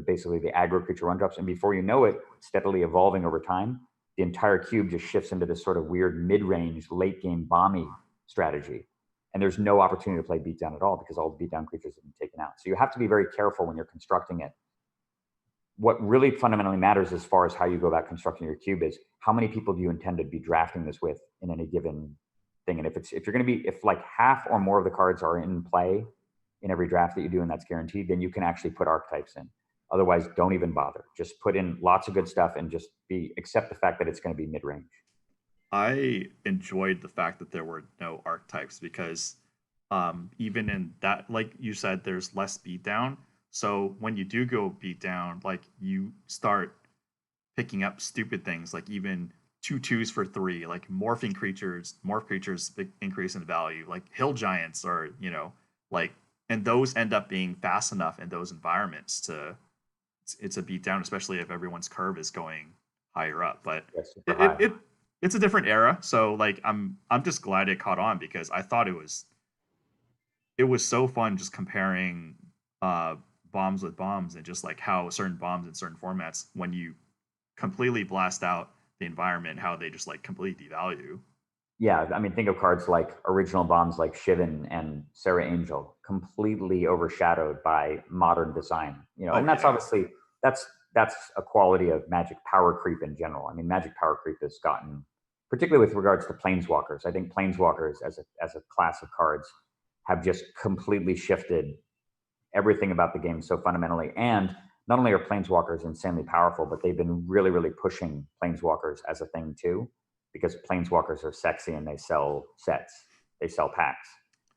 basically the aggro creature 1-drops. And before you know it, steadily evolving over time, the entire cube just shifts into this sort of weird mid-range, late-game bomby strategy. And there's no opportunity to play beatdown at all because all the beatdown creatures have been taken out. So you have to be very careful when you're constructing it. What really fundamentally matters as far as how you go about constructing your cube is how many people do you intend to be drafting this with in any given thing. And if like half or more of the cards are in play in every draft that you do, and that's guaranteed, then you can actually put archetypes in. Otherwise, don't even bother. Just put in lots of good stuff and just accept the fact that it's going to be mid-range. I enjoyed the fact that there were no archetypes because even in that, like you said, there's less beatdown. So when you do go beatdown, like you start picking up stupid things, like even 2 2s for 3, like morph creatures, big increase in value, like hill giants are, and those end up being fast enough in those environments to, it's a beatdown, especially if everyone's curve is going higher up. But it's a different era, so like I'm just glad it caught on because I thought it was so fun just comparing bombs with bombs and just like how certain bombs in certain formats, when you completely blast out the environment, how they just like completely devalue. Yeah, I mean, think of cards like original bombs like Shivan and Sarah Angel, completely overshadowed by modern design. And that's obviously that's a quality of Magic power creep in general. I mean, Magic power creep has gotten, particularly with regards to Planeswalkers. I think Planeswalkers as a class of cards have just completely shifted everything about the game so fundamentally. And not only are Planeswalkers insanely powerful, but they've been really, really pushing Planeswalkers as a thing too, because Planeswalkers are sexy and they sell sets, they sell packs.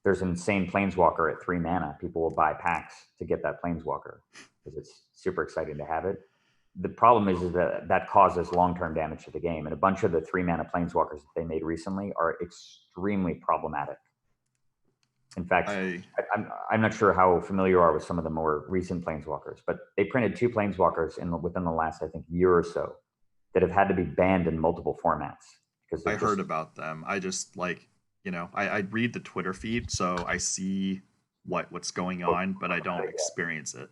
There's an insane Planeswalker at 3 mana. People will buy packs to get that Planeswalker because it's super exciting to have it. The problem is that causes long-term damage to the game. And a bunch of the 3 mana Planeswalkers that they made recently are extremely problematic. In fact, I'm not sure how familiar you are with some of the more recent Planeswalkers, but they printed 2 Planeswalkers within the last, I think, year or so that have had to be banned in multiple formats. Because I heard about them. I just I read the Twitter feed, so I see what's going on, but I don't experience it.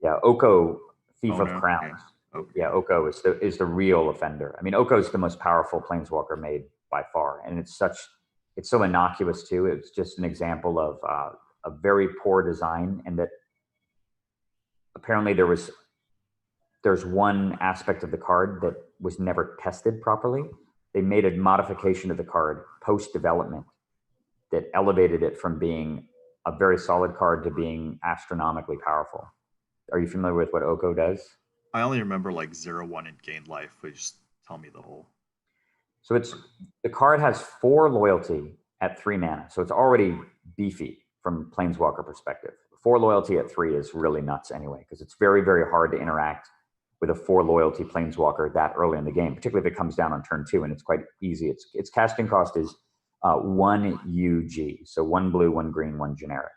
Yeah, Oko, Thief of Crowns. Okay. Yeah, Oko is the real offender. I mean, Oko is the most powerful Planeswalker made by far, and it's so innocuous too. It's just an example of a very poor design, and that apparently there's one aspect of the card that was never tested properly. They made a modification of the card post-development that elevated it from being a very solid card to being astronomically powerful. Are you familiar with what Oko does? I only remember like 0/1 and gain life. But just tell me the whole. So the card has 4 loyalty at 3 mana. So it's already beefy from Planeswalker perspective. 4 loyalty at 3 is really nuts anyway, because it's very, very hard to interact with a 4 loyalty Planeswalker that early in the game, particularly if it comes down on turn 2, and it's quite easy. Its casting cost is 1 UG, so 1 blue, 1 green, 1 generic.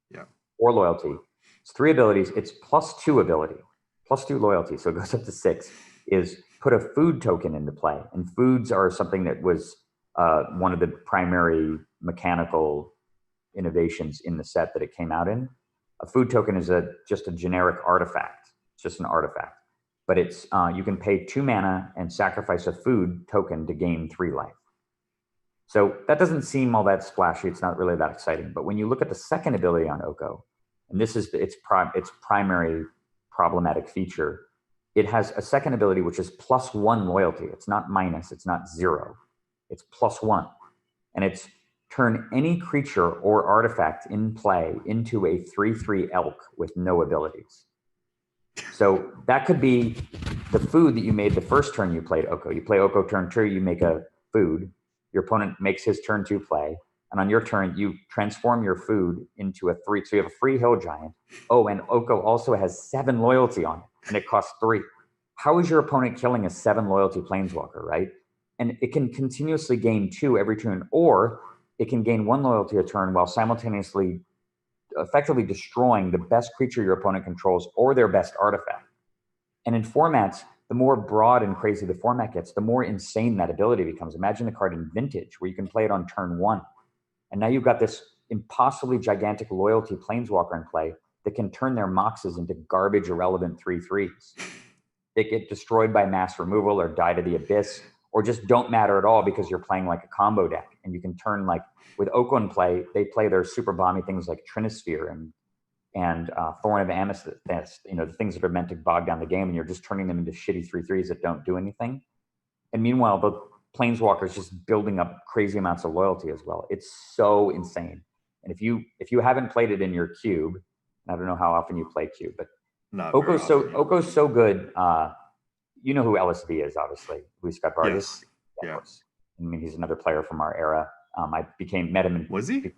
Yeah. 4 loyalty. It's 3 abilities. It's +2 ability, +2 loyalty, so it goes up to 6, is put a food token into play. And foods are something that was one of the primary mechanical innovations in the set that it came out in. A food token is just a generic artifact. It's just an artifact. But it's you can pay 2 mana and sacrifice a food token to gain 3 life. So that doesn't seem all that splashy. It's not really that exciting. But when you look at the second ability on Oko, and this is its primary problematic feature, it has a second ability which is +1 loyalty. It's not minus, it's not 0. It's +1. And it's turn any creature or artifact in play into a 3/3 elk with no abilities. So that could be the food that you made the first turn you played Oko. You play Oko turn 2, you make a food. Your opponent makes his turn 2 play. And on your turn, you transform your food into a 3. So you have a free hill giant. Oh, and Oko also has 7 loyalty on it, and it costs 3. How is your opponent killing a 7 loyalty Planeswalker, right? And it can continuously gain 2 every turn, or it can gain 1 loyalty a turn while simultaneously effectively destroying the best creature your opponent controls or their best artifact. And in formats, the more broad and crazy the format gets, the more insane that ability becomes. Imagine the card in Vintage, where you can play it on turn 1. And now you've got this impossibly gigantic loyalty Planeswalker in play that can turn their Moxes into garbage, irrelevant 3/3s. They get destroyed by mass removal or die to the abyss, or just don't matter at all because you're playing like a combo deck. And you can turn, like with Oko in play, they play their super bomby things like Trinisphere and Thorn of Amethyst, the things that are meant to bog down the game, and you're just turning them into shitty 3/3s that don't do anything. And meanwhile, the Planeswalker is just building up crazy amounts of loyalty as well. It's so insane. And if you haven't played it in your cube, I don't know how often you play cube, but Oko's so good. You know who LSV is, obviously. Luis Scott Vargas. Yes. Yeah. Of course. I mean, he's another player from our era. I met him. Was he?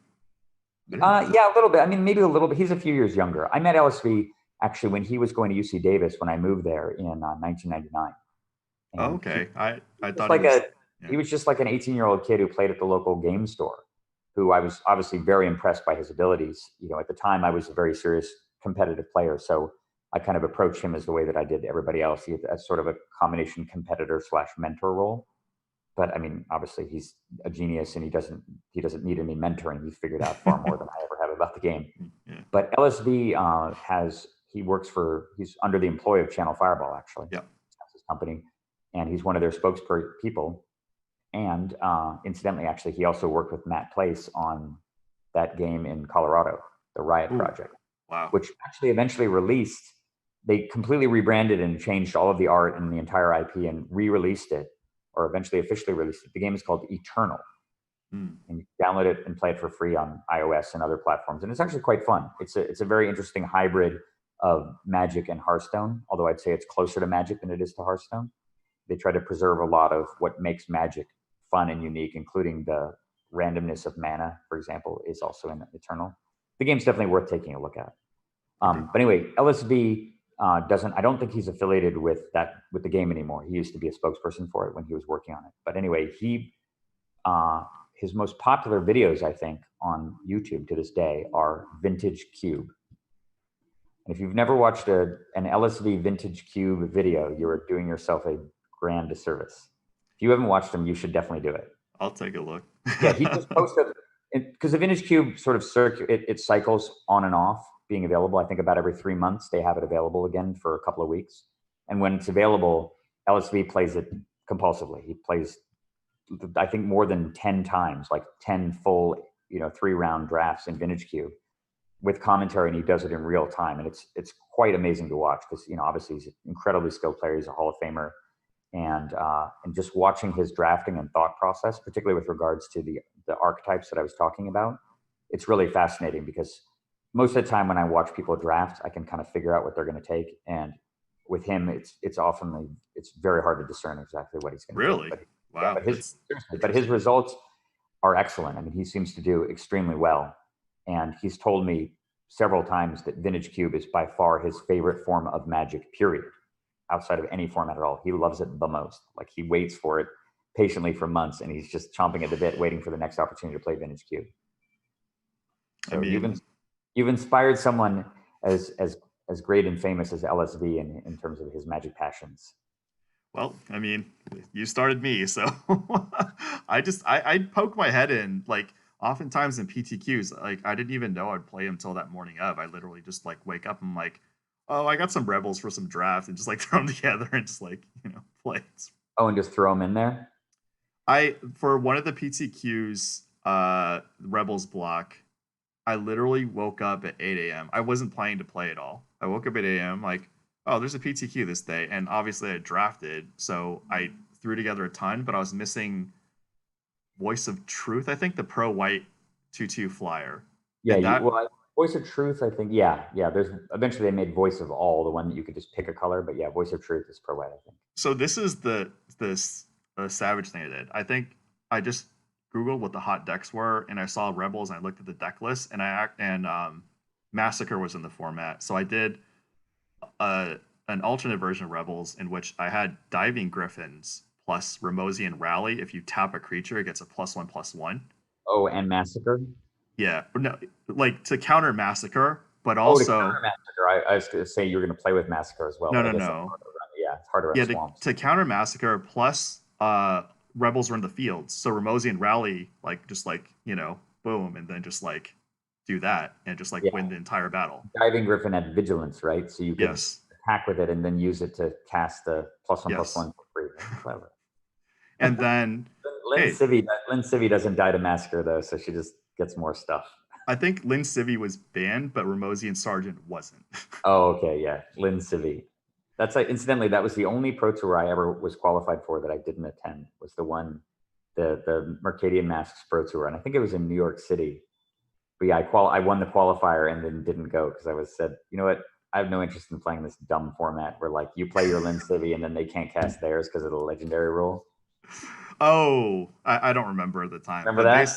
Yeah, a little bit. I mean, maybe a little bit. He's a few years younger. I met LSV actually when he was going to UC Davis when I moved there in 1999. Oh, okay. I thought he was just like an 18-year-old kid who played at the local game store, who I was obviously very impressed by his abilities. At the time I was a very serious competitive player, so I kind of approached him as the way that I did everybody else. He has sort of a combination competitor/mentor role. But I mean, obviously he's a genius and he doesn't need any mentoring. He's figured out far more than I ever have about the game. Yeah. But LSV he's under the employ of Channel Fireball, actually. Yeah. That's his company. And he's one of their spokespeople. And incidentally, actually, he also worked with Matt Place on that game in Colorado, the Riot Project. Wow. Which actually eventually released. They completely rebranded and changed all of the art and the entire IP and re-released it, or eventually officially released it. The game is called Eternal. And you download it and play it for free on iOS and other platforms. And it's actually quite fun. It's a very interesting hybrid of Magic and Hearthstone, although I'd say it's closer to Magic than it is to Hearthstone. They try to preserve a lot of what makes Magic fun and unique, including the randomness of mana, for example, is also in Eternal. The game's definitely worth taking a look at. But anyway, LSV I don't think he's affiliated with the game anymore. He used to be a spokesperson for it when he was working on it. But anyway, his most popular videos, I think, on YouTube to this day are Vintage Cube. And if you've never watched an LSV Vintage Cube video, you're doing yourself a grand disservice. If you haven't watched them, you should definitely do it. I'll take a look. Yeah, he just posted, because the Vintage Cube sort of it cycles on and off being available. I think about every 3 months they have it available again for a couple of weeks. And when it's available, LSV plays it compulsively. He plays, I think, more than 10 times, like 10 full, 3-round drafts in Vintage Cube with commentary, and he does it in real time. And it's quite amazing to watch because, obviously he's an incredibly skilled player. He's a Hall of Famer. And just watching his drafting and thought process, particularly with regards to the archetypes that I was talking about, it's really fascinating because most of the time when I watch people draft, I can kind of figure out what they're going to take. And with him, it's very hard to discern exactly what he's going to take. Really? But, wow. Yeah, but his results are excellent. I mean, he seems to do extremely well. And he's told me several times that Vintage Cube is by far his favorite form of Magic, period, outside of any format at all. He loves it the most. Like, he waits for it patiently for months, and he's just chomping at the bit, waiting for the next opportunity to play Vintage Cube. So I mean, you've inspired someone as great and famous as LSV in terms of his Magic passions. Well, I mean, you started me, so I poke my head in, like, oftentimes in PTQs, like, I didn't even know I'd play until that morning of. I literally just, like, wake up and I'm like, oh, I got some Rebels for some draft, and just, like, throw them together and just, like, play. Oh, and just throw them in there? For one of the PTQs, Rebels block, I literally woke up at 8 a.m. I wasn't planning to play at all. I woke up at 8 a.m. like, oh, there's a PTQ this day. And obviously I drafted, so I threw together a ton, but I was missing Voice of Truth, I think, the Pro White 2/2 flyer. Yeah, Voice of Truth, I think, yeah. There's eventually they made Voice of All, the one that you could just pick a color, but yeah, Voice of Truth is Pro White, I think. So this is the savage thing I did. I think I just Googled what the hot decks were, and I saw Rebels, and I looked at the deck list, and Massacre was in the format. So I did an alternate version of Rebels in which I had Diving Griffins plus Ramosian Rally. If you tap a creature, it gets a +1/+1. Oh, and Massacre? Yeah, no, like to counter Massacre, but also to counter Massacre. I was going to say you were going to play with Massacre as well. No. Yeah, it's harder to swamps. To counter Massacre, plus Rebels were in the field, so Ramosian Rally, like, just like, boom, and then just like do that and just like win the entire battle. Diving Griffin had Vigilance, right? So you could attack with it and then use it to cast the +1/+1 for free. Clever. And then Lynn Civvy doesn't die to Massacre though, so she just gets more stuff. I think Lynn Civvy was banned, but Ramosian Sergeant wasn't. Oh, okay, yeah, Lynn Civvy. That's incidentally, that was the only Pro Tour I ever was qualified for that I didn't attend. Was the one, the Mercadian Masks Pro Tour, and I think it was in New York City. But yeah, I won the qualifier and then didn't go because I said, you know what, I have no interest in playing this dumb format where like you play your Lynn Civvy and then they can't cast theirs because of the legendary rule. Oh, I don't remember the time. Remember that?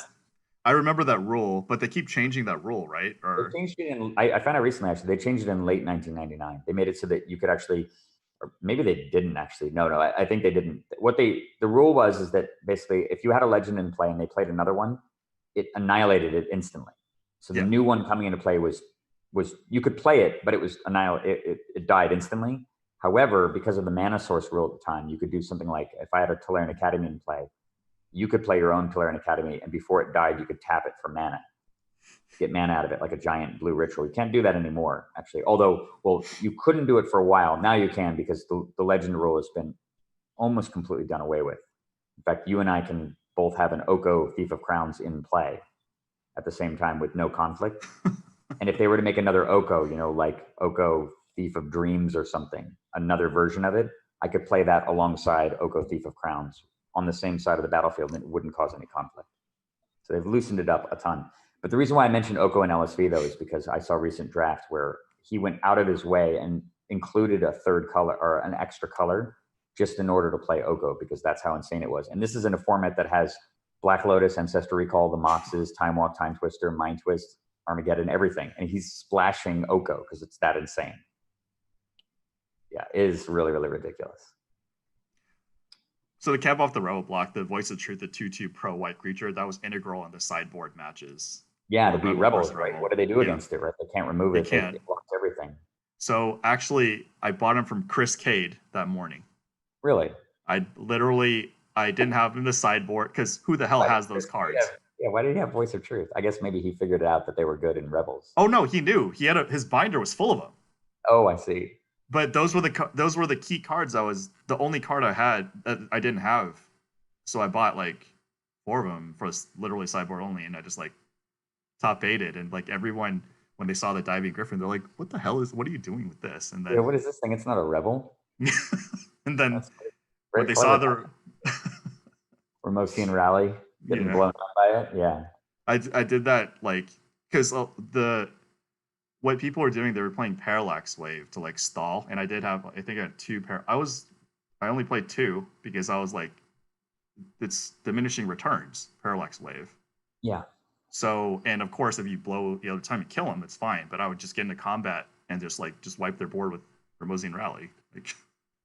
I remember that rule, but they keep changing that rule, right? Or they changed it I found out recently, actually. They changed it in late 1999. They made it so that you could actually, or maybe they didn't actually. No, I think they didn't. The rule is that basically if you had a legend in play and they played another one, it annihilated it instantly. So the new one coming into play was you could play it, but it was it died instantly. However, because of the mana source rule at the time, you could do something like, if I had a Tolarian Academy in play, you could play your own Tolarian Academy, and before it died, you could tap it for mana. Get mana out of it like a giant blue ritual. You can't do that anymore, actually. Although, well, you couldn't do it for a while. Now you can, because the legend rule has been almost completely done away with. In fact, you and I can both have an Oko Thief of Crowns in play at the same time with no conflict. And if they were to make another Oko, like Oko Thief of Dreams or something, another version of it, I could play that alongside Oko Thief of Crowns on the same side of the battlefield, and it wouldn't cause any conflict. So they've loosened it up a ton. But the reason why I mentioned Oko and LSV, though, is because I saw a recent draft where he went out of his way and included a third color or an extra color just in order to play Oko, because that's how insane it was. And this is in a format that has Black Lotus, Ancestor Recall, the Moxes, Time Walk, Time Twister, Mind Twist, Armageddon, everything. And he's splashing Oko because it's that insane. Yeah, it is really, really ridiculous. So to cap off the Rebel block, the Voice of Truth, the 2/2 Pro White creature, that was integral in the sideboard matches. Yeah, to beat Rebels, right? What do they do against it, right? They can't remove it. It blocks everything. So actually, I bought him from Chris Cade that morning. Really? I didn't have him in the sideboard, because who the hell has those cards? Yeah, why did he have Voice of Truth? I guess maybe he figured out that they were good in Rebels. Oh no, he knew. He had his binder was full of them. Oh, I see. But those were the key cards. The only card I had that I didn't have, so I bought like 4 of them for literally sideboard only, and I just like top 8'd, and like everyone, when they saw the Diving Griffin, they're like, "What the hell what are you doing with this?" And then what is this thing? It's not a Rebel. And then when they saw the Ramosian Rally getting blown up by it, yeah. I did that like because what people were doing, they were playing Parallax Wave to like stall, and I had 2 I only played 2 because I was like, it's diminishing returns, Parallax Wave. Yeah. So, and of course, if you blow the other time you kill them, it's fine. But I would just get into combat and just wipe their board with Ramosian Rally. Like,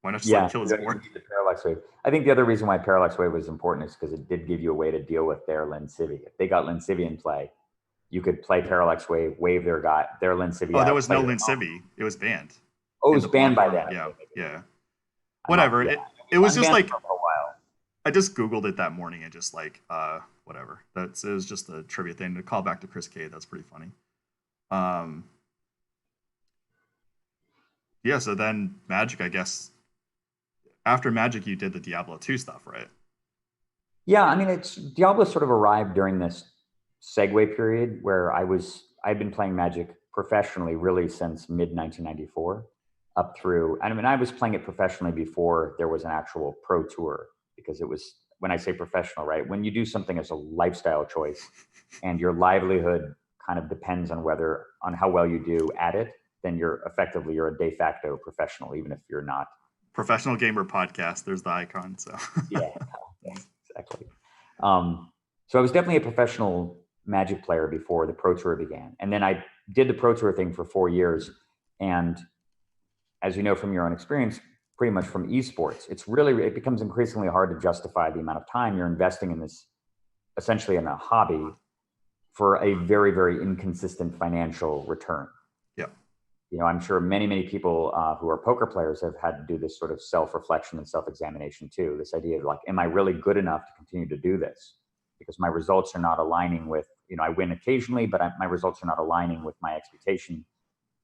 why not just kill his board? The Parallax Wave. I think the other reason why Parallax Wave was important is because it did give you a way to deal with their Linsivvy. If they got Linsivvy in play, you could play Parallax Wave, wave their Linsivvy. Oh, there was no Linsivvy. It was banned. Oh, it was banned by them. Yeah. Whatever. It was just like, I just Googled it that morning and just whatever. It was just a trivia thing to call back to Chris K. That's pretty funny. Yeah, so then Magic, I guess, after Magic, you did the Diablo 2 stuff, right? Yeah, I mean, Diablo sort of arrived during this segue period where I'd been playing Magic professionally really since mid-1994 up through, I mean, I was playing it professionally before there was an actual pro tour, because it was, when I say professional, right, when you do something as a lifestyle choice and your livelihood kind of depends on how well you do at it, then you're a de facto professional, even if you're not. Professional Gamer Podcast, there's the icon. So yeah, exactly. So I was definitely a professional Magic player before the Pro Tour began. And then I did the Pro Tour thing for 4 years. And as you know from your own experience, pretty much from esports, it becomes increasingly hard to justify the amount of time you're investing in this, essentially in a hobby, for a very, very inconsistent financial return. Yeah. You know, I'm sure many, many people who are poker players have had to do this sort of self-reflection and self-examination too. This idea of am I really good enough to continue to do this? Because my results are not aligning with, I win occasionally, but my results are not aligning with my expectation.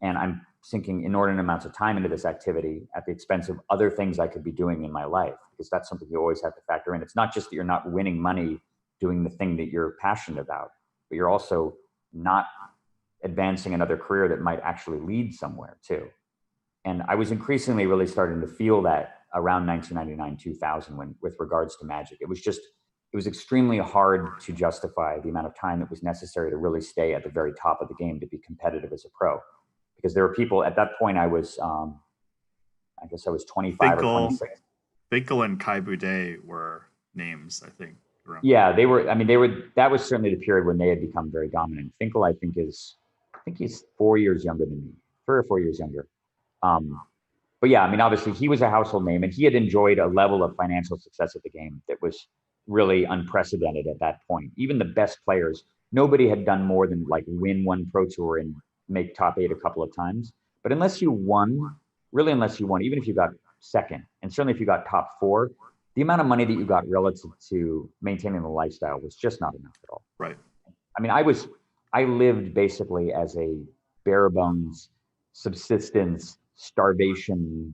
And I'm sinking inordinate amounts of time into this activity at the expense of other things I could be doing in my life, because that's something you always have to factor in. It's not just that you're not winning money doing the thing that you're passionate about, but you're also not advancing another career that might actually lead somewhere too. And I was increasingly really starting to feel that around 1999, 2000, with regards to Magic. It was extremely hard to justify the amount of time that was necessary to really stay at the very top of the game to be competitive as a pro. Because there were people at that point, I guess I was 25 or 26. Finkel and Kai Boudet were names, I think. Yeah, that was certainly the period when they had become very dominant. Finkel, I think he's 4 years younger than me, 3 or 4 years younger. But yeah, I mean, obviously he was a household name, and he had enjoyed a level of financial success at the game that was really unprecedented at that point. Even the best players, nobody had done more than win one pro tour and make top 8 a couple of times. But unless you won, even if you got second, and certainly if you got top 4, the amount of money that you got relative to maintaining the lifestyle was just not enough at all. Right. I mean, I lived basically as a bare bones, subsistence, starvation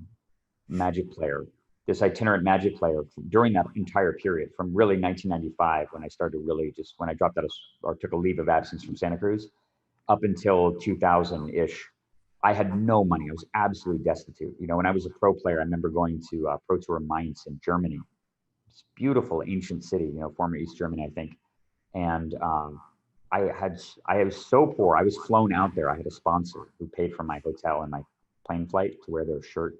Magic player, this itinerant Magic player during that entire period, from really 1995, when I started when I dropped out or took a leave of absence from Santa Cruz, up until 2000-ish. I had no money. I was absolutely destitute. When I was a pro player, I remember going to Pro Tour Mainz in Germany. It's a beautiful ancient city, former East Germany, I think. And I was so poor. I was flown out there. I had a sponsor who paid for my hotel and my plane flight to wear their shirt.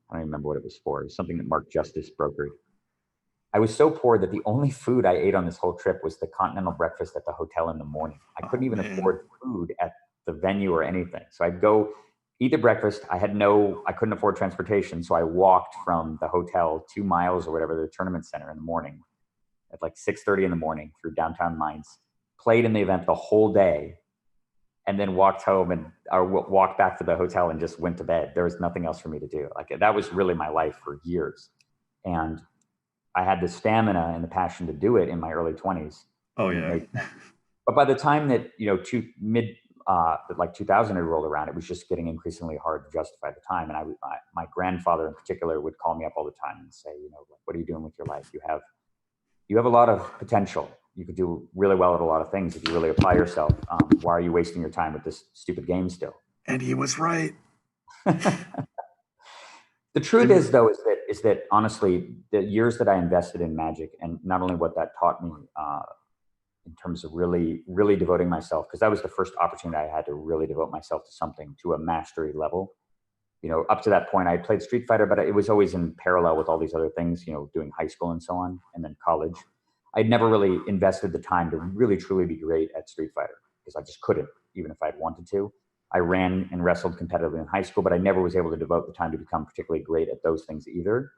I don't even remember what it was for. It was something that Mark Justice brokered. I was so poor that the only food I ate on this whole trip was the continental breakfast at the hotel in the morning. I couldn't even afford food at the venue or anything. So I'd go eat the breakfast. I couldn't afford transportation. So I walked from the hotel 2 miles or whatever, the tournament center in the morning at 6:30 in the morning through downtown Mainz, played in the event the whole day, and then walked home or walked back to the hotel and just went to bed. There was nothing else for me to do. That was really my life for years. And I had the stamina and the passion to do it in my early 20s. Oh yeah. But by the time that, 2000 had rolled around, it was just getting increasingly hard to justify the time. And my grandfather in particular would call me up all the time and say, what are you doing with your life? You have a lot of potential. You could do really well at a lot of things if you really apply yourself. Why are you wasting your time with this stupid game still? And he was right. The truth is, though, is that honestly, the years that I invested in Magic, and not only what that taught me in terms of really, really devoting myself, because that was the first opportunity I had to really devote myself to something to a mastery level. Up to that point, I played Street Fighter, but it was always in parallel with all these other things, doing high school and so on, and then college. I'd never really invested the time to really truly be great at Street Fighter because I just couldn't, even if I'd wanted to. I ran and wrestled competitively in high school, but I never was able to devote the time to become particularly great at those things either.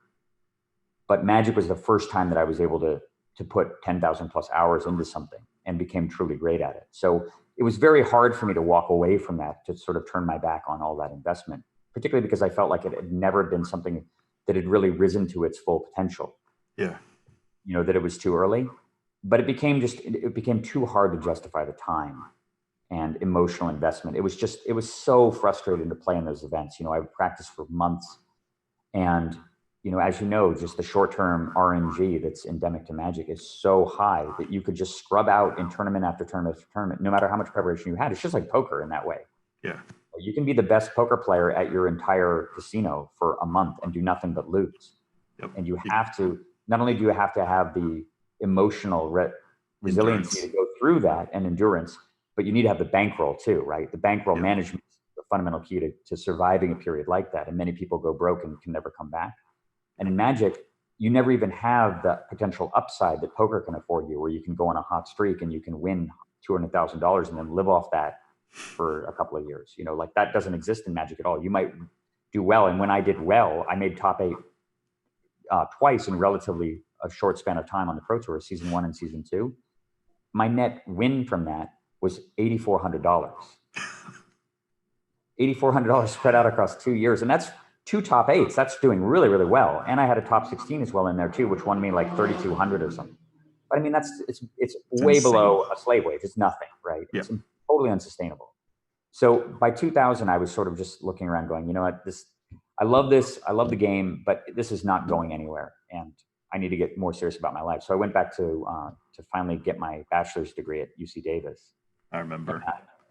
But Magic was the first time that I was able to put 10,000 plus hours into something and became truly great at it. So it was very hard for me to walk away from that, to sort of turn my back on all that investment, particularly because I felt like it had never been something that had really risen to its full potential. Yeah. You know, that it was too early, but it became too hard to justify the time and emotional investment. It was so frustrating to play in those events. You know, I would practice for months, and, you know, as you know, just the short-term RNG that's endemic to Magic is so high that you could just scrub out in tournament after tournament after tournament, no matter how much preparation you had. It's just like poker in that way. Yeah. You can be the best poker player at your entire casino for a month and do nothing but lose. Yep. And you have to, not only do you have to have the emotional resiliency to go through that and endurance, but you need to have the bankroll too, right? The bankroll management is the fundamental key to surviving a period like that. And many people go broke and can never come back. And in Magic, you never even have the potential upside that poker can afford you, where you can go on a hot streak and you can win $200,000 and then live off that for a couple of years. You know, like that doesn't exist in Magic at all. You might do well. And when I did well, I made top 8 twice in relatively a short span of time on the Pro Tour, season 1 and season 2. My net win from that was $8,400. $8,400 spread out across 2 years. And that's 2 top 8s. That's doing really, really well. And I had a top 16 as well in there too, which won me like 3,200 or something. But I mean, it's way insane. Below a slave wage. It's nothing, right? Yeah. It's totally unsustainable. So by 2000, I was sort of just looking around going, you know what, I love this. I love the game, but this is not going anywhere. And I need to get more serious about my life. So I went back to finally get my bachelor's degree at UC Davis. I remember.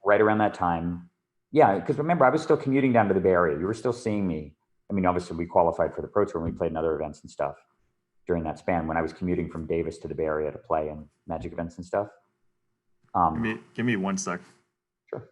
Right around that time. Yeah, because remember, I was still commuting down to the Bay Area. You were still seeing me. I mean, obviously, we qualified for the Pro Tour and we played in other events and stuff during that span when I was commuting from Davis to the Bay Area to play in Magic events and stuff. Give me 1 sec. Sure.